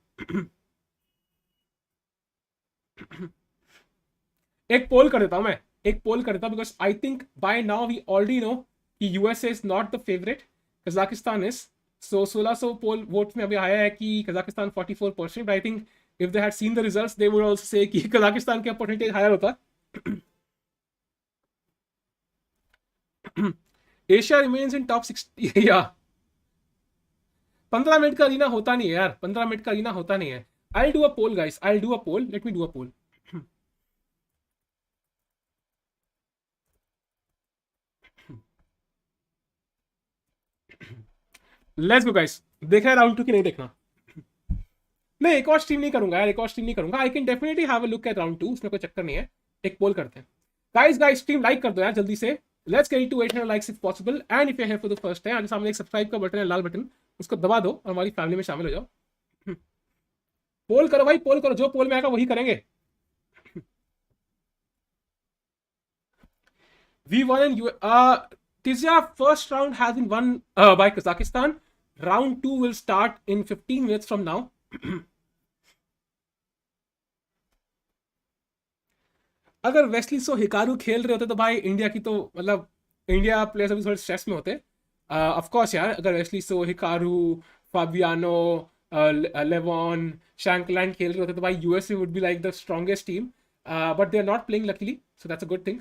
एक पोल कर देता हूं मैं, एक पोल कर देता हूं because I think by now we already know कि USA is not the favorite, Kazakhstan is. So 1600 poll vote में अभी आया है कि Kazakhstan 44%. But I think if they had seen the results, they would also say कि Kazakhstan का percentage higher होता. Asia remains in top 60. Yeah. 15 minute का arena होता नहीं है यार, 15 मिनट का अरीना होता नहीं है. I'll do a poll, guys. I'll do a poll. Let me do a poll. Let's go, guys. देखना है राउंड 2 की नहीं देखना? नहीं, एक और स्ट्रीम नहीं करूंगा यार, एक और स्ट्रीम नहीं करूंगा. I can definitely have a look at round 2, उसमें कोई चक्कर नहीं है. एक पोल करते हैं. गाइस स्ट्रीम लाइक कर दो यार जल्दी से. Let's get to 800 likes if possible. And if you have for the first time, आगे सामने एक सब्सक्राइब का बटन है, लाल बटन, उसको दबा दो और हमारी फैमिली में शामिल हो जाओ. पोल करो भाई, पोल करो, जो पोल में आएगा वही करेंगे. We won in Tizia, first round has been won by Kazakhstan. Round 2 will start in 15 minutes from now. अगर वेस्ली सो हिकारू खेल रहे होते तो भाई इंडिया की तो मतलब इंडिया प्लेयर्स अभी थोड़े स्ट्रेस में होते. ऑफ कोर्स यार, अगर Wesley So, Hikaru, Fabiano, Levon, Shankland खेल रहे होते तो भाई USA would be like the strongest team. But they are not playing luckily, so that's a good thing.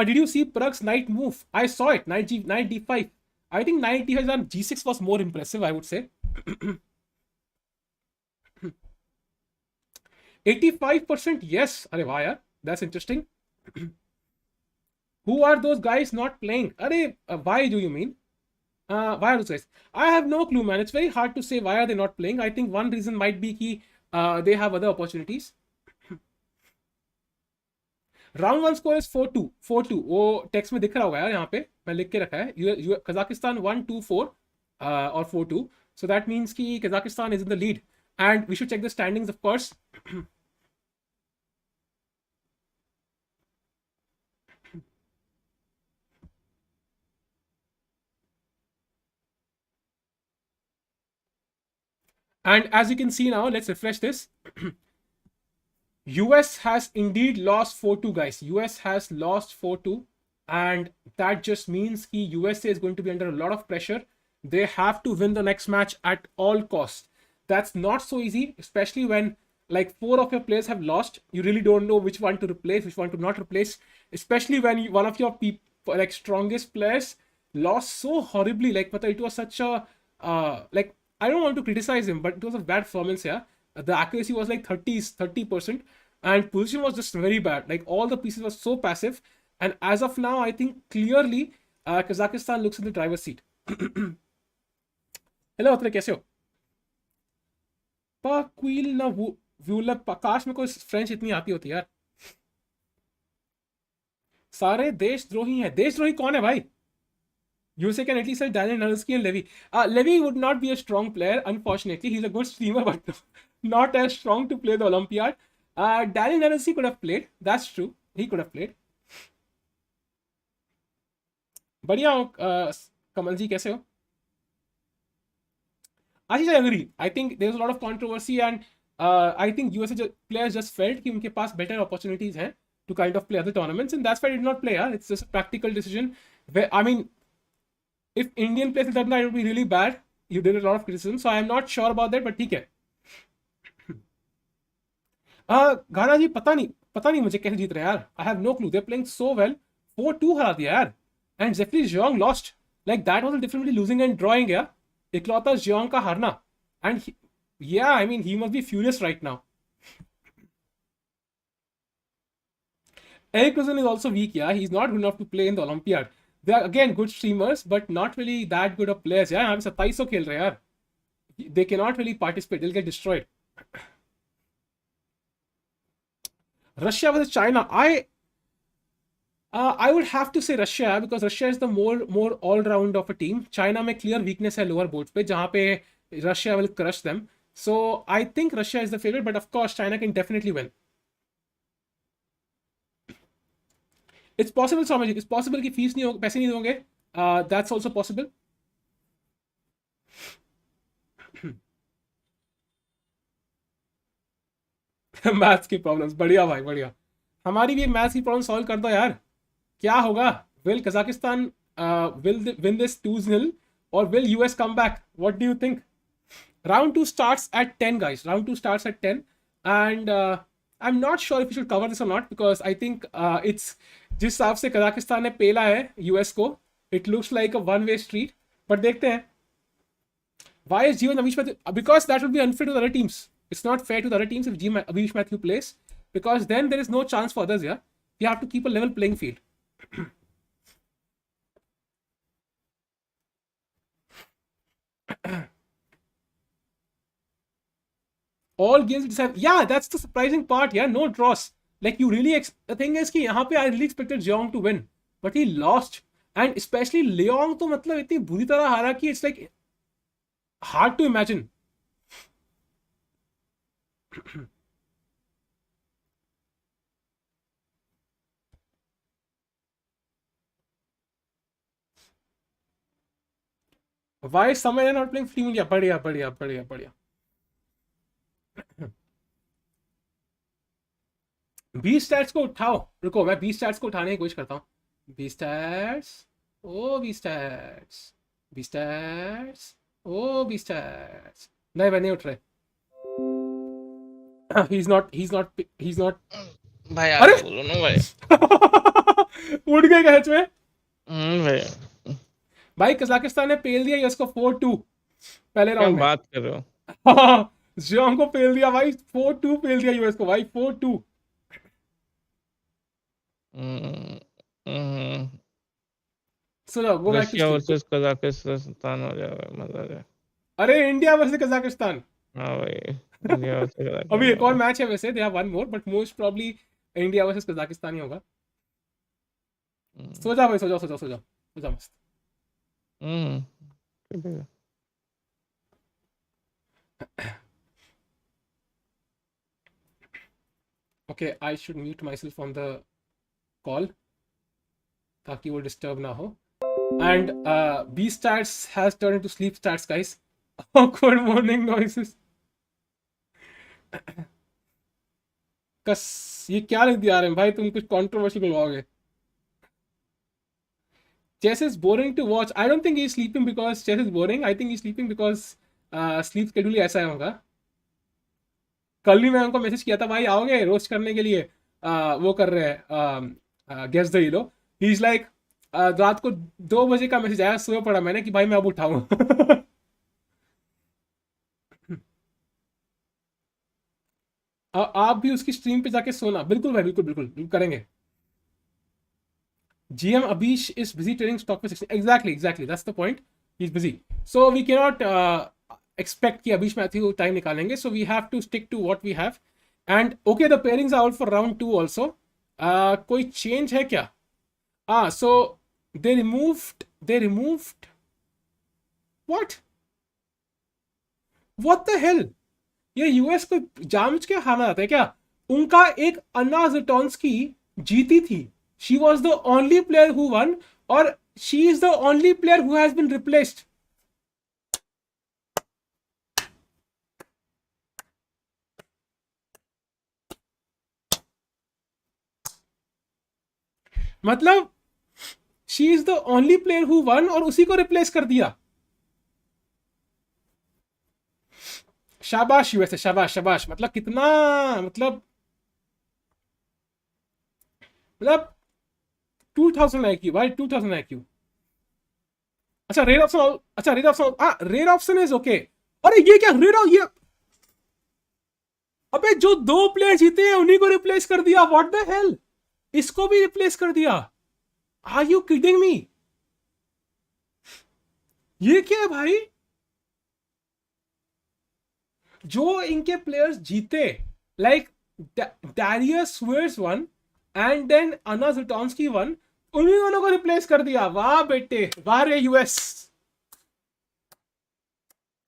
Did you see Prag's knight move? I saw it. Knight d5. I think knight d5 on g6 was more impressive, I would say. 85% yes. Arey wow, yaar. That's interesting. Who are those guys not playing? Arey, why do you mean? Why are those guys? I have no clue, man. It's very hard to say why are they not playing. I think one reason might be कि they have other opportunities. Round 1 score is 4-2. 4-2 वो text में दिख रहा होगा यार, यहाँ पे मैं लिख के रखा है. कजाकिस्तान 1-2-4 और 4-2. सो दैट मीन्स कि Kazakhstan is in the lead and we should check the standings of course. And as you can see now, let's refresh this. US has indeed lost 4-2, guys. US has lost 4-2, and that just means कि USA is going to be under a lot of pressure. They have to win the next match at all costs. That's not so easy, especially when like 4 of your players have lost. You really don't know which one to replace, which one to not replace, especially when one of your like strongest players lost so horribly. Like, it was such a like, I don't want to criticize him, but it was a bad performance. Yeah, the accuracy was like 30%, and position was just very bad. Like, all the pieces were so passive, and as of now, I think clearly Kazakhstan looks in the driver's seat. Hello Atre, कैसे हो? पाक्विल ना व्यूलर काश में कोई French इतनी आती होती यार. सारे देशद्रोही हैं. देशद्रोही कौन है भाई? USA can at least sell Daniel Nalsky and Levy. Levy would not be a strong player, unfortunately. He's a good streamer, but not as strong to play the Olympiad. Daniel Nalsky could have played. That's true. He could have played. बढ़िया हो कमल जी, कैसे हो? Ashish, I agree. I think there's a lot of controversy, and I think USA players just felt कि उनके पास better opportunities हैं to kind of play other tournaments, and that's why they did not play. It's just a practical decision. Where, I mean, if Indian players did that, it would be really bad. You did a lot of criticism, so I am not sure about that, but ठीक है. गाना जी पता नहीं मुझे कैसे जीत रहे हैं यार. I have no clue. They're playing so well. 4-2 हरा दिया यार. And Jeffrey Jeong lost. Like, that was a difference between losing and drawing. Yeah, इकलौता Jeong का हारना. And yeah, I mean, he must be furious right now. Eric Rosen is also weak. Yeah, he's not good enough to play in the Olympiad. They are again good streamers, but not really that good of players. Yeah, हम 2700 खेल रहे हैं यार. They cannot really participate. They'll get destroyed. Russia versus China. I would have to say Russia, because Russia is the more all-round of a team. China में clear weakness है lower boards पे, जहाँ पे Russia will crush them. So I think Russia is the favorite, but of course China can definitely win. It's possible, Swamiji. It's possible कि fees नहीं हो, पैसे नहीं दोगे. That's also possible. मैथ्स की प्रॉब्लम्स. बढ़िया भाई, बढ़िया. हमारी भी मैथ्स की प्रॉब्लम सॉल्व कर दो यार. क्या होगा? Will Kazakhstan win this 2-0, or will US come back? What do you think? Round 2 starts at 10, guys. Round 2 starts at 10, and I'm not sure if we should cover this or not, because I think it's जिस हिसाब से Kazakhstan ने पेला है US को, it looks like a one-way street. But देखते हैं. Why is Gio and Avish Matthew? Because that would be unfair to the other teams. It's not fair to the other teams if Avish Matthew plays, because then there is no chance for others. Yeah, you have to keep a level playing field. All games decide. Yeah, that's the surprising part. Yeah, no draws. Like, you really the thing is कि यहाँ पे I really expected Jeong to win, but he lost, and especially Leong तो मतलब इतनी बुरी तरह हारा कि it's like Hard to imagine. Why someone not playing Team India? बढ़िया बढ़िया बढ़िया बढ़िया. बी स्टैट्स को उठाओ. रुको मैं बी स्टैट्स को उठाने की कोशिश करता हूँ. B stats. Oh B stats. B stats. Oh B stats. नहीं भाई नहीं उठ रहे. he's not. भाई अरे आगे बोलो ना भाई. उड़ गए कैच में. भाई भाई कजाकिस्तान ने पेल दिया यूएस को 4-2 पहले क्या राउंड में. बात कर रहे हो. जियोंग को पेल दिया भाई. 4-2 पेल दिया यूएस को भाई. 4-2. सुनो go back to Russia stream. Versus Kazakhstan हो जाएगा, मजा आ जाएगा. अरे इंडिया वर्सेस कजाकिस्तान. हाँ भाई, इंडिया वर्सेस कजाकिस्तान. अभी एक और मैच है वैसे. They have one more but most probably India versus Kazakhstan ही होगा. सो जा भाई, सो जाओ सो जाओ सो जाओ सो जाओ मस्त. ठीक है. Okay, I should mute myself on the call ताकि वो डिस्टर्ब ना हो. And B stats has turned into sleep stats, guys. Awkward morning noises. कस ये क्या लिख दिया रहे भाई. तुम कुछ कंट्रोवर्शियल बोलोगे. Chess is boring to watch. I don't think he's sleeping because chess is boring. I think he's sleeping because sleep schedule ही ऐसा होगा. कल भी मैं उनको मैसेज किया था भाई आओगे रोस्ट करने के लिए. वो कर रहे हैं guess the hero. He is like रात को 2 बजे का मैसेज आया. सोया पड़ा मैंने कि भाई मैं अब उठाऊं. आप भी उसकी स्ट्रीम पे जाके सोना. बिल्कुल भाई बिल्कुल बिल्कुल, बिल्कुल करेंगे. GM Abish is busy training stock for 16. Exactly. That's the point. He's busy. So we cannot expect कि Abish Mathew time निकालेंगे. So we have to stick to what we have. And okay, the pairings are out for round 2 also. कोई change है क्या? So they removed. What the hell? ये US को जाम के हारना जाता है क्या? उनका एक अन्ना ज़िटॉन्स्की जीती थी. She was the only player who won, or she is the only player who has been replaced. मतलब she is the only player who won और उसी को रिप्लेस कर दिया. शाबाश यूएसए, शाबाश शाबाश. मतलब कितना मतलब 2000 IQ भाई. 2000 IQ. अच्छा रेड ऑप्शन इज ओके. अरे ये क्या रेड ऑफ ये. अबे जो 2 प्लेयर जीते हैं उन्हीं को रिप्लेस कर दिया. What the hell. इसको भी रिप्लेस कर दिया. Are you kidding me. ये क्या है भाई. जो इनके प्लेयर्स जीते like Darius Swears won and then Anna Zutonsky won, उन्हीं दोनों को रिप्लेस कर दिया. वाह बेटे वाह रे US.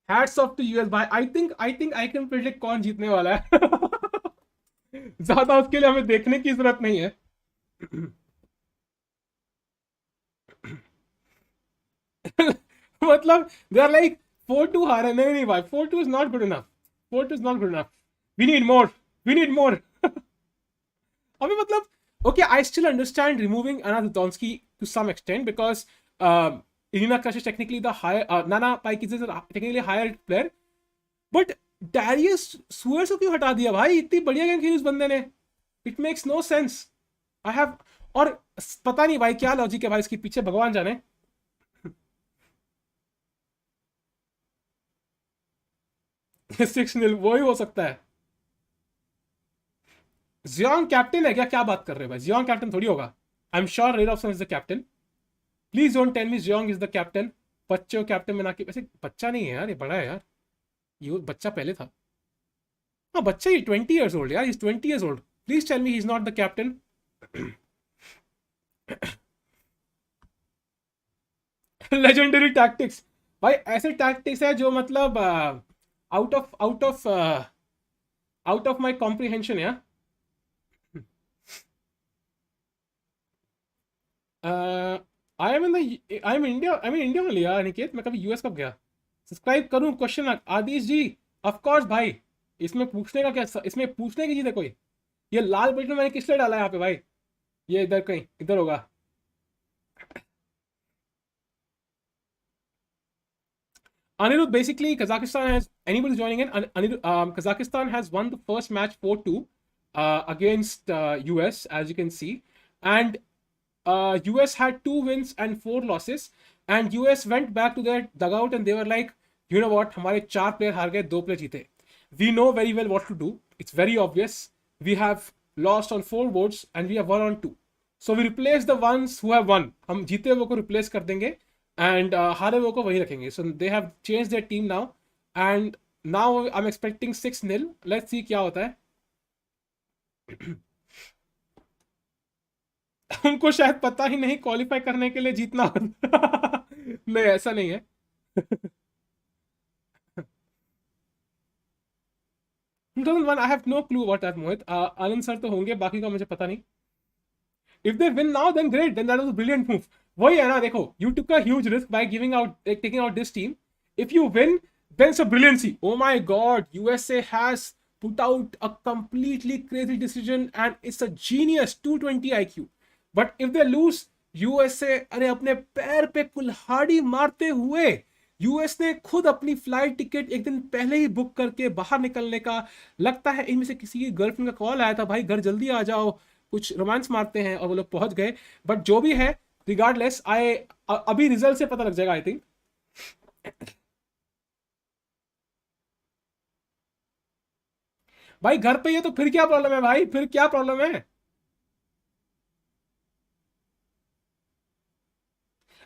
Hats off to US भाई. I think I can predict कौन जीतने वाला है. ज्यादा उसके लिए हमें देखने की जरूरत नहीं है. मतलब दे आर लाइक 4-2 हारे. नहीं भाई 4-2 is not good enough. 4-2 is not good enough. We need more. अभी मतलब okay, I still understand removing Anna Zutonsky to some extent because Irina Krush is technically the higher Nana Paik is technically higher player, but Darius Swears को क्यों हटा दिया भाई. इतनी बढ़िया game खेली उस बंदे ने. It makes no sense. I have और पता नहीं भाई क्या लॉजिक है भाई इसके पीछे, भगवान जाने. सिक्स वो ही हो सकता है. जियोंग कैप्टन है क्या? क्या बात कर रहे हैं भाई. जियोंग कैप्टन थोड़ी होगा. I am sure Ray Robson is the captain. Please don't tell me Xiong is the captain. बच्चे को कैप्टन में ना के. वैसे बच्चा नहीं है यार, ये बड़ा है यार. ये बच्चा पहले था. हाँ बच्चा ही 20 years old यार. Is 20 years old. Please tell me he is not the captain. Legendary tactics. भाई ऐसे टैक्टिक्स है जो मतलब आउट ऑफ माय कॉम्प्रिहेंशन या I am in the I am India only यार निकेत, मैं कभी यूएस कब गया? सब्सक्राइब करूं? Question Aadish ji, of course भाई। इसमें पूछने की चीज है कोई? ये लाल बटन मैंने किस लिए डाला है यहाँ पे भाई? ये इधर कहीं इधर होगा। Anirudh, basically, Kazakhstan has anybody joining in. Anirudh, Kazakhstan has won the first match 4-2 against US, as you can see, and US had 2 wins and 4 losses. And US went back to their dugout and they were like, you know what? हमारे 4 player हार गए, 2 player जीते. We know very well what to do. It's very obvious. We have lost on 4 boards and we have won on 2. So we replace the ones who have won. हम जीते हुए को replace कर देंगे and हारे हुए को वही रखेंगे. So they have changed their team now and now I'm expecting 6-0. Let's see क्या होता है. उनको शायद पता ही नहीं क्वालिफाई करने के लिए जीतना होता। नहीं ऐसा नहीं है। 2001 I have no clue what that Mohit. Anand sir तो होंगे, बाकी का मुझे पता नहीं। If they win now, then great. Then that was a brilliant move. वही है ना, देखो, you took a huge risk by taking out this team. If you win, then it's a brilliancy. Oh my God, USA has put out a completely crazy decision and it's a genius 220 IQ. But if they lose, USA अरे अपने पैर पे कुल्हाड़ी मारते हुए US ने खुद अपनी फ्लाइट टिकट एक दिन पहले ही बुक करके बाहर निकलने का, लगता है इनमें से किसी की गर्लफ्रेंड का कॉल आया था, भाई घर जल्दी आ जाओ, कुछ रोमांस मारते हैं, और वो लोग पहुंच गए। बट जो भी है, रिगार्डलेस, अभी रिजल्ट से पता लग जाएगा आई थिंक। भाई घर पे ही है तो फिर क्या प्रॉब्लम है भाई, फिर क्या प्रॉब्लम है?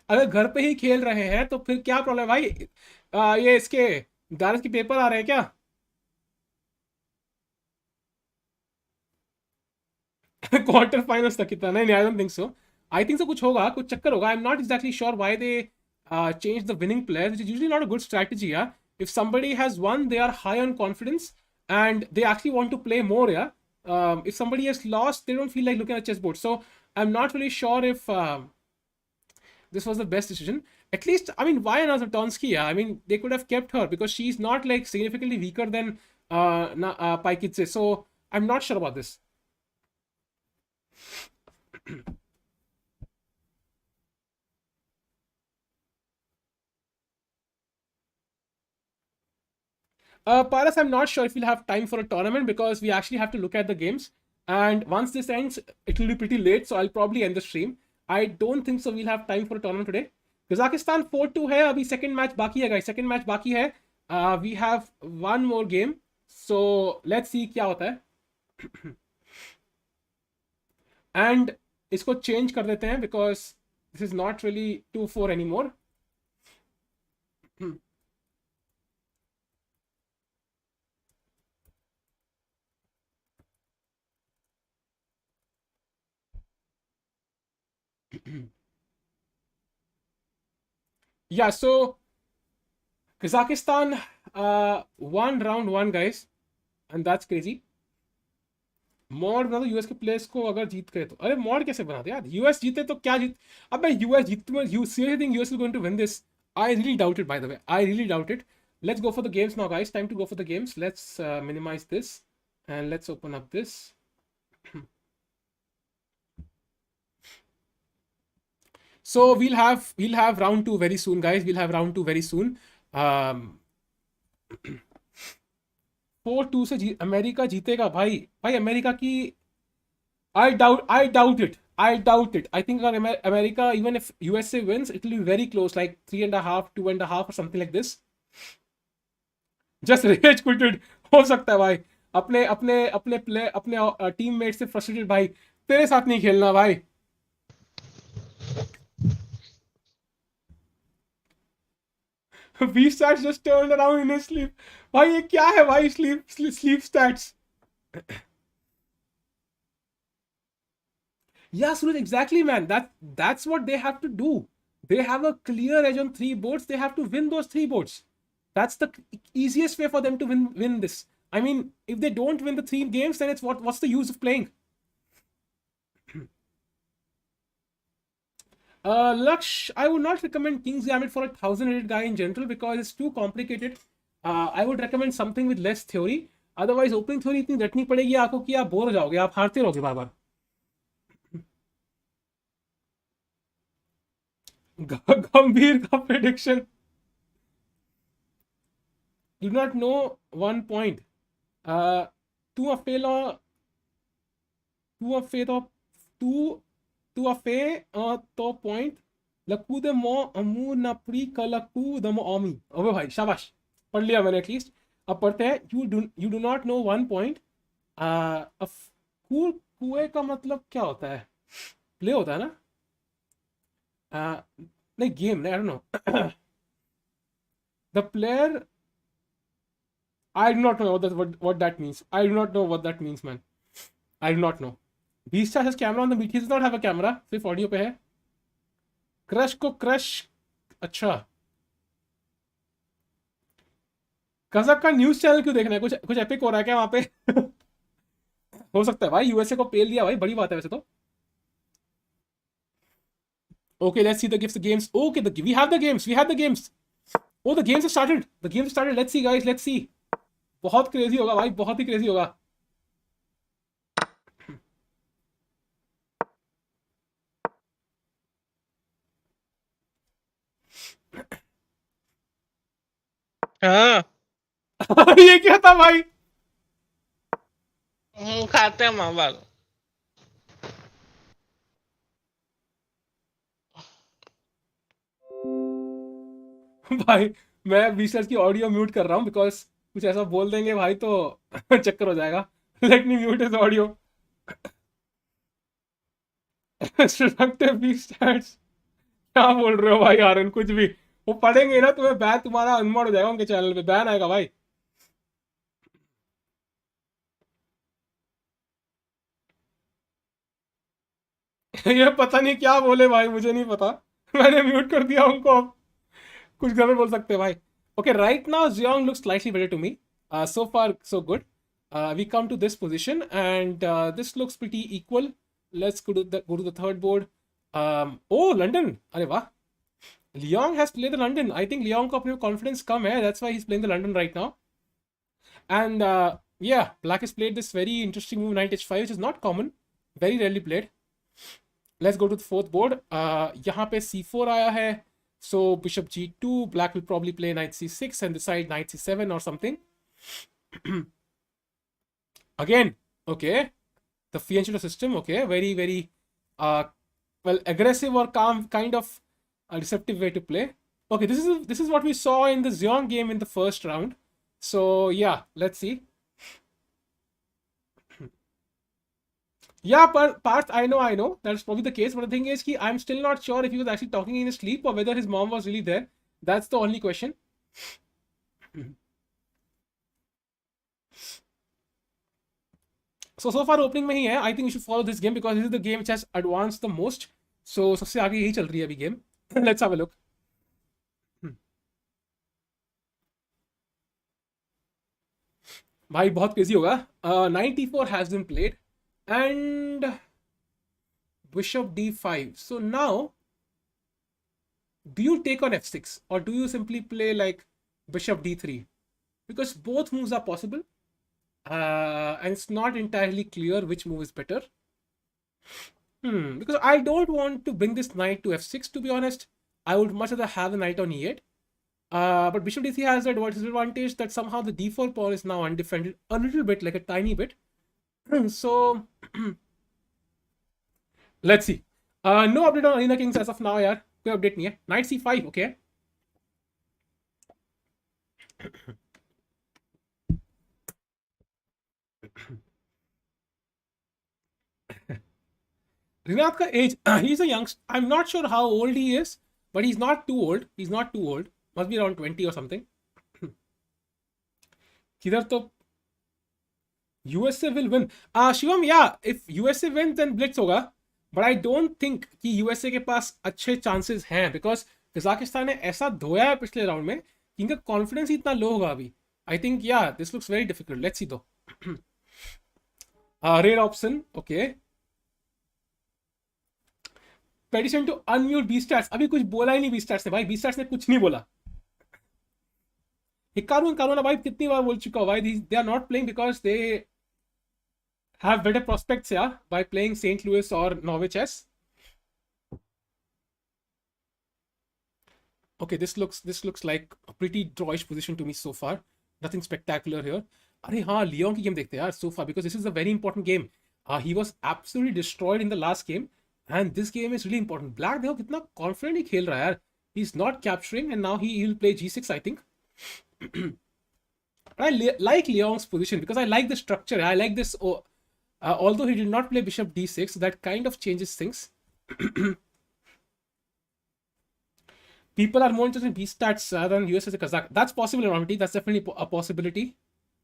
अगर घर पे ही खेल रहे हैं तो फिर क्या प्रॉब्लम है भाई? ये इसके दारस के पेपर आ रहे हैं क्या? क्वार्टर फाइनल्स तक कितना? नहीं, I don't think so. I think so कुछ होगा, कुछ चक्कर होगा। I am not exactly sure why they change the winning player, which is usually not a good strategy यार। If somebody has won, they are high on confidence and they actually want to play more, yeah. If somebody has lost, they don't feel like looking at chessboard. So I'm not really sure if this was the best decision. At least, I mean, why Anna Zatonsky? Yeah, I mean, they could have kept her because she's not like significantly weaker than Paikitse. So I'm not sure about this. Paras, I'm not sure if we'll have time for a tournament because we actually have to look at the games. And once this ends, it will be pretty late, so I'll probably end the stream. I don't think so we'll have time for a tournament today. Kazakhstan 4-2 है, अभी second match बाकी है guys, second match बाकी है. We have one more game, so let's see क्या होता है. And इसको change कर देते हैं because this is not really 2-4 anymore. Yeah, so Kazakhstan won round 1 guys, and that's crazy. Mod बना दो यूएस के प्लेयर्स को अगर जीत गए तो। अरे मॉड कैसे बनाते यार? यूएस जीते तो क्या जीत, अब मैं यूएस जीत, you seriously think US is going to win this? I really doubt it, by the way, I really doubt it. Let's go for the games now guys, time to go for the games. Let's minimize this and let's open up this. So we'll have round 2 very soon guys, we'll have round 2 very soon. 4-2 से America जीतेगा भाई, भाई America की I doubt it. I think America, even if USA wins, it will be very close, like 3.5, 2.5 or something like this. Just rage quitted हो सकता है भाई, अपने टीममेट से फ्रस्ट्रेटेड, भाई तेरे साथ नहीं खेलना भाई. V stats just turned around in his sleep. भाई ये क्या है भाई? sleep stats. Yeah, Suraj, exactly, man. That's what they have to do. They have a clear edge on 3 boards. They have to win those 3 boards. That's the easiest way for them to win this. I mean, if they don't win the 3 games, then it's what's the use of playing? Laksh, I would not recommend King's Gambit for a 1000-rated guy in general because it's too complicated. I would recommend something with less theory. Otherwise, opening theory इतनी रटनी पड़ेगी आपको कि आप bore हो जाओगे, आप हारते रहोगे बार बार. गंभीर का prediction. Do not know 1 point. Tu a fe lo tu a fe to point लकू दे मो अमू नपरी कलकू द मो ओमी. अबे भाई शाबाश, पढ़ लिया मैंने एटलीस्ट. अब पढ़ते हैं. You do not know 1 point. कुएं का मतलब क्या होता है? प्ले होता है ना? नहीं game, I don't no. The player, I do not know what that means. I do not know what that means, man. I do not know. Vishy has camera on the meet. He does not have a camera. सिर्फ audio पे है. Crush को crush. अच्छा. Kazakh का news channel क्यों देखना है? कुछ एपिक हो रहा है क्या वहां पे? हो सकता है भाई, यूएसए को पेल दिया भाई, बड़ी बात है वैसे तो. Okay, let's see the gifts, the games. Okay, we have the games. We have the games. Oh, the games have started. The games have started. Let's see, guys. Let's see. बहुत crazy होगा भाई, बहुत ही crazy होगा. हाँ. ये क्या था भाई? खाते हैं माँ बाप. भाई मैं विशर्स की ऑडियो म्यूट कर रहा हूँ बिकॉज कुछ ऐसा बोल देंगे भाई तो चक्कर हो जाएगा. Let me mute his audio. क्या बोल रहे हो भाई आर्यन? कुछ भी वो पढ़ेंगे ना तुम्हें बैन, तुम्हारा अनमोड हो जाएगा, उनके चैनल पे बैन आएगा भाई. ये पता नहीं क्या बोले भाई, मुझे नहीं पता. मैंने म्यूट कर दिया उनको. कुछ गलत बोल सकते हैं भाई. Okay, right now Xiong looks slightly better to me. So far, so good. We come to this position, and this looks pretty equal. Let's go to the third board. Oh, London. अरे वाह. Leong has played the London. I think Leong को अपने confidence कम है. That's why he's playing the London right now. And yeah, Black has played this very interesting move, knight h5, which is not common. Very rarely played. Let's go to the fourth board. यहाँ पे c4 आया है. So bishop g2, black will probably play knight c6 and decide knight c7 or something. Again, okay. The Fianchetto system, okay. Very, very well, aggressive or calm, kind of a deceptive way to play. Okay, this is what we saw in the Xiong game in the first round. So yeah, let's see. Yeah, Parth, I know. That's probably the case. But the thing is, I'm still not sure if he was actually talking in his sleep or whether his mom was really there. That's the only question. So far opening में ही है. I think you should follow this game because this is the game which has advanced the most. So सबसे आगे यही चल रही है अभी game. Let's have a look. भाई बहुत crazy होगा. 94 has been played. And bishop d5. So now, do you take on f6 or do you simply play like bishop d3? Because both moves are possible, and it's not entirely clear which move is better. Because I don't want to bring this knight to f6, to be honest. I would much rather have the knight on e8. But bishop d3 has the disadvantage that somehow the d4 pawn is now undefended a little bit, like a tiny bit. So let's see. No update on Arena Kings as of now यार. कोई update नहीं है. Knight c5, okay. Rinath का age, he's a youngster. I'm not sure how old he is, but he's not too old. Must be around 20 or something. किधर तो USA will win. Shivam, yeah, if USA wins then Blitz होगा. But I don't think कि USA के पास अच्छे chances हैं, because Kazakhstan ने ऐसा धोया है पिछले राउंड में कि इनका कॉन्फिडेंस ही इतना लो होगा अभी. I think yeah this looks very difficult. Let's see दो. Rare option. Okay. Petition to unmute be stars. अभी कुछ बोला ही नहीं बी स्टार्स ने भाई. बी स्टार्स ने कुछ नहीं बोला. हिकारू कारोना भाई कितनी बार बोल चुका हूं भाई, they are not playing because they have better prospects या बाय प्लेइंग सेंट लुइस और Norway Chess. Okay, this looks like a pretty drawish position to me so far. Nothing spectacular here. अरे हाँ, लियोन की game देखते हैं यार so far, because this is a very important game. He was absolutely destroyed in the last game, and this game is really important. Black देखो कितना confident ही खेल रहा है यार. He's not capturing, and now he'll play g6, I think. I like Leon's position because I like the structure. I like this. Although he did not play bishop d6, that kind of changes things. People are more interested in B stats than US as a Kazakh. That's possible, Enormity. That's definitely a possibility.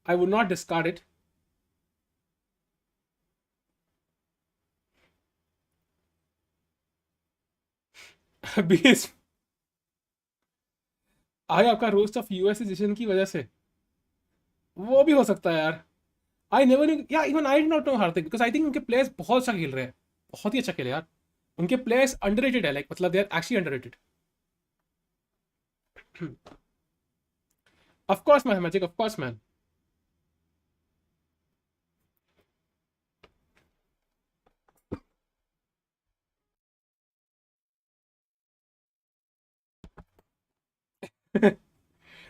I would not discard it. BS. आई आपका roast of US decision की वजह से वो भी हो सकता है यार. आई नेवर या even I did not know Hardik, because I think उनके प्लेयर्स बहुत अच्छा खेल रहे हैं. बहुत ही अच्छा खेले यार. उनके प्लेयर्स अंडररेटेड है, लाइक मतलब they are actually underrated. Of course, man, Magic. Of course, man.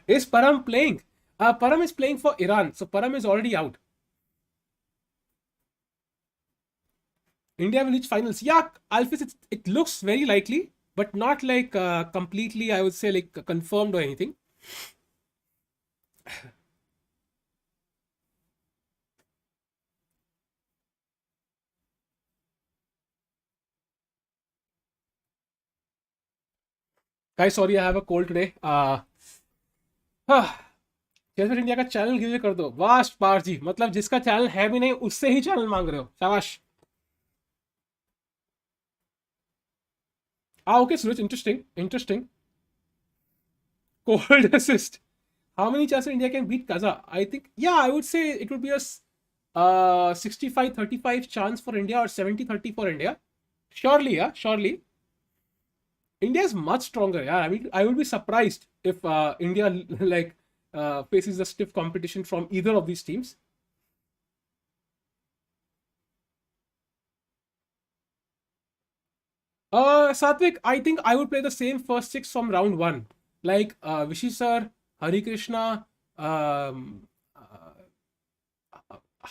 Is Param playing? Param is playing for Iran, so Param is already out. India will reach finals. Yeah, Alphys, it looks very likely, but not like completely, I would say, like confirmed or anything. Guys, sorry, I have a cold today. Chess India का channel give कर दो. Vast पार जी, मतलब जिसका channel है भी नहीं उससे ही channel मांग रहे हो. शाबाश. Okay, Suraj, interesting. Cold assist. How many chances India can beat Kaza? I think, yeah, I would say it would be a 65-35 chance for India or 70-30 for India. Surely, yeah, surely. India is much stronger. Yeah, I mean, I would be surprised if India like faces a stiff competition from either of these teams. Satvik, I think I would play the same first six from round one. Like Vishy sir, Hari Krishna,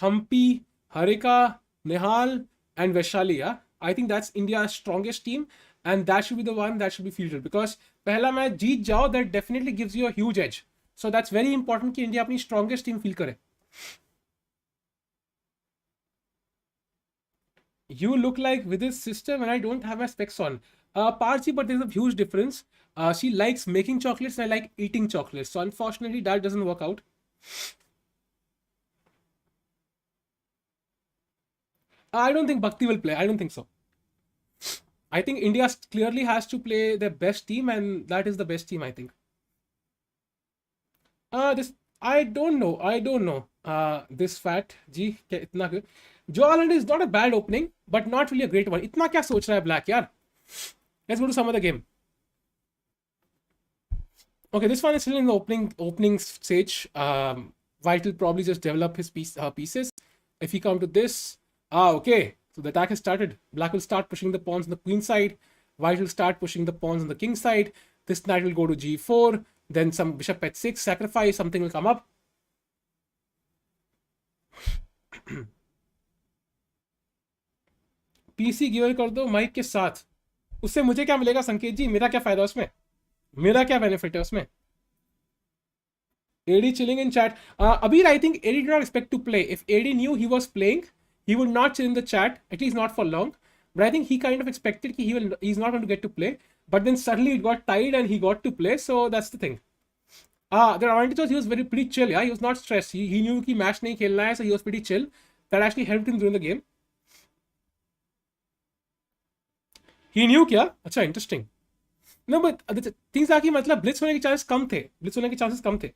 Humpy, Harika, Nihal, and Vaishali. Yeah? I think that's India's strongest team, and that should be the one that should be fielded, because पहला match जीत जाओ, that definitely gives you a huge edge. So that's very important कि India अपनी strongest team field करे. You look like with this system and I don't have my specs on. Parsi, but there's a huge difference. She likes making chocolates and I like eating chocolates. So unfortunately, that doesn't work out. I don't think Bhakti will play. I don't think so. I think India clearly has to play their best team, and that is the best team, I think. This I don't know. This fat G itna good. Joe Island is not a bad opening, but not really a great one. Itna kya soch raha hai Black yaar? Let's go to some other game. Okay, this one is still in the opening stage. White will probably just develop his pieces. If he come to this, okay. So the attack has started. Black will start pushing the pawns on the queen side. White will start pushing the pawns on the king side. This knight will go to g4. Then some bishop h6 sacrifice. Something will come up. PC giver कर दो mic के साथ. उससे मुझे क्या मिलेगा संकेत जी? मेरा क्या फायदा उसमें? मेरा क्या बेनिफिट है उसमें? AD chilling in chat. Abir, I think AD did not expect to play. If AD knew he was playing, he would not chill in the chat, at least not for long. But I think he kind of expected he's not going to get to play. But then suddenly it got tied and he got to play. So that's the thing. The advantage was he was pretty chill. Yeah, he was not stressed. He knew कि match नहीं खेलना है, so he was pretty chill. That actually helped him during the game. He knew क्या? अच्छा, interesting. No but things are कि मतलब Blitz होने के चांसेस कम थे, ब्लिट्स होने के चांसेस कम थे.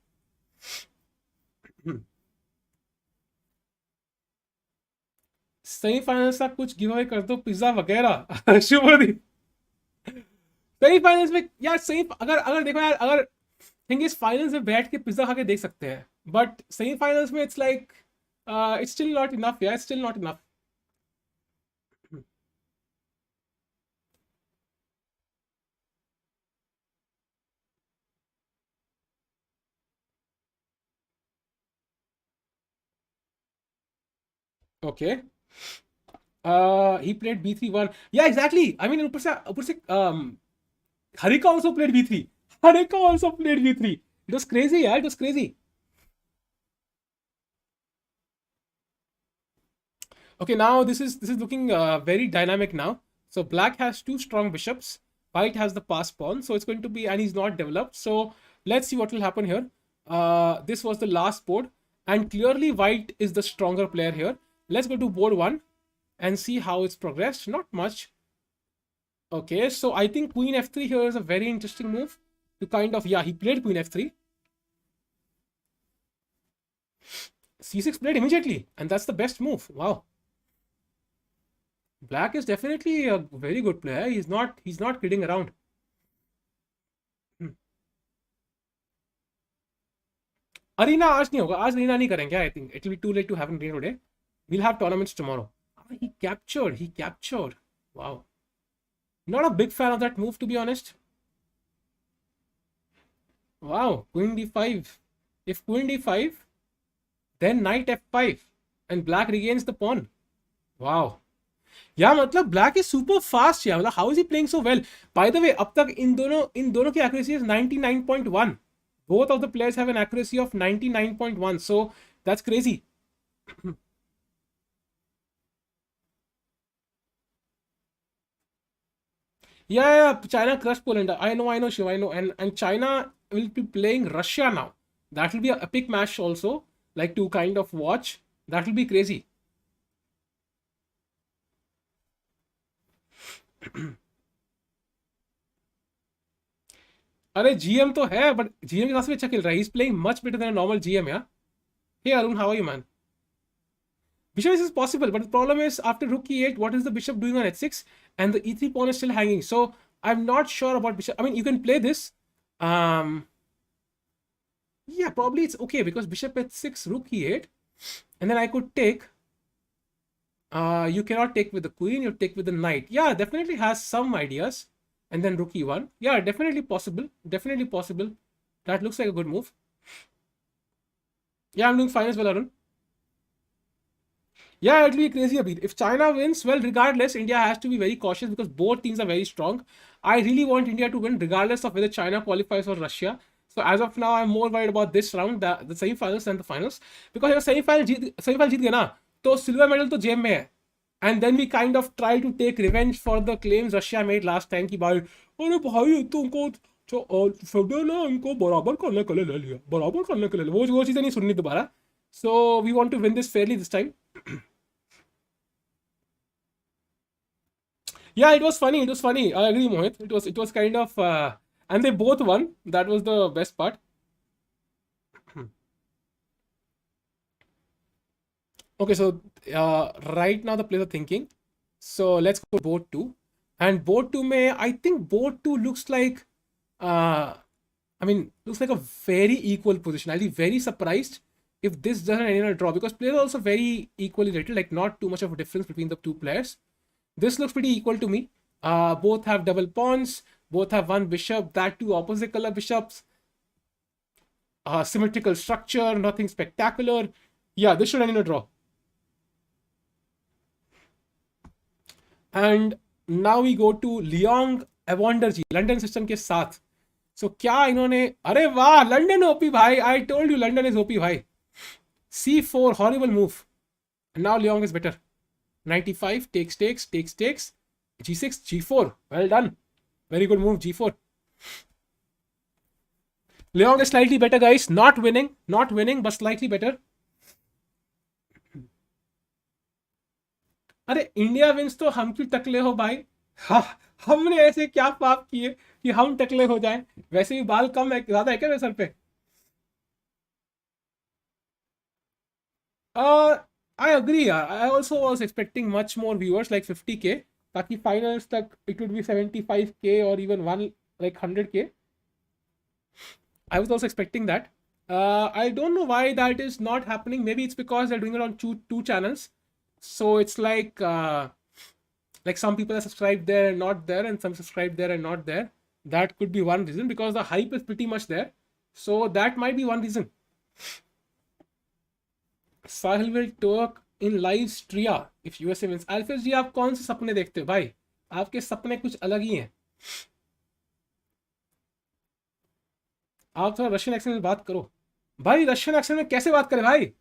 सेमीफाइनल्स का कुछ गिव अवे कर दो, पिज्जा वगैरह. शुभदीप. सेमीफाइनल्स में यार, सही अगर अगर देखो यार, अगर थिंग इज फाइनल्स में बैठ के पिज्जा खा के देख सकते हैं, बट सेमीफाइनल्स में it's like it's still not enough यार, still not enough. Okay. He played b3-1. Yeah, exactly. I mean, ऊपर से Harika also played b3. Harika also played b3. It was crazy, yeah. It was crazy. Okay, now this is looking very dynamic now. So black has two strong bishops. White has the pass pawn, so it's going to be, and he's not developed. So let's see what will happen here. This was the last board, and clearly white is the stronger player here. Let's go to board 1 and see how it's progressed. Not much. Okay, so I think queen f3 here is a very interesting move to kind of, yeah, he played queen f3. c6 played immediately, and that's the best move. Wow. Black is definitely a very good player. He's not kidding around. Arena आज नहीं होगा, आज arena नहीं करेंगे. I think it will be too late to have an arena today. We'll have tournaments tomorrow. He captured. Wow. Not a big fan of that move, to be honest. Wow, queen d5. If queen d5, then knight f5, and black regains the pawn. Wow. Yeah, मतलब black is super fast. Yeah, मतलब how is he playing so well? By the way, अब तक इन दोनों की accuracy is 99.1. Both of the players have an accuracy of 99.1. So that's crazy. Yeah, China crushed Poland. I know, Shiv, I know. And China will be playing Russia now. That will be an epic match also, like to kind of watch. That will be crazy. अरे GM तो है, but GM के साथ भी अच्छा खेल रहा है. He's playing much better than a normal GM, yeah. Hey Arun, how are you, man? Bishop is possible, but the problem is after rook e8, what is the bishop doing on h6? And the e3 pawn is still hanging. So I'm not sure about bishop. I mean, you can play this. Yeah, probably it's okay because bishop h6, rook e8, and then I could take. You cannot take with the queen. You take with the knight. Yeah, definitely has some ideas. And then rook e1. Yeah, definitely possible. Definitely possible. That looks like a good move. Yeah, I'm doing fine as well, Arun. Yeah, it'll be crazy a bit. If China wins, well, regardless, India has to be very cautious because both teams are very strong. I really want India to win, regardless of whether China qualifies or Russia. So as of now, I'm more worried about this round, the semi-finals than the finals. Because if semi-final जीत गया ना, तो silver medal तो जेब में है. And then we kind of try to take revenge for the claims Russia made last time कि भाई, अरे भाई तुमको फेडरल ना इनको बराबर करने के लिए ले लिया, बराबर करने के लिए वो चीज़ें नहीं सुननी दोबारा. So we want to win this fairly this time. Yeah, it was funny. I agree, Mohit. It was kind of and they both won. That was the best part. Okay, so right now the players are thinking. So let's go board 2. And board 2 may, I think board 2 looks like looks like a very equal position. I'll be very surprised if this doesn't end in a draw because players are also very equally rated, like not too much of a difference between the two players. This looks pretty equal to me. Both have double pawns. Both have one bishop. That two opposite color bishops. Symmetrical structure. Nothing spectacular. Yeah, this should end in a draw. And now we go to Leong Evanderji, London system के साथ. So क्या इन्होंने, अरे वाह, London OP भाई. I told you London is OP भाई. C4, horrible move. And now Leong is better. 95, takes, g6, g4. Well done. Very good move, g4. Leong is slightly better, guys. Not winning, but slightly better. अरे India wins तो हम क्यों टकले हो भाई. हमने ऐसे क्या पाप किए कि हम टकले हो जाएं? वैसे भी बाल कम है, ज्यादा है क्या मेरे सर पे? आई अग्री यार, I also was expecting much more viewers like 50K, ताकि फाइनल्स तक इट वुड बी 75K और even one like 100K. I was also expecting that. I don't know why that is not happening. Maybe it's because they're doing it on two channels. So it's like some people are subscribed there and not there, and some subscribed there and not there. That could be one reason, because the hype is pretty much there. So that might be one reason. Sahil will talk in live Stria if USA wins. Alphys जी, आप कौन से सपने देखते हो भाई? आपके सपने कुछ अलग ही हैं. आप थोड़ा रशियन एक्सेंट में बात करो भाई. रशियन एक्सेंट में कैसे बात करें भाई?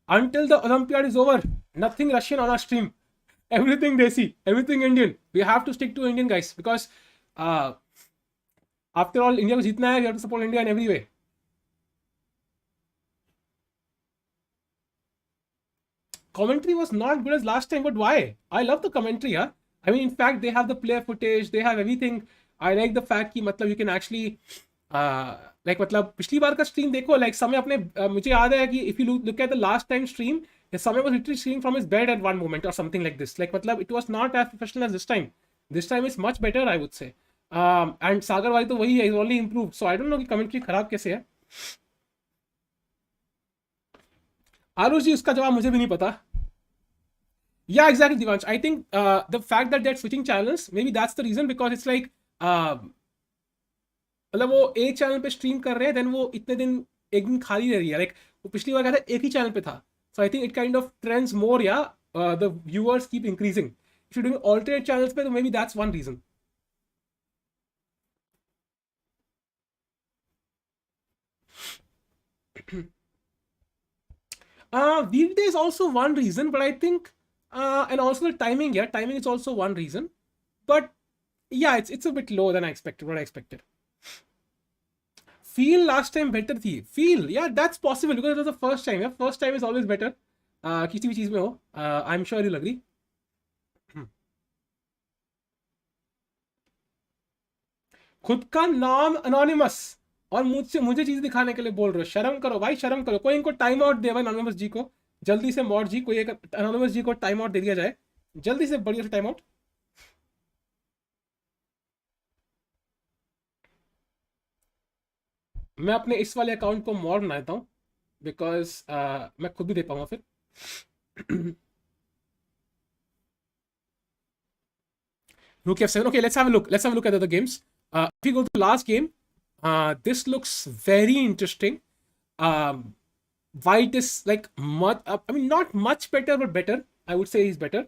Until the Olympiad is over, nothing Russian on our stream. Everything Desi, everything Indian. We have to stick to Indian, guys, because uh, after all, India को जीतना है. We have to support India in every way. Commentary was not good as last time, but why? I love the commentary, yeah. I mean, in fact, they have the player footage, they have everything. I like the fact कि मतलब you can actually like मतलब पिछली बार का stream देखो, like समय अपने मुझे याद है कि if you look at the last time stream, समय was literally streaming from his bed at one moment or something like this. Like मतलब it was not as professional as this time. This time is much better, I would say. And सागर वाली तो वही है, is only improved. So I don't know कि commentary खराब कैसे है. आरुष जी, उसका जवाब मुझे भी नहीं पता. Yeah, exactly, Divansh. I think the fact that they're switching channels, maybe that's the reason, because it's like मतलब वो एक चैनल पे स्ट्रीम कर रहे हैं, देन वो इतने दिन एक दिन खाली रह रही है. लाइक वो पिछली बार क्या था, एक ही चैनल पे था. So I think it kind of trends more, yeah the viewers keep increasing. If you doing alternate channels पे, तो maybe that's one reason. Weekday is also one reason, but I think and also the timing. Yeah, timing is also one reason, but yeah, it's a bit lower than I expected. What I expected. Feel last time better थी. Feel, yeah, that's possible because it was the first time. Yeah, first time is always better. किसी भी चीज में हो. I'm sure you'll agree. खुद का नाम anonymous और मुझे चीज दिखाने के लिए बोल रहे हो. शर्म करो भाई, शर्म करो. कोई इनको टाइम आउट दे भाई, अनोनिमस जी को जल्दी से. मॉड जी, कोई एक अनोनिमस जी को टाइम आउट दे दिया जाए जल्दी से, बढ़िया से टाइम आउट. मैं अपने इस वाले अकाउंट को मॉड बना देता हूँ, बिकॉज मैं खुद भी दे पाऊंगा फिर. Rook f7. Okay, let's have a look. Let's have a look at the games. If we go to the last game, this looks very interesting. White is like much, I mean, not much better, but better. I would say he's better.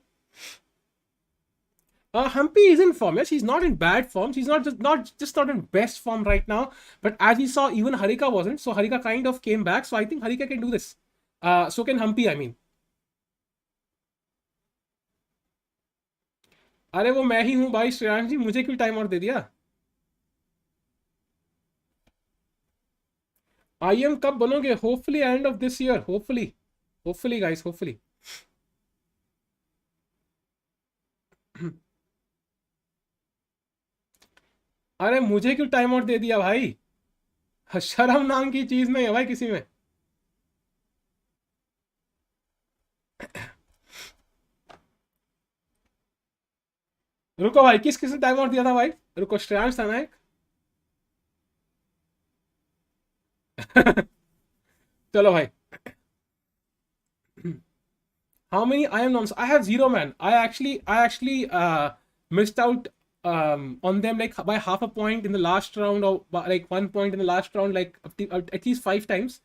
Humpy is in form. Yes, he's not in bad form. He's not not in best form right now. But as we saw, even Harika wasn't. So Harika kind of came back. So I think Harika can do this. So can Humpy, I mean. अरे वो मैं ही हूँ भाई, श्रेयांश जी, मुझे क्यों time out दे दिया? IM कब बनोगे? Hopefully end of this year. Hopefully guys, hopefully. अरे मुझे क्यों टाइम आउट दे दिया भाई? शर्म नाम की चीज नहीं है भाई किसी में. रुको भाई, किसने टाइम आउट दिया था भाई? रुको, श्रेयांश था ना एक. चलो भाई. How many IM norms? I have 0, man. I actually missed out on them like by half a point in the last round, or like 1 point in the last round, like at least 5 times.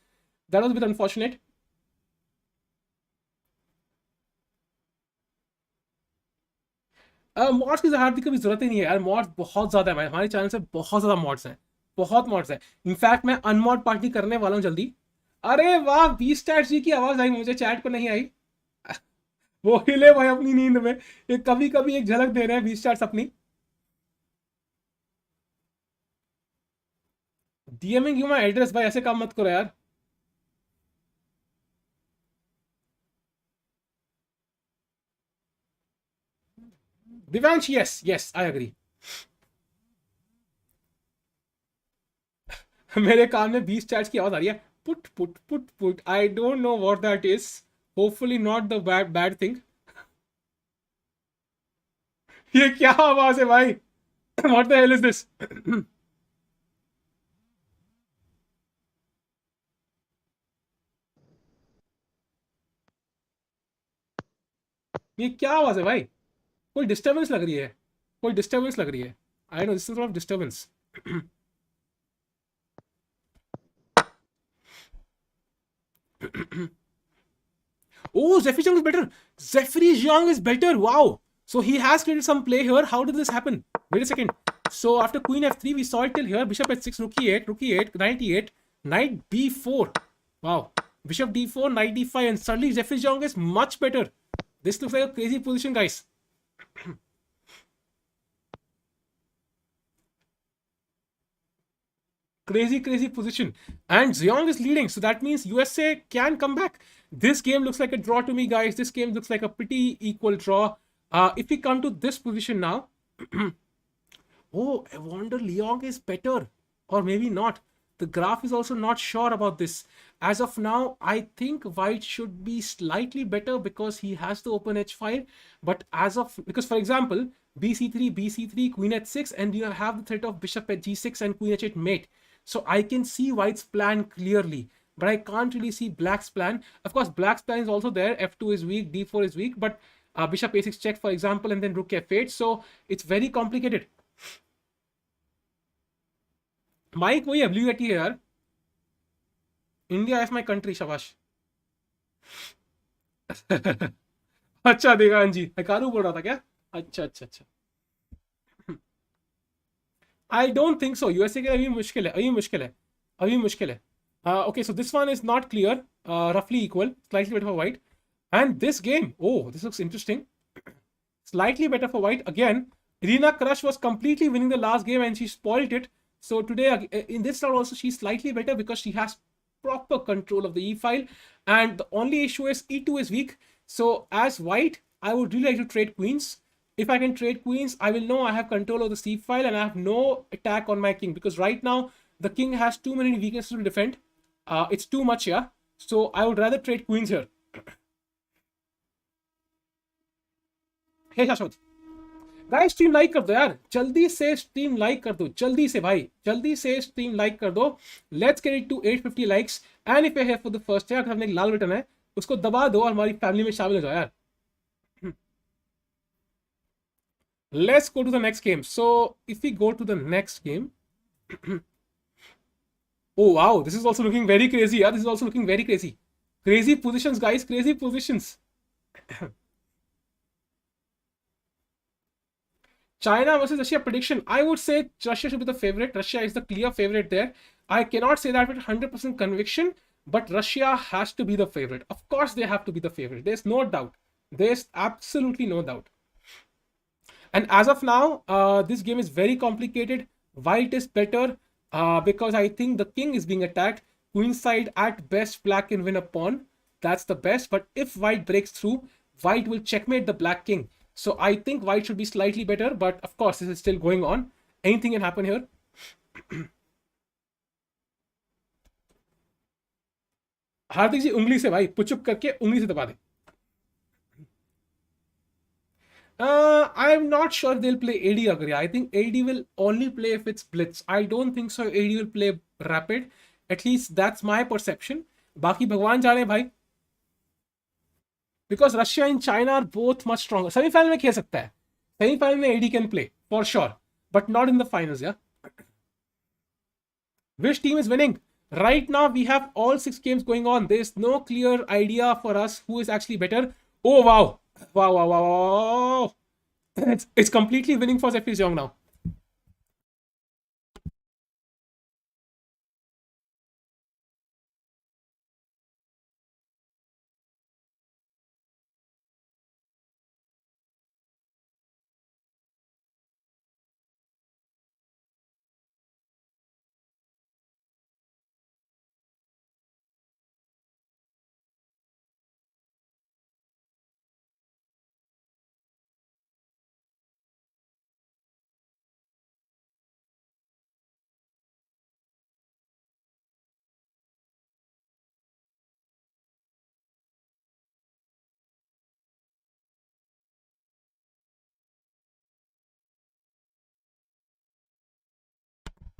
That was a bit unfortunate. Mods की जहार की कभी जरूरत ही नहीं है यार. Mods बहुत ज्यादा है भाई, हमारे चैनल से बहुत ज्यादा मॉड्स हैं. बहुत मॉड्स है. इनफैक्ट मैं अनमॉड पार्टी करने वाला हूँ जल्दी. अरे वाह, बी स्टैट जी की आवाज आई मुझे, चैट को नहीं आई. वो हिले भाई अपनी नींद में. ये कभी कभी एक झलक दे रहे हैं बी स्टैट्स अपनी. डीएमिंग यू माई एड्रेस भाई, ऐसे काम मत करो यार. Divyansh, yes, I agree. मेरे कान में 20 चैट्स की आवाज आ रही है, put put put put, I don't know what that is, hopefully not the bad bad thing. ये क्या आवाज है भाई? What the hell is this? ये क्या आवाज है भाई? कोई डिस्टरबेंस लग रही है, कोई डिस्टरबेंस लग रही है। I know this is of disturbance. Oh, Zephyr Young is better. Zephyr Young is better. Wow. So he has created some play here. How did this happen? Wait a second. So after Queen F3, we saw it till here. Bishop H6, Rook E8, Knight E8, Knight B4. Wow. Bishop D4, Knight D5, and suddenly Zephyr Young is much better. This looks like a crazy position, guys. Crazy position. And Zeong is leading, so that means USA can come back. This game looks like a draw to me, guys. This game looks like a pretty equal draw. If we come to this position now, oh, I wonder Leong is better, or maybe not. The graph is also not sure about this. As of now, I think White should be slightly better because he has the open edge file. But as of, because for example, BC3, Queen H6, and you have the threat of Bishop at G6 and Queen H8 mate. So I can see White's plan clearly, but I can't really see Black's plan. Of course, Black's plan is also there. F2 is weak, D4 is weak, but Bishop A6 check, for example, and then Rook F8. So it's very complicated. Mike वही ability है यार, India is my country, शाबाश। अच्छा देखा हाँ जी, हकारू बोल रहा था क्या? अच्छा। आई डोंट थिंक सो, यूएसए के लिए अभी मुश्किल है। Okay, so this one is not clear, roughly equal, slightly better for white. And this game, oh, this looks interesting. Slightly better for white. Again, Irina Krush was completely winning the last game and she spoiled it. So today, in this round also, she's slightly better because she has proper control of the E file. And the only issue is E2 is weak. So as white, I would really like to trade queens. If I can trade queens, I will know I have control of the C file and I have no attack on my king. Because right now, the king has too many weaknesses to defend. It's too much, yeah. So I would rather trade queens here. Hey, Shashwat. Guys stream like कर दो यार, जल्दी से stream like कर दो, जल्दी से भाई, जल्दी से स्ट्रीम लाइक कर दो। Let's get it to 850 likes. And if you have for the first time, अगर हमने एक लाल बटन है उसको दबा दो और हमारी फैमिली में शामिल हो जाओ यार। Let's go to the next game. So if we go to the next game, oh wow, this is also looking very crazy, yeah, this is also looking very crazy positions, guys, crazy positions. China versus Russia prediction. I would say Russia should be the favorite. Russia is the clear favorite there. I cannot say that with 100% conviction, but Russia has to be the favorite. Of course, they have to be the favorite. There's no doubt. There's absolutely no doubt. And as of now, this game is very complicated. White is better because I think the king is being attacked. Queen side, at best, black can win a pawn. That's the best. But if white breaks through, white will checkmate the black king. So I think white should be slightly better, but of course this is still going on. Anything can happen here. हार्दिक जी उंगली से भाई, पुचुप करके उंगली से दबा दे। I'm not sure they'll play AD Agri. I think AD will only play if it's blitz. I don't think so AD will play rapid. At least that's my perception. बाकी भगवान जाने भाई। Because Russia and China are both much stronger. Semi-final में खेल सकता है. Semi-final में AD can play for sure, but not in the finals, yeah. Which team is winning? Right now we have all 6 games going on. There's no clear idea for us who is actually better. Oh wow. Wow. It's completely winning for Zephyr Young now.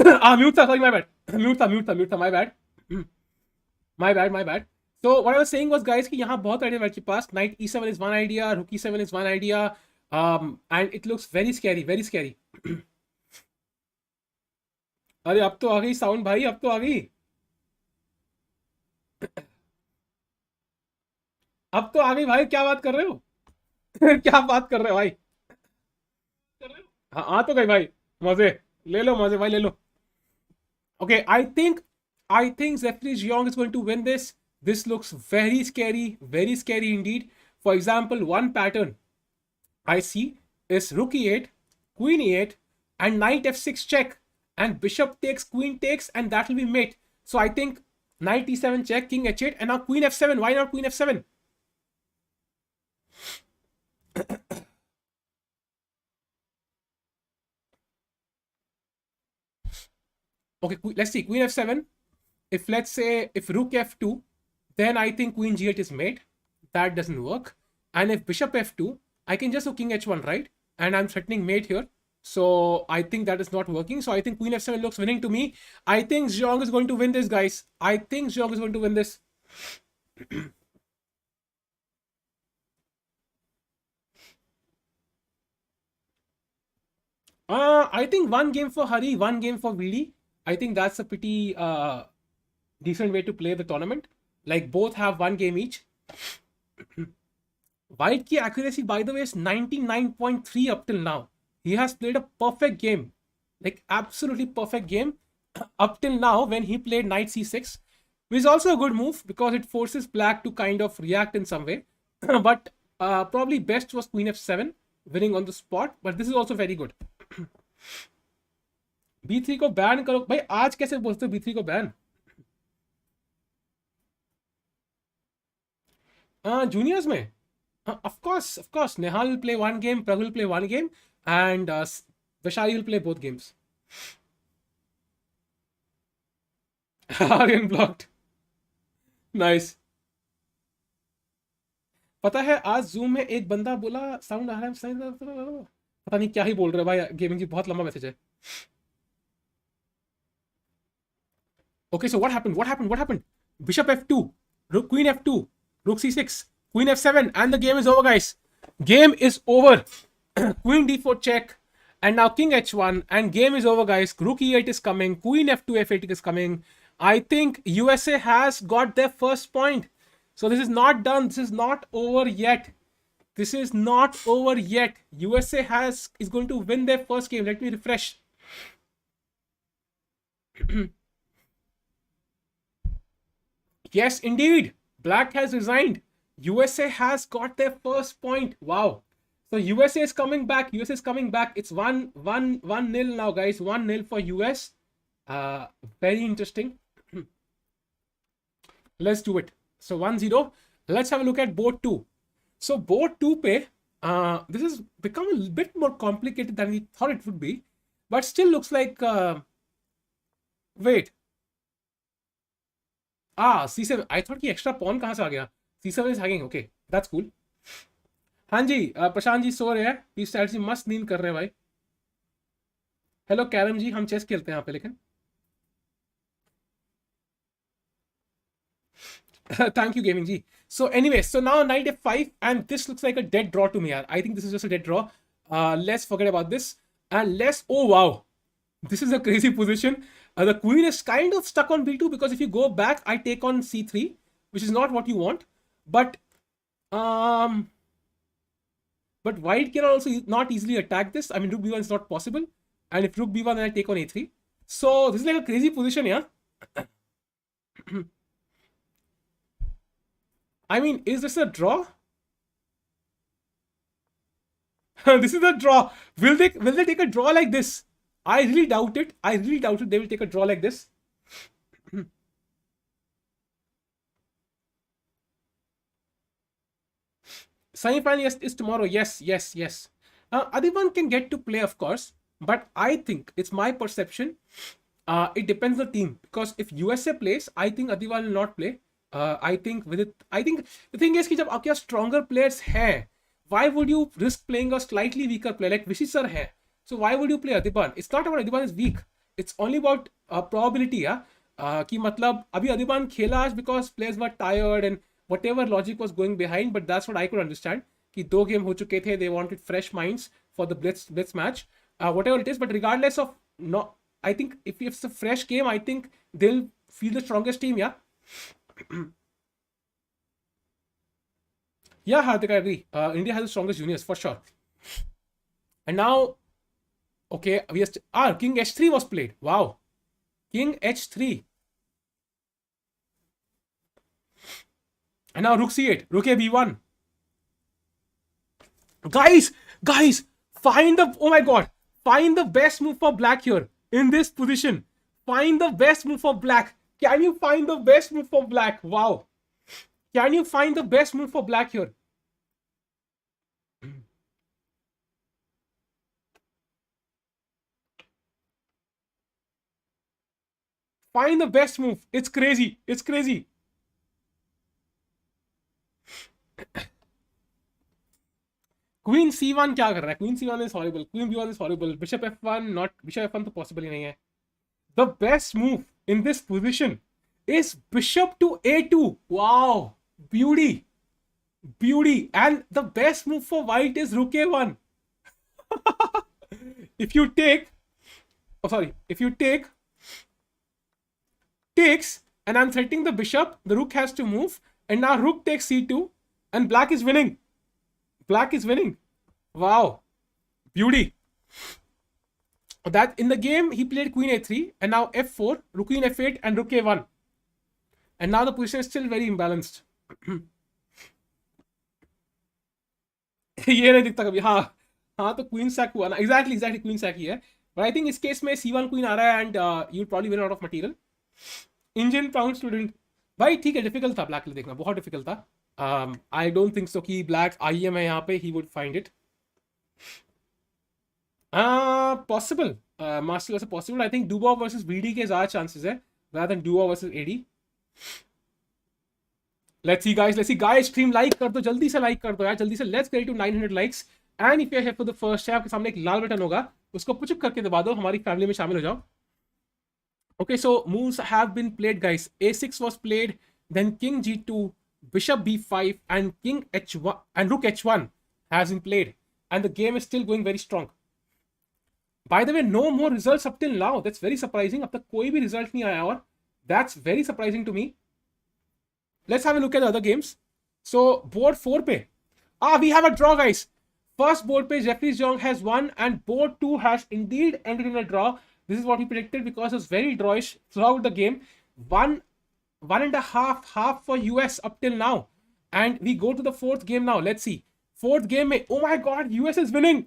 Mute था, sorry, my bad. Mute था, my bad. My bad. So what I was saying was, guys, कि यहाँ बहुत idea के पास. Knight e7 is one idea, rook e7 is one idea, and it looks very scary, very scary. अरे अब तो आ गई sound भाई, अब तो आ गई, अब तो आ गई भाई, क्या बात कर रहे हो? क्या बात कर रहे हो भाई? हाँ आ तो गई भाई, मजे ले लो, मजे भाई ले लो. Okay, I think Zephyr Young is going to win this. This looks very scary indeed. For example, one pattern I see is rook e8, queen e8, and knight f6 check, and bishop takes, queen takes, and that will be mate. So I think knight e7 check, king h8, and now queen f7. Why not queen f7? Okay, let's see. Queen f7. If let's say if rook f2, then I think queen g8 is mate. That doesn't work. And if bishop f2, I can just do king h1, right? And I'm threatening mate here. So I think that is not working. So I think queen f7 looks winning to me. I think Zhang is going to win this, guys. I think Zhang is going to win this. I think one game for Hari, one game for Vidit. I think that's a pretty decent way to play the tournament. Like both have one game each. White ki accuracy, by the way, is 99.3 up till now. He has played a perfect game, like absolutely perfect game up till now when he played knight c6, which is also a good move because it forces black to kind of react in some way. But probably best was queen f7, winning on the spot. But this is also very good. b3 को ban करो भाई, आज कैसे बोलते हो b3 को ban? Juniors में of course Nihal will play one game, Prag will play one game, and Vishy will play both games. Aryan blocked. Nice. पता है आज जूम में एक बंदा बोला साउंड आ रहा है, पता नहीं क्या ही बोल रहे हैं भाई. गेमिंग जी बहुत लंबा मैसेज है. Okay, so what happened? Bishop f2, rook queen f2, rook c6, queen f7, and the game is over, guys. Game is over. Queen d4 check, and now king h1, and game is over, guys. Rook e8 is coming, queen f2 f8 is coming. I think USA has got their first point. So this is not done. This is not over yet. USA is going to win their first game. Let me refresh. Yes, indeed. Black has resigned. USA has got their first point. Wow. So USA is coming back. It's 1-0 now, guys. 1-0 for US. Very interesting. Let's do it. So 1-0. Let's have a look at board 2. So board 2 pe, this has become a bit more complicated than we thought it would be, but still looks like wait. C7. I thought कि extra pawn कहाँ से आ गया? C7 is hanging. Okay, that's cool. हाँ जी, प्रशांत जी सो रहे हैं. P strategy मस्त नींद कर रहे हैं भाई. हेलो कैरम जी, हम चेस खेलते हैं यहाँ पे लेकिन. Thank you, gaming ji. So anyway, so now knight f5, and this looks like a dead draw to me. I think this is just a dead draw. Let's forget about this, and oh wow, this is a crazy position. The queen is kind of stuck on b2 because if you go back, I take on c3, which is not what you want. But white can also not easily attack this. I mean, rook b1 is not possible, and if rook b1, then I take on a3. So this is like a crazy position, yeah. I mean, is this a draw? This is a draw. Will they take a draw like this? I really doubt it. They will take a draw like this. Semifinal is tomorrow. Yes. Adiban can get to play, of course, but I think it's my perception. It depends on the team, because if USA plays, I think Adiban will not play. I think the thing is कि जब आपके stronger players हैं, why would you risk playing a slightly weaker player like Vishy sir है? So why would you play Adiban? It's not about Adiban is weak. it's only about probability, yeah. कि मतलब अभी अधिमान खेला आज because players were tired and whatever logic was going behind, but that's what I could understand. कि 2 game हो चुके थे, they wanted fresh minds for the blitz match, whatever it is. But regardless of no, I think if it's a fresh game, I think they'll feel the strongest team, yeah. Yeah, Hardik, I agree. India has the strongest juniors for sure. And now, okay, we are King H3 was played. Wow, King H3. And now Rook C8, Rook A B1. Guys, find the, oh my god, find the best move for black here in this position. Find the best move for black. Can you find the best move for black? Wow. Can you find the best move for black here? Find the best move. It's crazy. It's crazy. Queen C1 क्या कर रहा है? Queen C1 is horrible. Queen B1 is horrible. Bishop F1 not. Bishop F1 तो possible ही नहीं है. The best move in this position is Bishop to A2. Wow, beauty. And the best move for white is Rook A1. If you take, takes, and I'm threatening the bishop, the rook has to move, and now rook takes C2, and black is winning. Wow, beauty. That in the game he played Queen A3, and now F4, Rook Queen F8, and Rook A1, and now the position is still very imbalanced. ये नहीं दिखता कभी. हाँ तो queen sac हुआ ना. Exactly queen sac ही है. But I think इस केस में C1 क्वीन आ रहा है and you probably win out of material. Indian proud student भाई ठीक है, डिफिकल्ट था ब्लैक के लिए देखना, बहुत डिफिकल्ट था. आई डोंट थिंक सो कि ब्लैक IM है यहाँ पे, he would find it possible. Master वैसे पॉसिबल. आई थिंक डुबो वर्सेस VD के ज़्यादा चांसेस है rather than डुबो versus AD. Let's see guys, stream like कर दो, जल्दी से like कर दो यार, जल्दी से. Let's get to 900 likes. And if you're here for the first time, आपके सामने एक लाल बटन होगा, उसको पुश अप करके दबा दो, हमारी फैमिली में शामिल हो जाओ. Okay, so moves have been played, guys. A6 was played, then King G2, Bishop B5, and King H1 and Rook H1 has been played, and the game is still going very strong. By the way, no more results up till now. That's very surprising. अब तक कोई भी result नहीं आया और that's very surprising to me. Let's have a look at the other games. So board 4 pe, we have a draw, guys. First board pe Jeffrey Jong has won, and board 2 has indeed ended in a draw. This is what he predicted because it was very drawish throughout the game. One and a half for US up till now, and we go to the fourth game now. Let's see. Fourth game mein, oh my god, US is winning.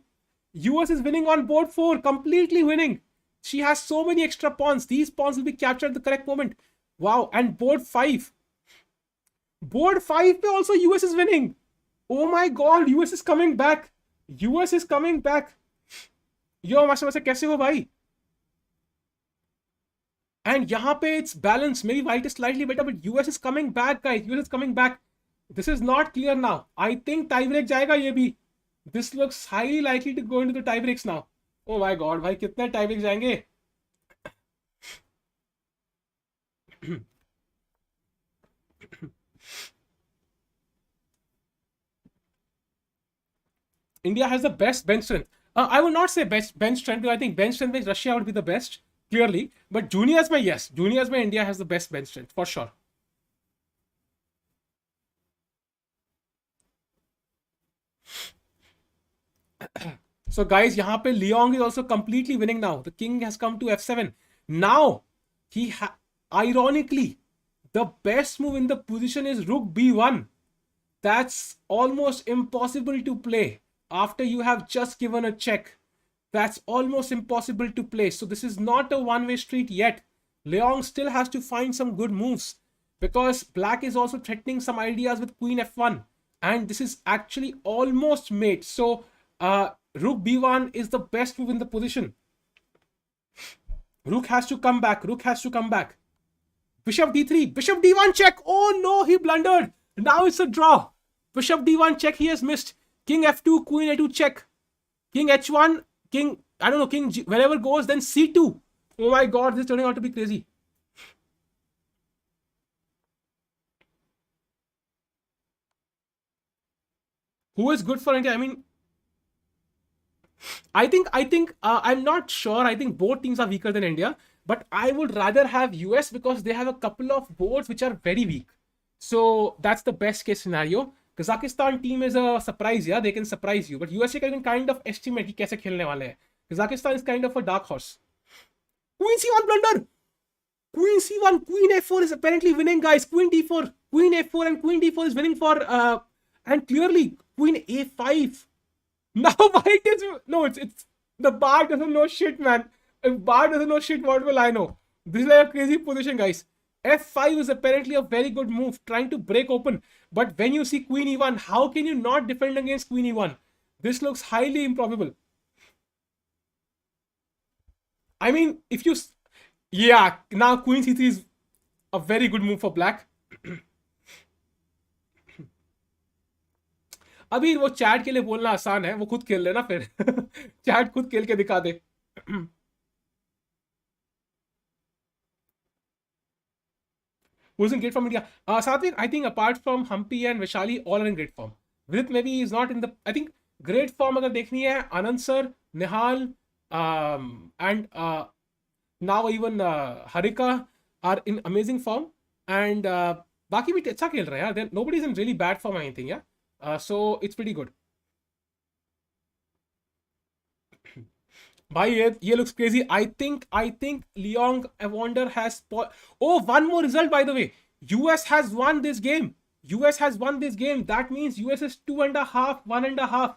US is winning on board 4, completely winning. She has so many extra pawns. These pawns will be captured at the correct moment. Wow. And board 5 पे also US is winning. Oh my god, US is coming back. Yo, master वैसे कैसे हो भाई? And यहाँ पे it's balanced. Maybe white is slightly better, but US is coming back, guys. US is coming back. This is not clear now. I think tie break जाएगा ये भी. This looks highly likely to go into the tie breaks now. Oh my god, भाई कितने tie breaks जाएंगे? India has the best bench strength. I would not say best bench strength, because I think bench strength with Russia would be the best, clearly. But juniors mein, yes. Juniors mein India has the best bench strength, for sure. So guys, यहाँ पे Leong is also completely winning now. The king has come to F7. Now, ironically, the best move in the position is Rook B1. That's almost impossible to play. After you have just given a check, that's almost impossible to play. So this is not a one-way street yet. Leong still has to find some good moves, because black is also threatening some ideas with Queen F1, and this is actually almost mate. So Rook B1 is the best move in the position. Rook has to come back. Bishop D3, Bishop D1 check. Oh no, he blundered. Now it's a draw. Bishop D1 check, he has missed. King F2, Queen A2 check. King H1, King, I don't know, King G, wherever goes, then C2. Oh my god, this is turning out to be crazy. Who is good for India? I mean, I think I'm not sure. I think both teams are weaker than India, but I would rather have US because they have a couple of boards which are very weak. So that's the best case scenario. Kazakhstan team is a surprise, yeah, they can surprise you, but USA can kind of estimate कि कैसे खेलने वाले हैं. Kazakhstan is kind of a dark horse. Queen C1 blunder. Queen C1, Queen A4 is apparently winning, guys. Queen D4, Queen A4, and Queen D4 is winning for and clearly Queen A5. Now White is no, it's the bar doesn't know shit, man. If bar doesn't know shit, what will I know? This is like a crazy position, guys. F5 is apparently a very good move, trying to break open. But when you see Queen E1, how can you not defend against Queen E1? This looks highly improbable. I mean, if you, yeah, now Queen C3 is a very good move for black. अभी वो chat के लिए बोलना आसान है, वो खुद खेल लेना फिर. चैट खुद खेल के दिखा दे. Who's in great form India? Satvik, I think apart from Humpy and Vishali, all are in great form. Vidit maybe is not in the. I think great form अगर देखनी है, Anand sir, Nihal, and now even Harika are in amazing form, and बाकी भी अच्छा खेल रहे हैं यार. Nobody's in really bad form or anything, yeah. So it's pretty good. भाई ये looks crazy. I think Leong Evander has one more result, by the way. US has won this game. That means US is 2.5, 1.5.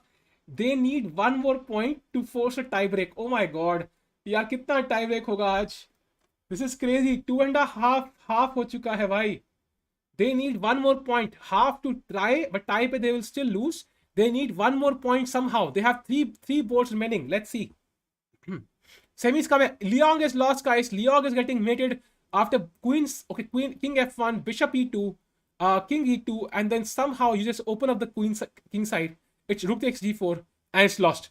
They need one more point to force a tie break. Oh my god. यार कितना tie break होगा आज? This is crazy. 2.5 half हो चुका है भाई. They need one more point. Half to try, but tie pe they will still lose. They need one more point somehow. They have three boards remaining. Let's see. Semis coming. Leong is lost, guys. Leong is getting mated after queens. Okay, king F1, bishop E2, king E2, and then somehow you just open up the king side. It's rook takes G4, and it's lost.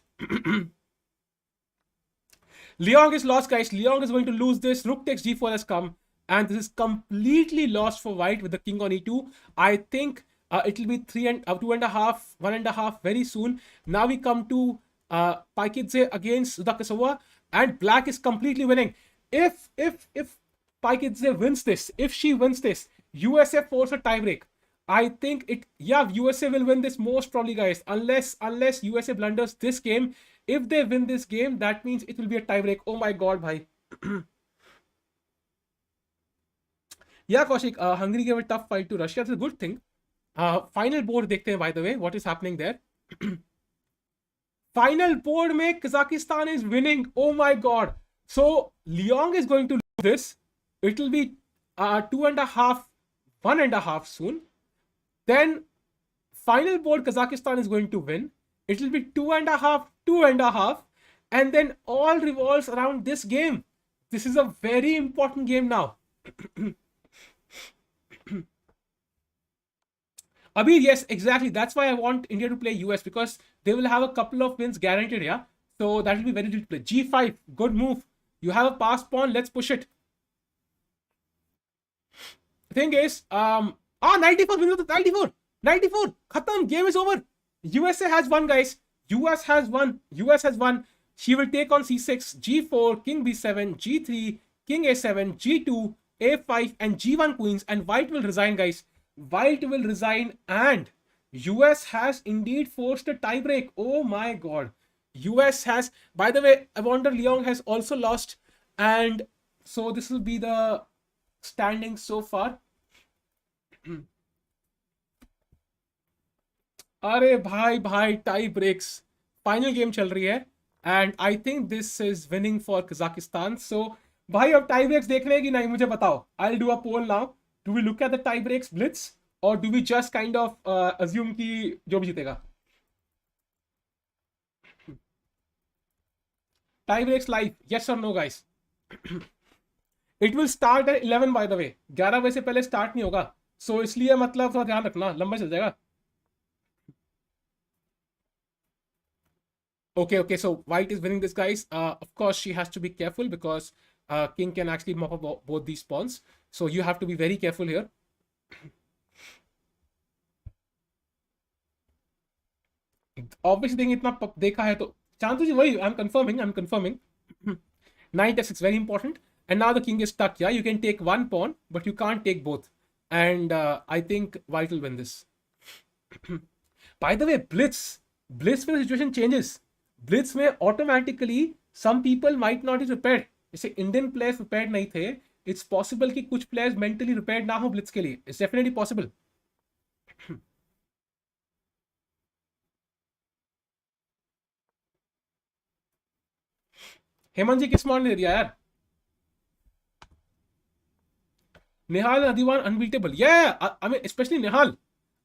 Leong is lost, guys. Leong is going to lose this. Rook takes G4 has come. And this is completely lost for white with the king on E2. I think it will be 2.5, 1.5 very soon. Now we come to Paikidze against Sudakasova, and black is completely winning. If Paikidze wins this, if she wins this, USA force a tiebreak. I think USA will win this most probably, guys. Unless USA blunders this game. If they win this game, that means it will be a tiebreak. Oh my god, bhai. Yeah, Kaushik, Hungary gave a tough fight to Russia. That's a good thing. Final board dekhte hain, by the way. What is happening there? Final board mein Kazakhstan is winning. Oh my god. So, Leong is going to lose this. It will be 2.5, 1.5 soon. Then, final board Kazakhstan is going to win. It will be 2.5, 2.5. And then all revolves around this game. This is a very important game now. Abir, yes, exactly. That's why I want India to play US, because they will have a couple of wins guaranteed, yeah? So that will be very good to play. G5, good move. You have a pass pawn, let's push it. The thing is, 94, 94, Khatam, game is over. USA has won, guys. US has won. She will take on C6, G4, King B7, G3, King A7, G2, A5, and G1 queens, and white will resign, guys. White will resign, and US has indeed forced a tiebreak. Oh my god. US has, by the way, Evander Leong has also lost, and so this will be the standings so far. अरे भाई tie breaks. Final game चल रही है, and I think this is winning for Kazakhstan. So भाई अब tie breaks देख रहे हैं कि नहीं, मुझे बताओ. I'll do a poll now. Do we look at the tie breaks blitz, or do we just kind of assume कि जो भी जीतेगा? Tie breaks live, yes or no, guys? It will start at 11, by the way. 11 बजे से पहले start नहीं होगा. So इसलिए मतलब थोड़ा ध्यान रखना, लंबा चल जाएगा. Okay, so white is winning this, guys. Of course, she has to be careful because king can actually mop up both these pawns. So you have to be very careful here. Obviously देखिए इतना देखा है तो chance जी वही I'm confirming. Knight f6 very important, and now the king is stuck. Yeah, you can take one pawn but you can't take both, and I think white will win this. By the way, blitz when the situation changes, blitz में automatically some people might not be prepared. जैसे Indian players prepared नहीं थे, it's possible कि कुछ players mentally prepared ना हो blitz के लिए. It's definitely possible. हेमंत जी किस मान ले दिया यार? Nihal and Adiban unbeatable. Yeah, I mean especially Nihal.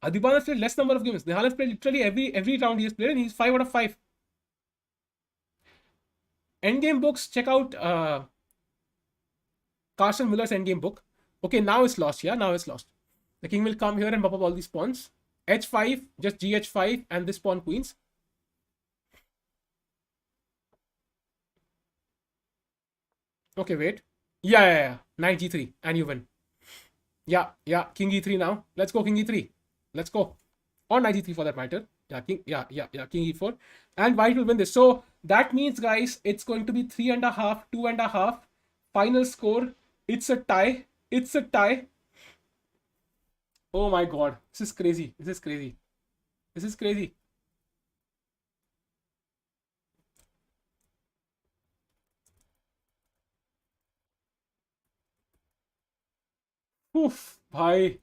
Adiban has played less number of games. Nihal has played literally every round he has played, and he's 5 out of 5. Endgame books, check out Carson Miller's endgame book. Okay, now it's lost. Yeah, now it's lost. The king will come here and mop up all these pawns. H5, just GH5, and this pawn queens. Okay, wait. Yeah. Knight G3, and you win. Yeah. King E3 now. Let's go, King E3. Let's go. Or Knight G3 for that matter. Yeah, King E4. And white will win this. So that means, guys, it's going to be 3.5, 2.5. Final score. It's a tie. Oh my god. This is crazy. Oof, भाई.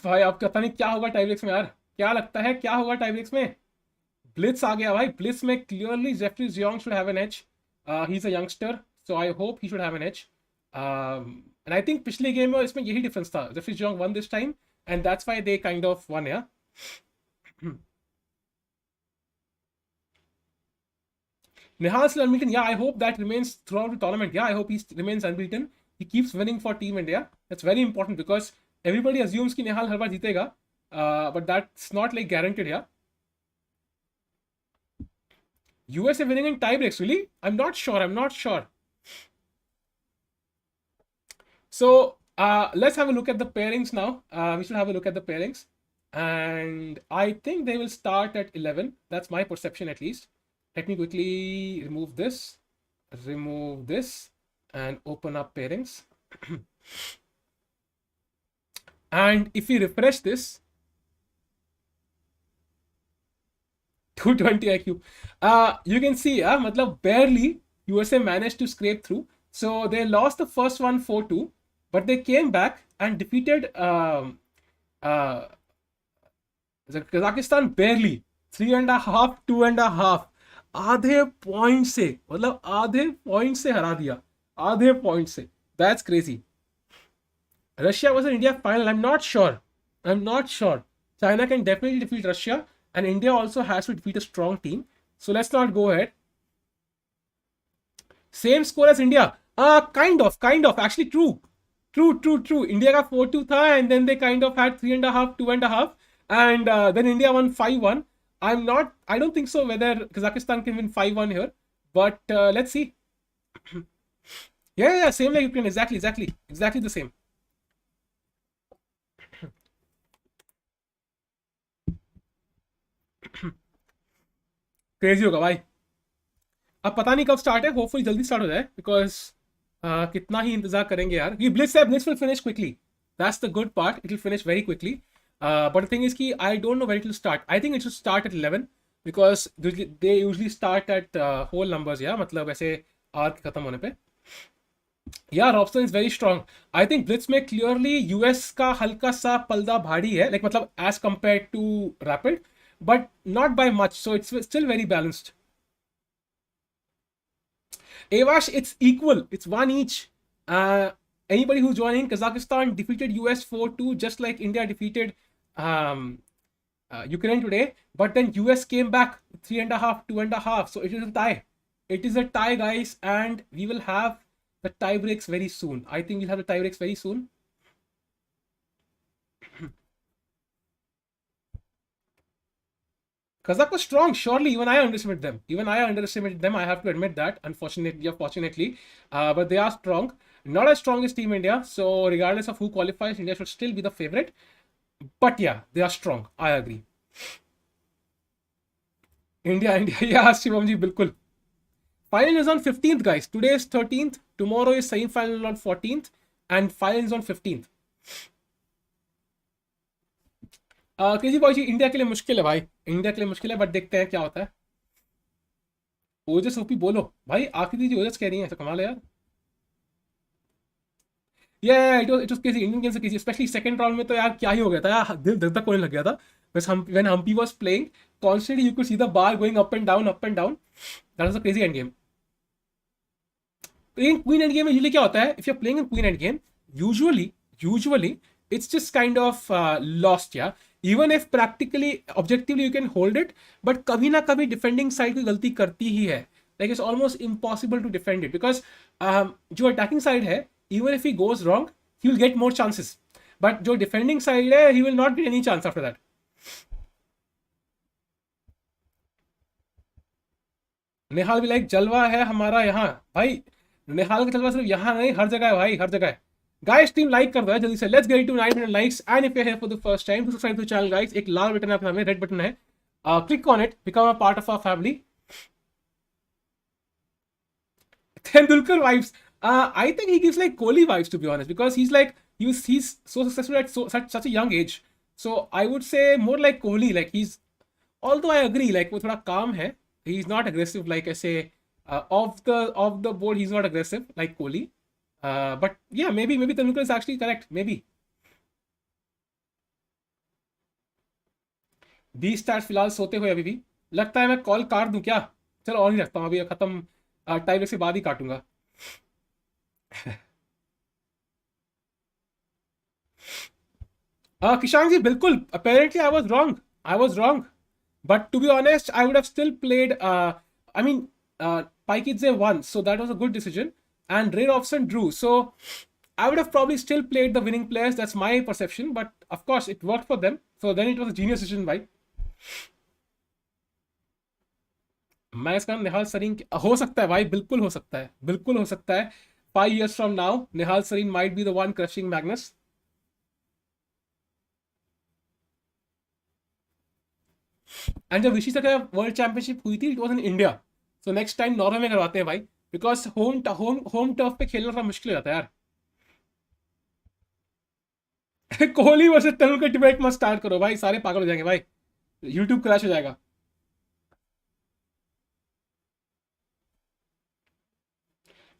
भाई अब पता नहीं क्या होगा टाइब्रेक्स में यार. क्या लगता है क्या होगा टाइब्रेक्स में? ब्लिट्स आ गया भाई. ब्लिट्स में clearly Jeffery Xiong should have an edge. He is a youngster, so I hope he should have an edge. And I think पिछले गेम में इसमें यही डिफरेंस था. Jeffery Xiong won this time and that's why they kind of won. या Nihal's unbeaten. Yeah, I hope that remains throughout the tournament. Yeah, I hope he remains unbeaten. He keeps winning for Team India. That's very important because everybody assumes कि Nihal हर बार जीतेगा, but that's not like guaranteed. Yeah. USA winning in tie breaks, really? I'm not sure. So let's have a look at the pairings now. We should have a look at the pairings, and I think they will start at 11. That's my perception at least. Let me quickly remove this, and open up pairings. And if we refresh this, 220 IQ, you can see, matlab barely USA managed to scrape through. So they lost the first one 4-2, but they came back and defeated Kazakhstan barely 3.5, 2.5. आधे point से, मतलब आधे point से हरा दिया. आधे point से. That's crazy. Russia was an India final. I'm not sure. China can definitely defeat Russia, and India also has to defeat a strong team. So let's not go ahead. Same score as India. Kind of. Actually, true. India got 4-2 tha, and then they kind of had 3.5, 2.5, and then India won 5-1. I don't think so whether Kazakhstan can win 5-1 here, but let's see. Yeah, same like Ukraine. Exactly the same. Crazy होगा भाई. अब पता नहीं कब start है. Hopefully जल्दी start हो जाए, बिकॉज कितना ही इंतजार करेंगे यार. ये Blitz will finish quickly. That's the good part. It will finish very quickly. But the thing is कि I don't know when it will start. I think it should start at 11 because they usually start at whole numbers. Yeah, मतलब ऐसे arc खत्म होने पे. Yeah, Robson is very strong. I think Blitz में clearly US का हल्का सा पलदा भारी है, like मतलब as compared to Rapid, but not by much. So it's still very balanced. Avash, it's equal. It's one each. Anybody who's joining, Kazakhstan defeated US 4-2, just like India defeated Ukraine today. But then US came back 3.5, 2.5. So it is a tie. It is a tie, guys, and we will have the tie breaks very soon. I think we'll have the tie breaks very soon. Kazakh was strong, surely. Even I underestimated them. I have to admit that, unfortunately or fortunately. But they are strong. Not as strong as Team India. So regardless of who qualifies, India should still be the favorite. But yeah, they are strong. I agree. India. Yeah, Shivam ji, bilkul. Final is on 15th, guys. Today is 13th. Tomorrow is semi-final on 14th. And final is on 15th. Crazy boy ji, India के लिए मुश्किल है भाई, India के लिए मुश्किल है, but देखते हैं क्या होता है. ओजस ओपी बोलो भाई, आखिरी जी ओजस कह रही है, तो कमाल है यार. ये it was crazy, Indian game से क्रेजी, स्पेशली सेकंड राउंड में तो यार क्या ही हो गया था यार, दिल धक धक होने लग गया था. बस हम when Hampi was playing constantly you could see the bar going up and down, that was a crazy end game. In queen end game में यूजुअली क्या होता है, if you are playing in queen end game, usually it's just kind of lost, yeah. Even if practically objectively you can hold it, but kabhi na kabhi defending side कोई गलती करती ही है. Like it's almost impossible to defend it because जो attacking side है, even if he goes wrong, he will get more chances. But जो defending side है, he will not get any chance after that. निहाल भी like जलवा है हमारा यहाँ भाई. निहाल का जलवा सिर्फ यहाँ नहीं, हर जगह है भाई, हर जगह है. गाइस टीम लाइक कर दो है जल्दी से. Let's get to 900 likes and if you are here for the first time, subscribe to channel guys. एक लाल बटन है आपके सामने, रेड बटन है, click on it, become a part of our family. Tendulkar vibes. I think he gives like Kohli vibes, to be honest, because he's so successful at such a young age. So I would say more like Kohli. Like although I agree, like वो थोड़ा calm है. He's not aggressive like I say. Off the board, he's not aggressive like Kohli. But yeah, maybe Tendulkar is actually correct. Maybe. B start फिलहाल सोते हुए अभी भी. लगता है मैं कॉल काट दूं क्या? चलो और नहीं रखता हूँ अभी, खत्म टाइम से बाद ही काटूंगा. किशान जी बिल्कुल, apparently I was wrong, but to be honest I would have still played. I mean, Paikidze won, so that was a good decision, and Ray Robson drew, so I would have probably still played the winning players. That's my perception, but of course it worked for them, so then it was a genius decision, भाई. मैं इसका निहाल सरीन हो सकता है भाई, बिल्कुल हो सकता है, बिल्कुल हो सकता है. 5 years from now, Nihal Sareen might be the one crushing Magnus. And जब विशी तक वर्ल्ड चैंपियनशिप हुई थी, it was in India. So next time Norway में करवाते हैं भाई, बिकॉज होम टर्फ पे खेलना थोड़ा मुश्किल हो जाता है यार. कोहली वर्सेस तेंदुलकर डिबेट मत स्टार्ट करो भाई, सारे पागल हो जाएंगे भाई, यूट्यूब क्रैश हो जाएगा.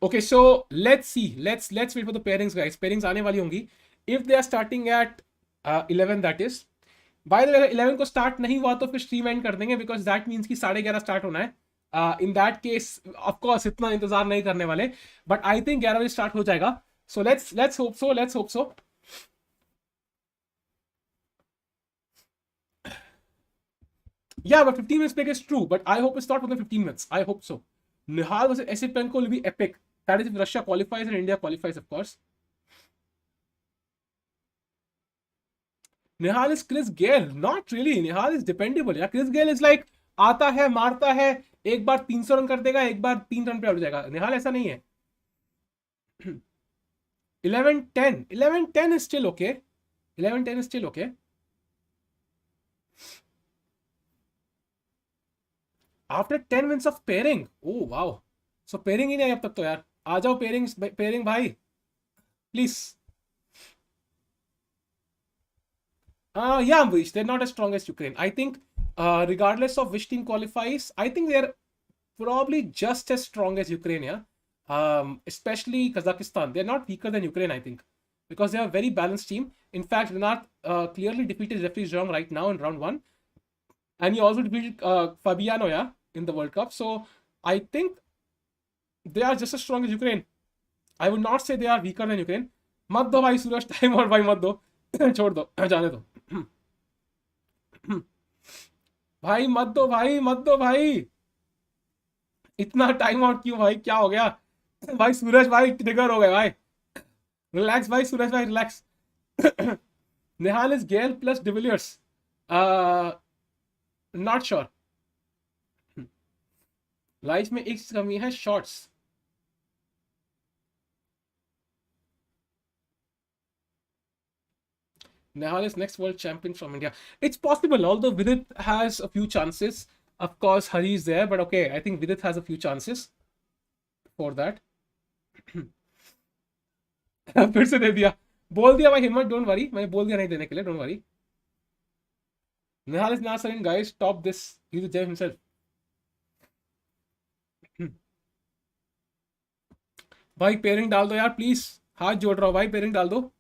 Okay, so let's see. Let's wait for the pairings, guys. Pairings आने वाली होंगी. If they are starting at 11, that is. By the way, अगर 11 को start नहीं हुआ तो फिर stream end कर देंगे, because that means कि 11:30 start होना है. In that case, of course, इतना इंतजार नहीं करने वाले. But I think 11 बजे start हो जाएगा. So let's hope so. Let's hope so. Yeah, but 15 minutes break is true. But I hope it's not more than 15 minutes. I hope so. Nihal versus Esipenko will be epic. That is if Russia qualifies and India qualifies, of course. Nihal is Chris Gayle. Not really. Nihal is dependable. Yeah, Chris Gayle is like आता है, मारता है, एक बार 300 run कर देगा, एक बार 3 run पे out हो जाएगा. निहाल ऐसा नहीं है. 11-10 is still okay. 11-10 is still okay. After 10 wins of pairing. Oh wow. So pairing ही नहीं अब तक तो यार. आ जाओ pairing भाई. Please. Yeah, Ambrish, they're not as strong as Ukraine. I think regardless of which team qualifies, I think they're probably just as strong as Ukraine, yeah. Especially Kazakhstan. They're not weaker than Ukraine, I think, because they are a very balanced team. In fact, Renat clearly defeated Jeffrey Zhang right now in round 1. And he also defeated Fabiano, yeah, in the World Cup. So I think they are just as strong as Ukraine. I would not say they are weaker than Ukraine. मत दो भाई सूरज time, और भाई मत दो, छोड़ दो, जाने दो भाई, मत दो भाई. इतना टाइम आउट क्यों भाई, क्या हो गया भाई? सूरज भाई ट्रिगर हो गए भाई. रिलैक्स भाई, सूरज भाई relax. Nihal is Gayle plus de Villiers. Not sure. Life में एक चीज कमी है, shots. Nihal is next world champion from India. It's possible, although Vidit has a few chances. Of course, Hari is there, but okay, I think Vidit has a few chances for that. फिर से दे दिया, बोल दिया भाई, हिम्मत, don't worry, मैंने बोल दिया नहीं देने के लिए, don't worry. Nihal is now saying, guys, stop this. He's a gem himself. भाई पेयरिंग डाल दो यार प्लीज, हाथ जोड़ रहा हूँ भाई, पेयरिंग डाल दो।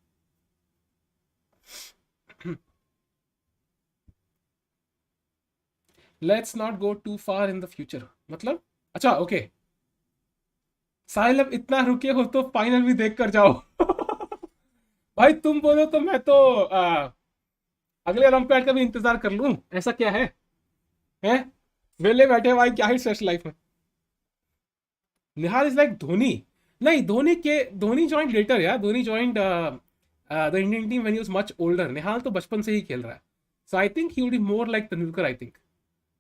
Let's not go too far in the future, मतलब अच्छा ओके। साहिल अब इतना रुके हो तो फाइनल भी देख कर जाओ। भाई तुम बोलो तो मैं तो अगले ओलंपियाड का भी इंतजार कर लूं, ऐसा क्या है, हैं? वेले बैठे भाई, क्या ही स्ट्रेस लाइफ में। Nihal is like Dhoni. नहीं, धोनी जॉइंट लेटर यार, Dhoni joined the Indian team when he was much older. Nihal तो बचपन से ही खेल रहा है, so I think he would be more like Tendulkar, I think,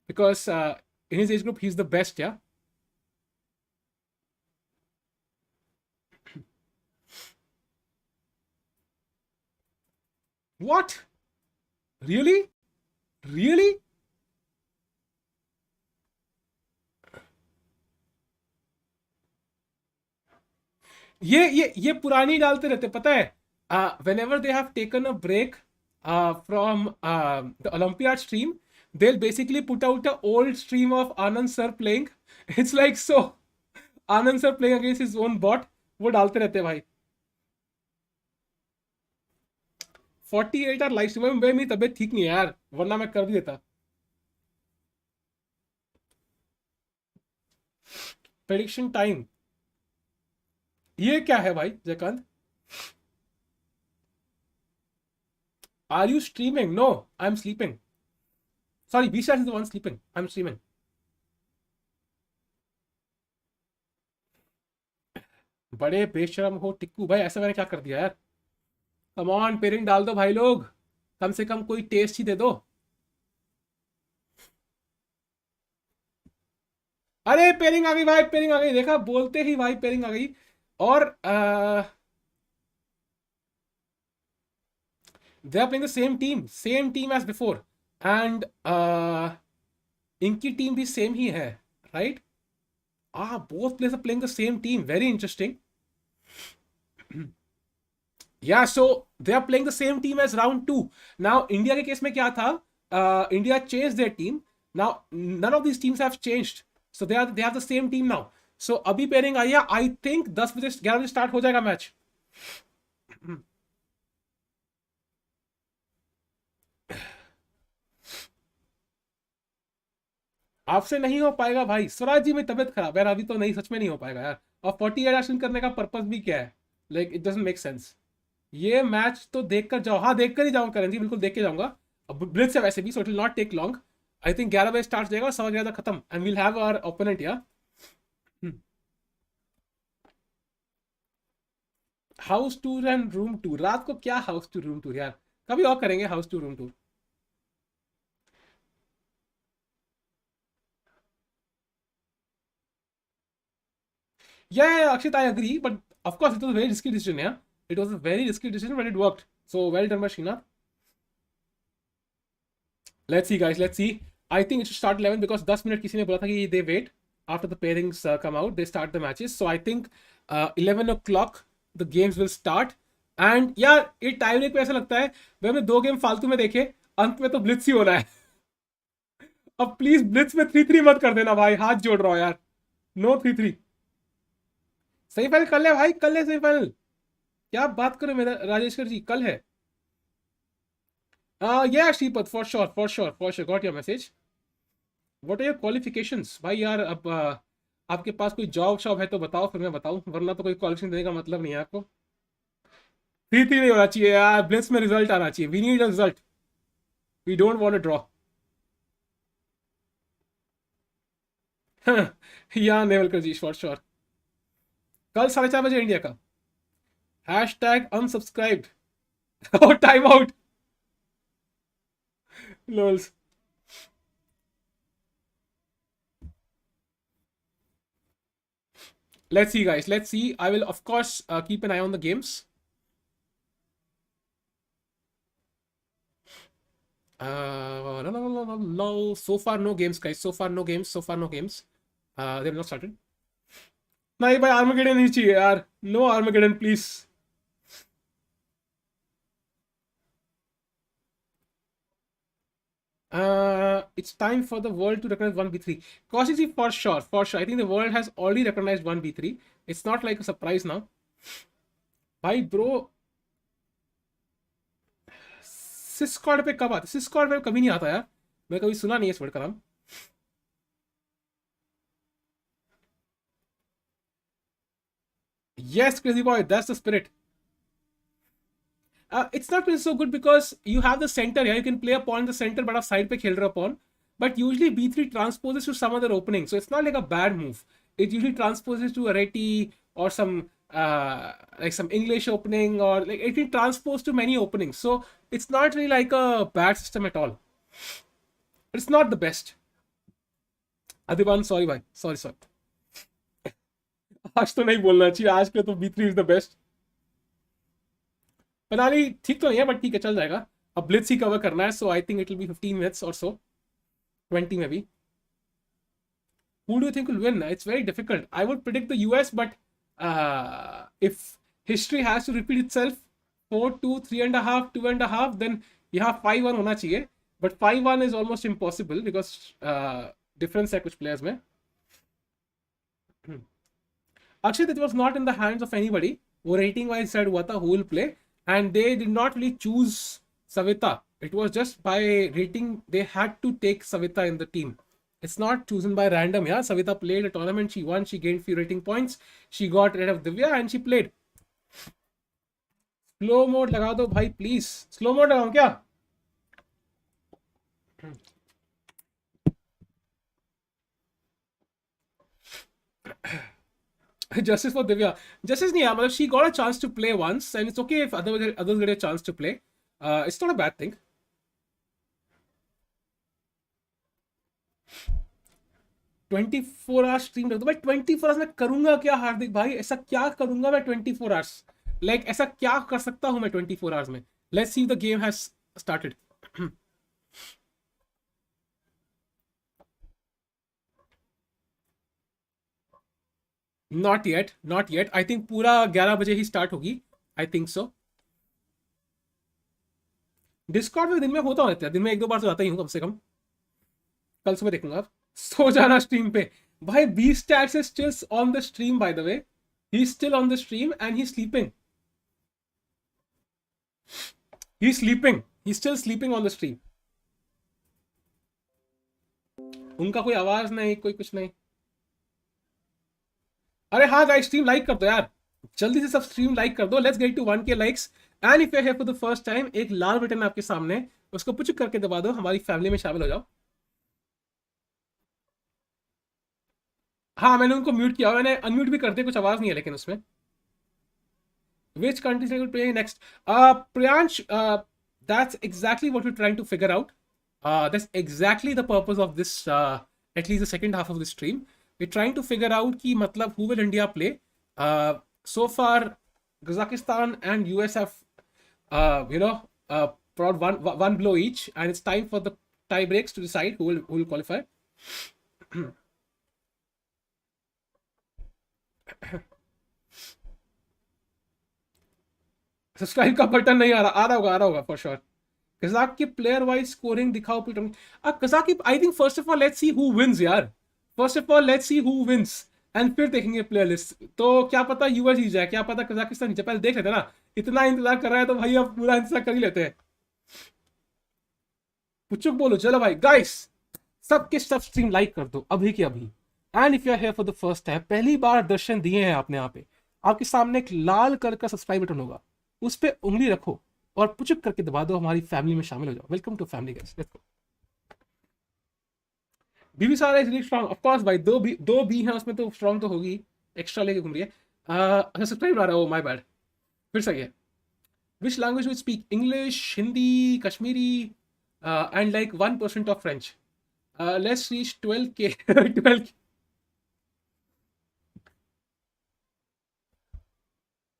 because in his age group he is the best, yeah. What? Really? Really? ये पुरानी डालते रहते, पता है। Whenever they have taken a break from the Olympiad stream, they'll basically put out an old stream of Anand sir playing. It's like, so Anand sir playing against his own bot, वो डालते रहते भाई। 48 our live stream में मेरी तबीयत ठीक नहीं है यार, वरना मैं कर भी देता। प्रेडिक्शन टाइम, ये क्या है भाई Jaikant? Are you streaming? No, I am sleeping. Sorry, Vishy is the one sleeping. I'm streaming. बड़े बेशरम हो टिक्कू भाई, ऐसा मैंने क्या कर दिया यार? कम ऑन, पेयरिंग डाल दो भाई लोग, कम से कम कोई टेस्ट ही दे दो। अरे पेयरिंग आ गई भाई, पेयरिंग आ गई, देखा, बोलते ही भाई पेयरिंग आ गई। और they are playing the same team as before, and इनकी टीम भी सेम ही है, right? both players are playing the same team, very interesting. Yeah, so they are playing the same team as round 2. Now India के case में क्या था? India changed their team. Now none of these teams have changed, so they have the same team now. So अभी pairing आई है, I think 10 बजे 11 बजे start हो जाएगा मैच। आपसे नहीं हो पाएगा भाई, स्वराज जी, में तबियत खराब है यार, अभी तो नहीं, सच में नहीं हो पाएगा यार। और 48 एक्शन करने का पर्पस भी क्या है? Like it doesn't make sense. ये मैच तो देख कर जाओ, हाँ देख कर ही जाऊंगा करण जी, बिल्कुल देख के जाऊंगा। अब ब्लिट्स है वैसे भी, so it will not take long. I think 11 बजे स्टार्ट जाएगा, 11:15 खत्म, and we'll have our opponent, yeah. House tour and room tour, रात को क्या हाउस टू रूम टूर यार, कभी और करेंगे house to room tour. Yeah, Akshit, I agree, but of course it was a very risky decision, yeah. It was a very risky decision, but it worked. So well done by Srinath. Let's see, guys. Let's see. I think it should start 11 because 10 minute किसी ने बोला था कि they wait after the pairings come out, they start the matches. So I think 11 o'clock the games will start. And यार ये time break पे ऐसा लगता है भाई हमने 2 गेम फालतू में देखे, अंत में तो ब्लिट्स ही होना है। अब प्लीज ब्लिट्स में 3-3 मत कर देना भाई, हाथ जोड़ रहा हूँ यार, नो 3-3। सेमीफाइनल कल है भाई, कल है सेमीफाइनल, क्या बात करो मेरा राजेश्वर जी, कल है। Yeah, Shreepad, for sure, got your message. What are your qualifications भाई यार? अब आपके पास कोई जॉब शॉब है तो बताओ, फिर मैं बताऊं, वरना तो कोई क्वालिफिकेशन देने का मतलब नहीं है आपको। 3-3 नहीं होना चाहिए यार, ब्लिट्स में रिजल्ट आना चाहिए, we need a result, we don't want a draw. या नेवलकर जी, फॉर श्योर, कल 4:30 बजे इंडिया का। हैशटैग अनसब्सक्राइब्ड और time out, लोल्स। Let's see, guys. Let's see. I will, of course, keep an eye on the games. No. So far, no games, guys. So far, no games. So far, no games. They've not started. नहीं भाई, आर्मेगेडन नहीं चाहिए यार. No Armageddon, please. It's time for the world to recognize 1v3. Cautiously, for sure, for sure. I think the world has already recognized 1v3. It's not like a surprise now. भाई bro, सिस्कॉर्ड पे कब आता? सिस्कॉर्ड पे कभी नहीं आता यार. मैं कभी सुना नहीं है इस वर्ड का नाम. Yes, crazy boy, that's the spirit. It's not really so good because you have the center here. You can play a pawn in the center, but आप side पे खेल रहे हो pawn. But usually b3 transposes to some other opening, so it's not like a bad move. It usually transposes to Areti or some like some English opening, or like it can transpose to many openings. So it's not really like a bad system at all. But it's not the best. Adiban, sorry भाई, sorry. आज तो नहीं बोलना चाहिए. आज के तो b3 is the best. पता नहीं ठीक तो नहीं है, बट ठीक है, चल जाएगा. अब ब्लिट्स ही कवर करना है, so I think it will be 15 minutes or so, 20 maybe. Who do you think will win? It's very difficult. I would predict the US, but if history has to repeat itself, 4-2, 3.5, 2.5, then यहाँ 5-1 होना चाहिए. But 5-1 is almost impossible because difference है कुछ players में. Actually, that was not in the hands of anybody. वो rating wise said हुआ था who will play, and they did not really choose Savita. It was just by rating. They had to take Savita in the team. It's not chosen by random. Yeah, Savita played a tournament. She won. She gained few rating points. She got rid of Divya and she played. Slow mode लगा दो भाई please. Slow mode लगाऊं क्या? Justice for Divya. Justice नहीं है, मतलब she got a chance to play once, and it's okay if others get a chance to play. It's not a bad thing. 24 hours stream रख दो भाई. 24 hours में करूंगा क्या हार्दिक भाई? ऐसा क्या करूंगा मैं 24 आवर्स? लाइक ऐसा क्या कर सकता हूं मैं 24 आवर्स में? Let's see the game has started. Not yet. I think पूरा 11 बजे ही स्टार्ट होगी. आई थिंक सो. डिस्कॉर्ड में दिन में होता रहता है, दिन में 1-2 बार तो आता ही हूँ कम से कम. कल सुबह देखूंगा. सो जाना स्ट्रीम पे भाई. B stats is still on the stream by the way. He is still on the stream and he sleeping. He sleeping. He still sleeping on the stream. उनका कोई आवाज नहीं, कोई कुछ नहीं. अरे हाँ गाइस, स्ट्रीम लाइक कर दो यार, जल्दी से सब स्ट्रीम लाइक कर दो. Let's get to 1K likes. And if you are here for the first time, एक लाल बटन आपके सामने, उसको पुच करके दबा दो. हमारी फैमिली में शामिल हो जाओ. हाँ, मैंने उनको म्यूट किया. मैंने अनम्यूट भी कर दिया, कुछ आवाज नहीं है लेकिन उसमें. Which countries are you playing next? Priyansh, that's exactly what we're trying to figure out. That's exactly the purpose of this, at least the second half of the stream. We're trying to figure out ki matlab who will India play. So far, Kazakhstan and US have, brought one blow each, and it's time for the tie breaks to decide who will qualify. Subscribe का button नहीं आ रहा होगा for sure. Kazakh की player wise scoring दिखाओ please. Kazakh की, I think first of all let's see who wins यार. First of all let's see who wins, and फिर देखेंगे प्लेयर लिस्ट. तो क्या पता यूएस ही जाए, क्या पता कजाकिस्तान ही जाए. पहले देख लेते हैं ना. इतना इंतजार कर रहा है तो भाई अब पूरा इंतजार कर ही लेते हैं. पुचुक बोलो. चलो भाई गाइस, सबके सब स्ट्रीम लाइक कर दो अभी के अभी. And if you are here for the first time, पहली बार दर्शन दिए हैं आपने यहाँ पे, आपके सामने एक लाल कलर का सब्सक्राइब बटन होगा, उस पर उंगली रखो और पुचुक करके दबा दो. हमारी फैमिली में शामिल हो जाओ. Welcome to family guys. Let's go. Bibisara is really strong. Of course भाई, दो बी हैं उसमें तो स्ट्रांग तो होगी. एक्स्ट्रा लेके घूम रही है. अच्छा, सब्सक्राइब आ रहा है. Oh my bad. फिर से है. Which language you speak? English, Hindi, Kashmiri, and like 1% of French. Let's reach 12K. 12K.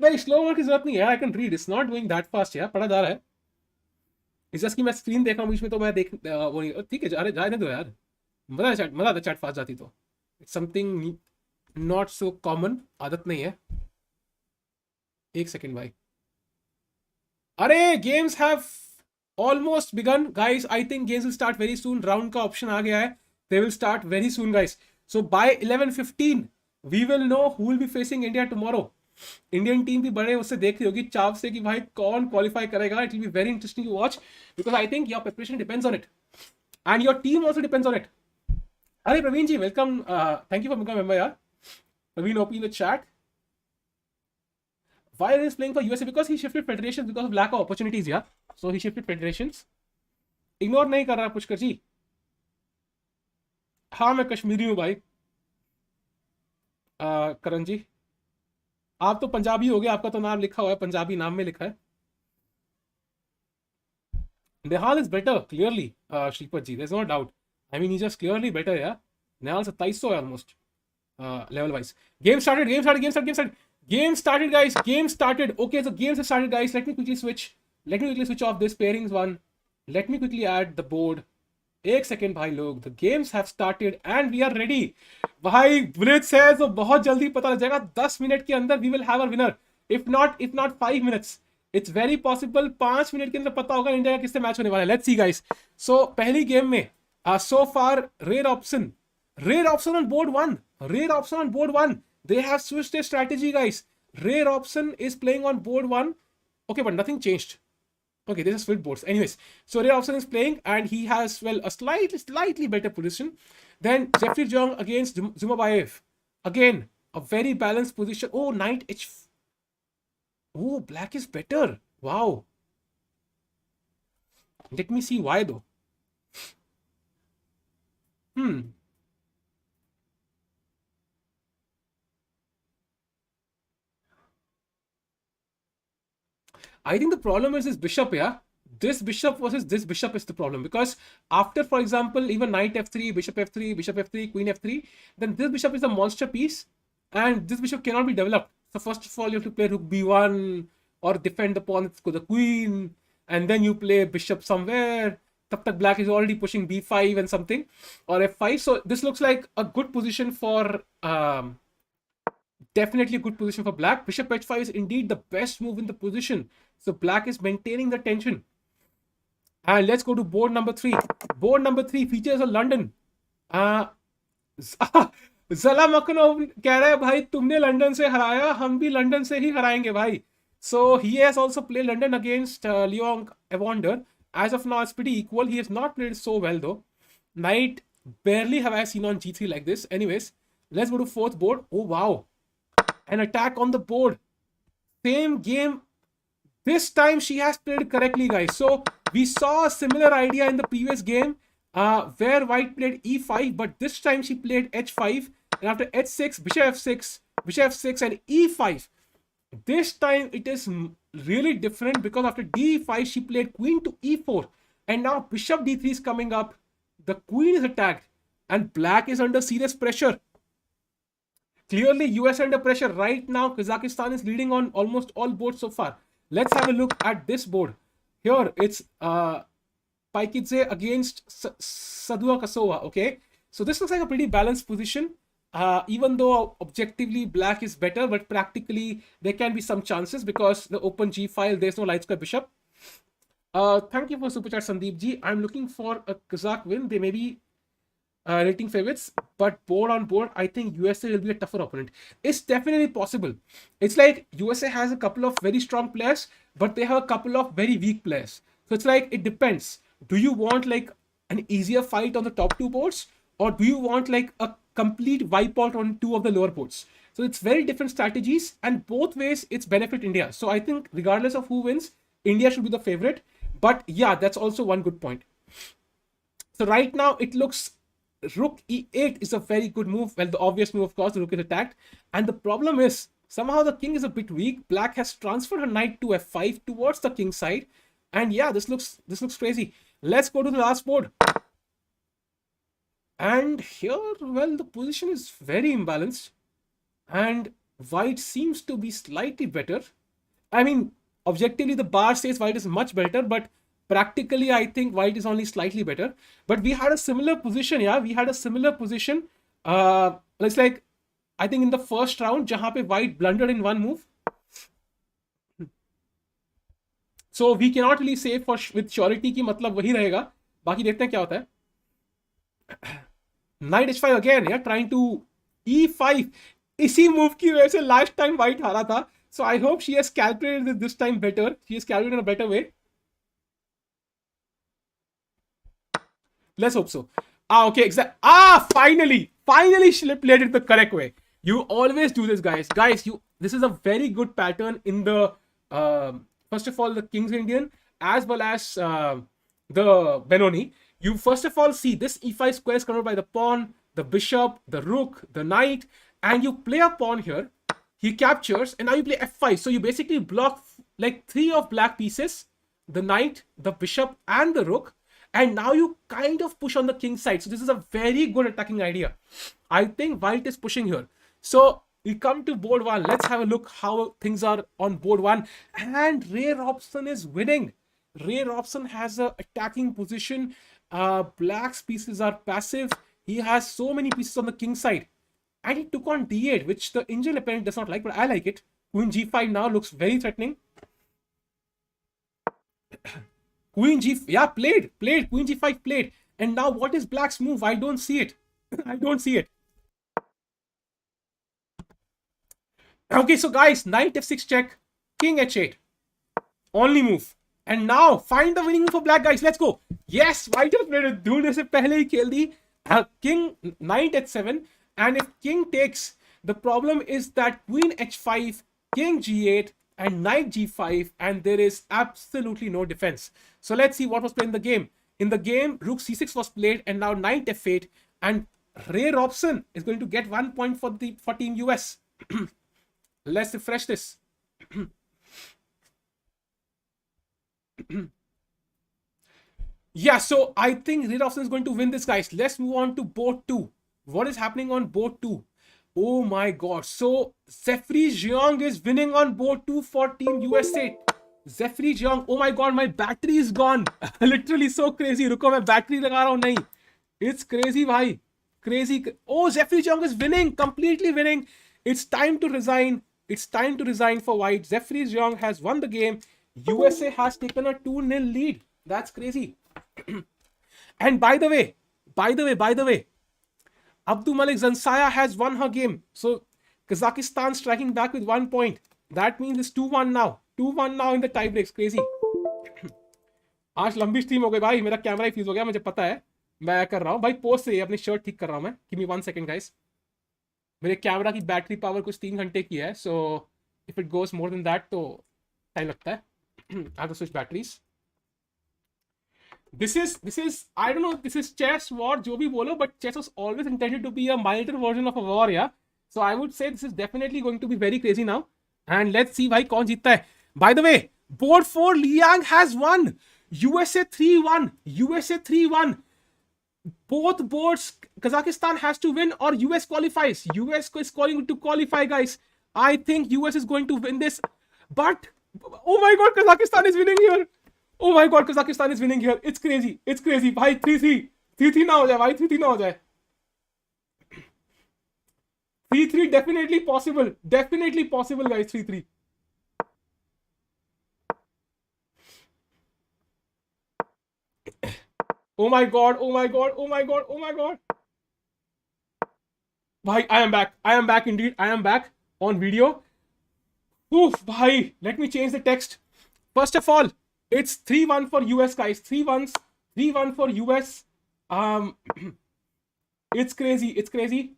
भाई स्लो मोड की जरूरत नहीं है, I can read, it's not going that fast यार, पढ़ा जा रहा है। इट्स जस्ट कि मैं स्क्रीन देख रहा हूँ बीच में, तो मैं देख वो नहीं, ठीक है, अरे जाने दो यार, मजा आता चैट फास्ट जाती तो। It's something not so common, आदत नहीं है। एक सेकेंड भाई, अरे games have almost begun guys, I think games will start very soon, round का ऑप्शन आ गया है, they will start very soon guys. So by 11:15 we will know who will be facing India tomorrow. Indian team भी बड़े उससे देख रही होगी चाव से कि भाई कौन क्वालिफाई करेगा, it will be very interesting to watch, because I think your preparation depends on it and your team also depends on it. अरे Praveen ji welcome, thank you for becoming member यार। Praveen open the chat. Why is he playing for USA? Because he shifted federations because of lack of opportunities, yeah. So he shifted federations. Ignore नहीं कर रहा पुष्कर जी। हाँ मैं कश्मीरी हूँ भाई। करण जी आप तो पंजाबी हो गए, आपका तो नाम लिखा हुआ है, पंजाबी नाम में लिखा है। Nihal is better clearly, Shripat ji, there's no doubt. I mean he's just clearly better, yeah. निहाल 2700 है almost level wise. Game started, guys. Game started. Okay, so games have started, guys. Let me quickly switch off this pairings one. Let me quickly add the board. एक second भाई लोग, the games have started and we are ready. भाई Vidit says तो बहुत जल्दी पता लग जाएगा, 10 मिनट के अंदर we will have our winner. If not 5 minutes. It's very possible 5 minute के अंदर पता होगा इंडिया का किससे मैच होने वाला है. Let's see guys. So पहली गेम में so far rare option on board one. They have switched their strategy, guys. Rare option is playing on board one. Okay, but nothing changed. Okay, this is split boards. Anyways, so Rare Option is playing and he has, well, a slightly better position than Jeffrey Jong against Zumabayev. Again, a very balanced position. Oh, Knight H. Oh, black is better. Wow. Let me see why though. I think the problem is this bishop, yeah. This bishop versus this bishop is the problem, because after, for example, even knight f3, bishop f3, queen f3, then this bishop is a monster piece and this bishop cannot be developed. So first of all, you have to play rook b1 or defend the pawn with the queen, and then you play bishop somewhere. Tab tak black is already pushing b5 and something, or f5. So this looks like a good position for definitely a good position for black. Bishop h5 is indeed the best move in the position. So black is maintaining the tension. And let's go to board number 3. Board number 3 features a London. Zala Makanov कह रहा है भाई तुमने London से हराया, हम भी London से ही हराएंगे भाई. So he has also played London against Leon Evander. As of now, it's pretty equal. He has not played so well though. Knight barely have I seen on g3 like this. Anyways, let's go to fourth board. Oh wow, an attack on the board. Same game. This time she has played correctly, guys. So we saw a similar idea in the previous game where white played e5, but this time she played h5, and after h6, bishop f6 and e5. This time it is really different, because after d5 she played queen to e4, and now bishop d3 is coming up. The queen is attacked and black is under serious pressure. Clearly US under pressure right now. Kazakhstan is leading on almost all boards so far. Let's have a look at this board. Here it's Paikidze against Sadua Kasova. Okay, so this looks like a pretty balanced position. Even though objectively black is better, but practically there can be some chances because the open G file, there's no light square bishop. Thank you for super chat, Sandeep Ji. I'm looking for a Kazakh win. They may be rating favorites, but board on board, I think USA will be a tougher opponent. It's definitely possible. It's like USA has a couple of very strong players, but they have a couple of very weak players. So it's like, it depends. Do you want like an easier fight on the top two boards, or do you want like a complete wipeout on two of the lower boards? So it's very different strategies, and both ways it's benefit India. So I think regardless of who wins, India should be the favorite. But yeah, that's also one good point. So right now it looks rook e8 is a very good move. Well, the obvious move, of course, the rook is attacked. And the problem is, somehow the king is a bit weak. Black has transferred her knight to f5 towards the king side. And yeah, this looks crazy. Let's go to the last board. And here, well, the position is very imbalanced. And White seems to be slightly better. I mean, objectively, the bar says white is much better, but practically, I think white is only slightly better. But we had a similar position, yeah. We had a similar position. It's like, I think in the first round, जहाँ पे white blundered in one move. So we cannot really say for with surety कि मतलब वही रहेगा. बाकी देखते हैं क्या होता है. Knight h5 again, yeah, trying to e5. इसी मूव की वजह से लास्ट टाइम व्हाइट हारा था. So I hope she has calculated this time better. She has calculated in a better way. Let's hope so. Okay, exactly. Finally she played it the correct way. You always do this, guys. This is a very good pattern in the first of all the King's Indian as well as the Benoni. You first of all see this e5 square is covered by the pawn, the bishop, the rook, the knight, and you play a pawn here. He captures, and now you play f5. So you basically block like 3 of black pieces, the knight, the bishop, and the rook. And now you kind of push on the king side. So this is a very good attacking idea. I think white is pushing here. So we come to board 1. Let's have a look how things are on board 1. And Ray Robson is winning. Ray Robson has an attacking position. Black's pieces are passive. He has so many pieces on the king side. And he took on d8, which the Indian opponent does not like, but I like it. Queen g5 now looks very threatening. Queen g, yeah, played. Queen g5 played. And now what is black's move? I don't see it. I don't see it. Okay, so guys, knight f6 check, king h8. Only move. And now find the winning move for black, guys. Let's go. Yes, white has played it. ढूंढने से पहले ही खेल दी. King, knight h7. And if king takes, the problem is that queen h5, king g8, and knight g5, and there is absolutely no defense. So let's see what was played in the game. In the game, rook c6 was played, and now knight f8, and Ray Robson is going to get 1 point for team US. Let's refresh this. Yeah, so I think Ray Robson is going to win this, guys. Let's move on to board 2. What is happening on board 2? Oh my god. So Jeffrey Jeong is winning on board 2 for Team USA. Jeffrey Jeong. Oh my god, my battery is gone. Literally so crazy. रुको मैं battery लगा रहा हूँ. नहीं. It's crazy, भाई. Crazy. Oh, Jeffrey Jeong is winning. Completely winning. It's time to resign. It's time to resign for white. Jeffrey Jeong has won the game. USA has taken a 2-0 lead. That's crazy. And by the way, Abdul Malik Zansaya has won her game. So Kazakhstan striking back with 1 point. That means it's 2-1 now. 2-1 now in the tie breaks. Crazy. आज लंबी stream हो गई भाई. मेरा camera ही fuse हो गया. मुझे पता है. मैं कर रहा हूँ भाई. पोस्ट से अपनी शर्ट ठीक कर रहा हूँ मैं. Give me 1 second, guys. मेरे कैमरा की बैटरी पावर कुछ 3 घंटे की है. So if it goes more than that तो टाइम लगता है. I have to switch batteries. This is I don't know, this is chess war, jo bhi bolo, but chess was always intended to be a milder version of a war, yeah. So I would say this is definitely going to be very crazy now. And let's see bhai kaun jeetta hai. By the way, board 4 Liang has won. USA 3-1. USA 3-1. Both boards Kazakhstan has to win or US qualifies. US is going to qualify, guys. I think US is going to win this. But oh my god, Kazakhstan is winning here. Oh my god, Kazakhstan is winning here. It's crazy. It's crazy. भाई 3-3. 3-3 ना हो जाए भाई. 3-3 ना हो जाए. 3-3 definitely possible. Definitely possible, guys. 3-3. Oh my god. Oh my god. Oh my god. Oh my god. Bhai, I am back. I am back indeed. I am back on video. Oof, bhai. Let me change the text. First of all, it's 3-1 for US, guys. 3-1 for US. It's crazy. It's crazy.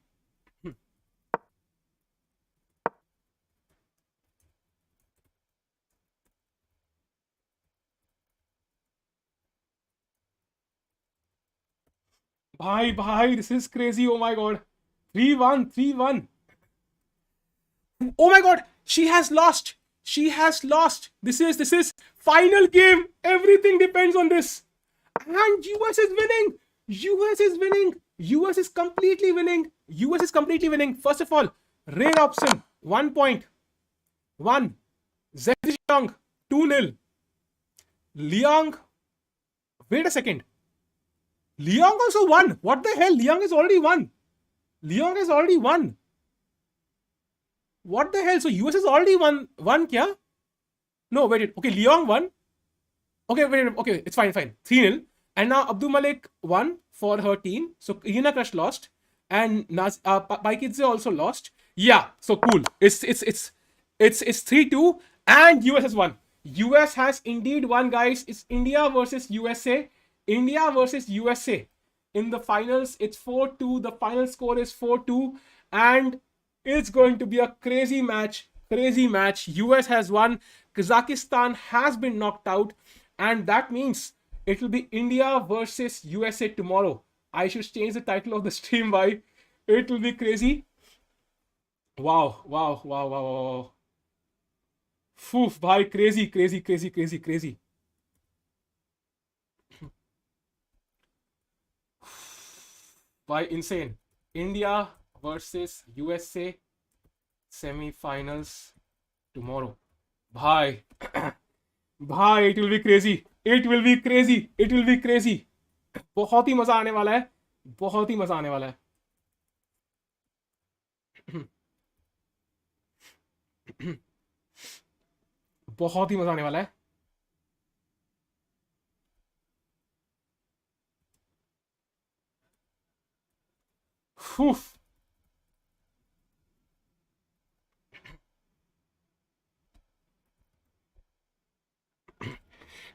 Bhai, this is crazy. Oh my god. 3-1. Oh my god, she has lost. She has lost. This is final game. Everything depends on this. And US is winning. US is completely winning. US is completely winning. First of all, Ray Robson. 1 point. 1. Zhejiang 2-0. Liang. Wait a second. Liang also won. What the hell? Liang has already won. Liang has already won. What the hell? So US has already won. Won kya? No, wait. Okay, Liang won. Okay, wait. Okay, it's fine. 3-0. And now Abdul Malik won for her team. So Irina Crush lost. And Paikidze also lost. Yeah, so cool. It's 3-2. And US has won. US has indeed won, guys. It's India versus USA. India versus USA. In the finals, it's 4-2. The final score is 4-2. And it's going to be a crazy match. US has won. Kazakhstan has been knocked out. And that means it will be India versus USA tomorrow. I should change the title of the stream. Why? It will be crazy. Wow. Foof, bhai, crazy. Bhai, insane. India versus USA semi-finals tomorrow. Bhai, it will be crazy. बहुत ही मजा आने वाला है. बहुत ही मजा आने वाला है.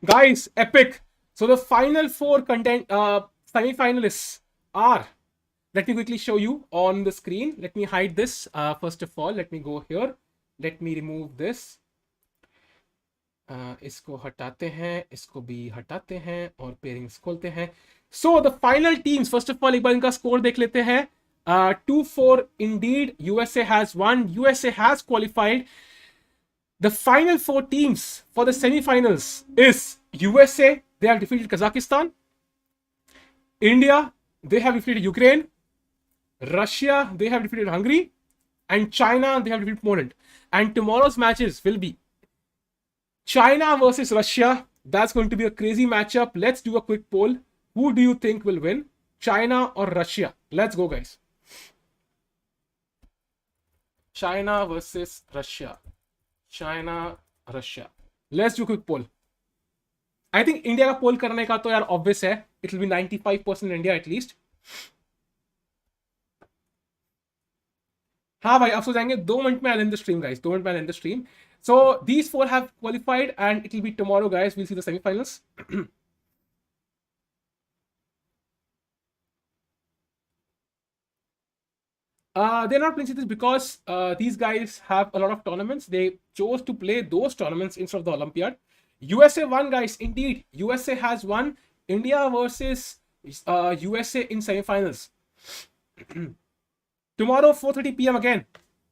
Guys, epic. So the final 4 semi-finalists are, let me quickly show you on the screen. Let me hide this. First of all, let me go here. Let me remove this. इसको हटाते हैं, इसको भी हटाते हैं और पेयरिंग्स खोलते हैं. So the final teams, first of all, एक बार इनका स्कोर देख लेते हैं. 2-4 indeed. USA has won. USA has qualified. The final 4 teams for the semi-finals is USA. They have defeated Kazakhstan. India, they have defeated Ukraine. Russia, they have defeated Hungary. And China, they have defeated Poland. And tomorrow's matches will be China versus Russia. That's going to be a crazy matchup. Let's do a quick poll. Who do you think will win? China or Russia? Let's go, guys. China versus Russia. Let's do a quick poll. I think India का poll करने का तो यार obvious है. It will be 95% India at least. हाँ भाई, अब सो जाएंगे. 2 मिनट में I'll end the stream, guys. 2 minute में I'll end the stream. So these 4 have qualified and it will be tomorrow, guys. We'll see the semi-finals. They're not playing this because these guys have a lot of tournaments. They chose to play those tournaments instead of the Olympiad. USA won, guys. Indeed, USA has won. India versus USA in semi-finals. Tomorrow 4:30 p.m. again.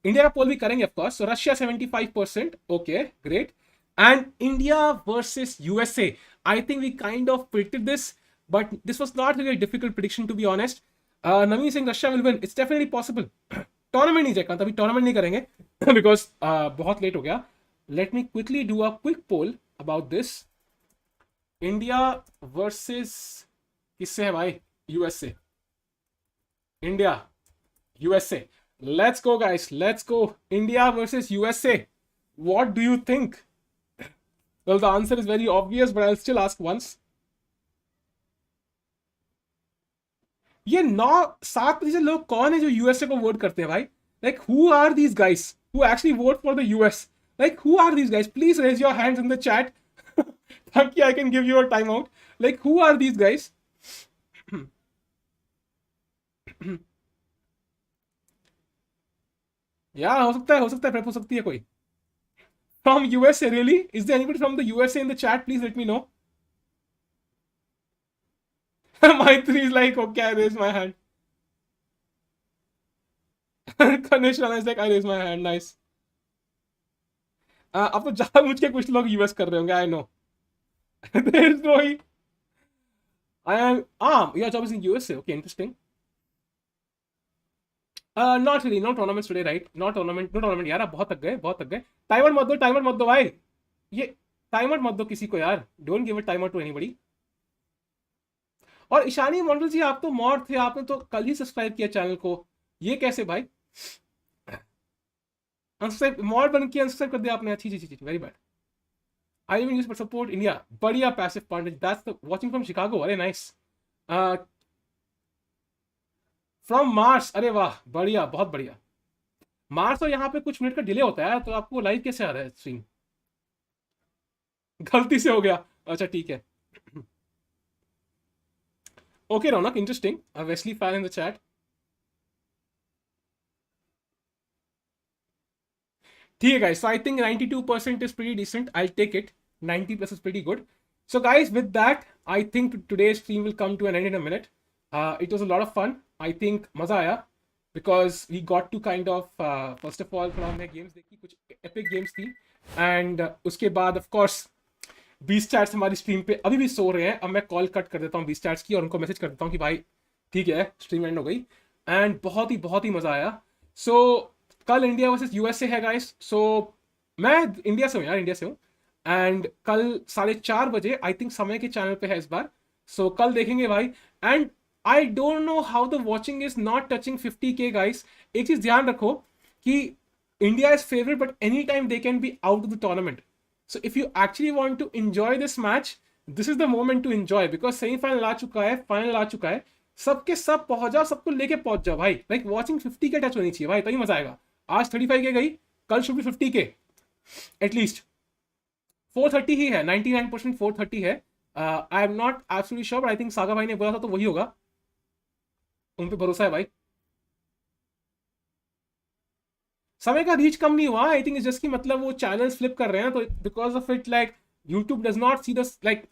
India का poll भी करेंगे, of course. So Russia 75%. Okay, great. And India versus USA. I think we kind of predicted this, but this was not really a difficult prediction, to be honest. Naveen saying Russia will win. It's definitely possible. Tournament नहीं check, तभी tournament नहीं करेंगे because बहुत late हो गया. Let me quickly do a quick poll about this. India versus किससे है भाई? USA. India, USA. Let's go, guys. Let's go. India versus USA. What do you think? Well, the answer is very obvious, but I'll still ask once. ये 9-7% लोग कौन है जो USA को vote करते हैं भाई? Like, who are these guys who actually vote for the US? Like, who are these guys? Please raise your hands in the chat. ताकि I can give you a timeout. Like, who are these guys? या हो सकता है prep हो सकती है कोई. From USA, really? Is there anybody from the USA in the chat? Please let me know. Maitri is like, okay, I raise my hand. Kanesh Rana is like, I raise my hand. Nice. अब तो जानबूझ के कुछ लोग US कर रहे होंगे. I know. There is no. I am. Your job is in USA. Okay, interesting. Not really, no tournaments today right, not tournament, no tournament यार, आप बहुत थक गए, बहुत थक गए। टाइमर मत दो भाई, ये टाइमर मत दो किसी को यार, don't give a timer to anybody. और ईशानी मंडल जी, आप तो मॉड थे, आपने तो कल ही सब्सक्राइब किया चैनल को, ये कैसे भाई? अनसब्सक्राइब, मॉड बन के अनसब्सक्राइब कर दिया आपने, अच्छी चीज, very bad. I will use for support India, बढ़िया passive point, that's the watching from Chicago, अरे नाइस। फ्रॉम मार्स, अरे वाह, बढ़िया, बहुत बढ़िया। मार्स तो यहाँ पे कुछ मिनट का डिले होता है, तो आपको लाइव कैसे आ रहा है स्ट्रीम? गलती से हो गया, अच्छा ठीक है। Okay Raunak, interesting, Wesley fan in the chat. ठीक है guys, so I think 92% is pretty decent, I'll take it, 90 plus is pretty good. So guys, with that I think today's stream will come to an end in a minute. It was a lot of fun, I think मजा आया, because we got to kind of first of all थोड़ा हमने games देखी, कुछ epic games थी, and उसके बाद of course 20 chats हमारी स्ट्रीम पे अभी भी सो रहे हैं। अब मैं कॉल कट कर देता हूँ 20 चैट्स की और उनको मैसेज कर देता हूँ कि भाई ठीक है स्ट्रीम एंड हो गई, एंड बहुत ही मजा आया। सो कल इंडिया वर्सेस यूएसए है गाइस, सो मैं इंडिया से हूँ यार, इंडिया से हूँ, एंड कल 4:30 आई थिंक समय के चैनल पे है इस बार, सो कल देखेंगे भाई। And I don't know how the watching is not touching 50K guys. एक चीज ध्यान रखो कि India is favourite but any time they can be out of the tournament, so if you actually want to enjoy this match, this is the moment to enjoy, because semifinal आ चुका है, final आ चुका है, सबके सब पहुंच जाओ, सबको लेके पहुंच जाओ भाई। लाइक वॉचिंग 50K टच होनी चाहिए भाई, तभी मजा आएगा। आज 35K गई, कल शुड बी 50K एटलीस्ट। 430 ही है, 99% 430 है। आई am not absolutely sure, but I think saga भाई ने बोला था तो वही होगा, उन पे भरोसा है भाई। समय का रीच कम नहीं हुआ, आई थिंक इज जस्ट कि मतलब वो चैनल्स फ्लिप कर रहे हैं, तो because of it like YouTube does not see this, like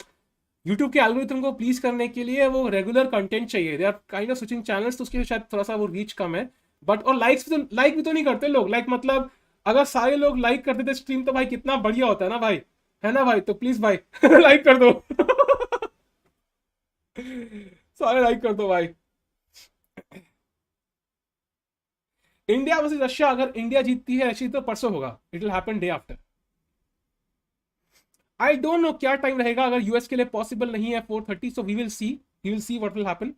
YouTube के एल्गोरिथम को प्लीज करने के लिए वो रेगुलर कंटेंट चाहिए, they are kind of switching channels, तो उसके शायद थोड़ा सा वो रीच कम है। बट और लाइक भी तो नहीं करते लोग, लाइक मतलब अगर सारे लोग लाइक करते थे स्ट्रीम तो भाई कितना बढ़िया होता है ना भाई, है ना भाई? तो प्लीज भाई लाइक कर दो सारे लाइक कर दो भाई। इंडिया वर्सेस रशिया, अगर इंडिया जीतती है रशिया तो परसों होगा, it will happen day after. I don't know क्या टाइम रहेगा, अगर यूएस के लिए पॉसिबल नहीं है 4:30, so we will see what will happen.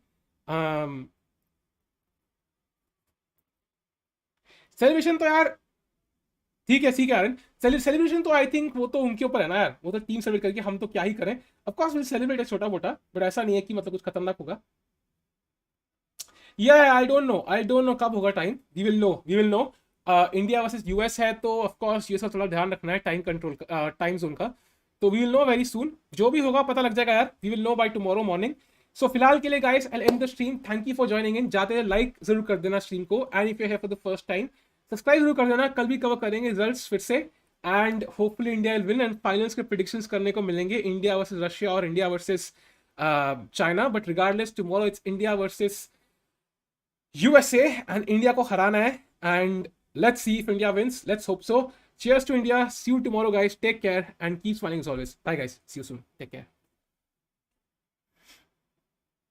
Celebration तो यार ठीक है आर्यन, सेलिब्रेशन तो आई थिंक वो तो उनके ऊपर है ना यार, वो तो टीम सेलिब्रेट करके, हम तो क्या ही करें। ऑफ कोर्स विल सेलिब्रेट छोटा मोटा, बट ऐसा नहीं है कि मतलब कुछ खतरनाक होगा। आई डोंट नो कब होगा time, we will know. India versus US है, तो ऑफ कोर्स यूएस का थोड़ा ध्यान रखना है टाइम कंट्रोल, टाइम जोन का, तो we will know very soon, जो भी होगा पता लग जाएगा यार, we will know by tomorrow morning. So फिलहाल के लिए guys I end the stream, thank you for joining in, जाते लाइक जरूर कर देना स्ट्रीम को, एंड इफ यू है for the first time subscribe जरूर कर देना, कल भी कवर करेंगे रिजल्ट्स फिर से, and hopefully India will win, and finals के प्रेडिक्शंस करने को मिलेंगे, इंडिया वर्सेस रशिया और India versus China, but regardless tomorrow it's India versus USA, and India को हराना है, and let's see if India wins, let's hope so. Cheers to India, see you tomorrow guys, take care and keep smiling as always, bye guys, see you soon, take care.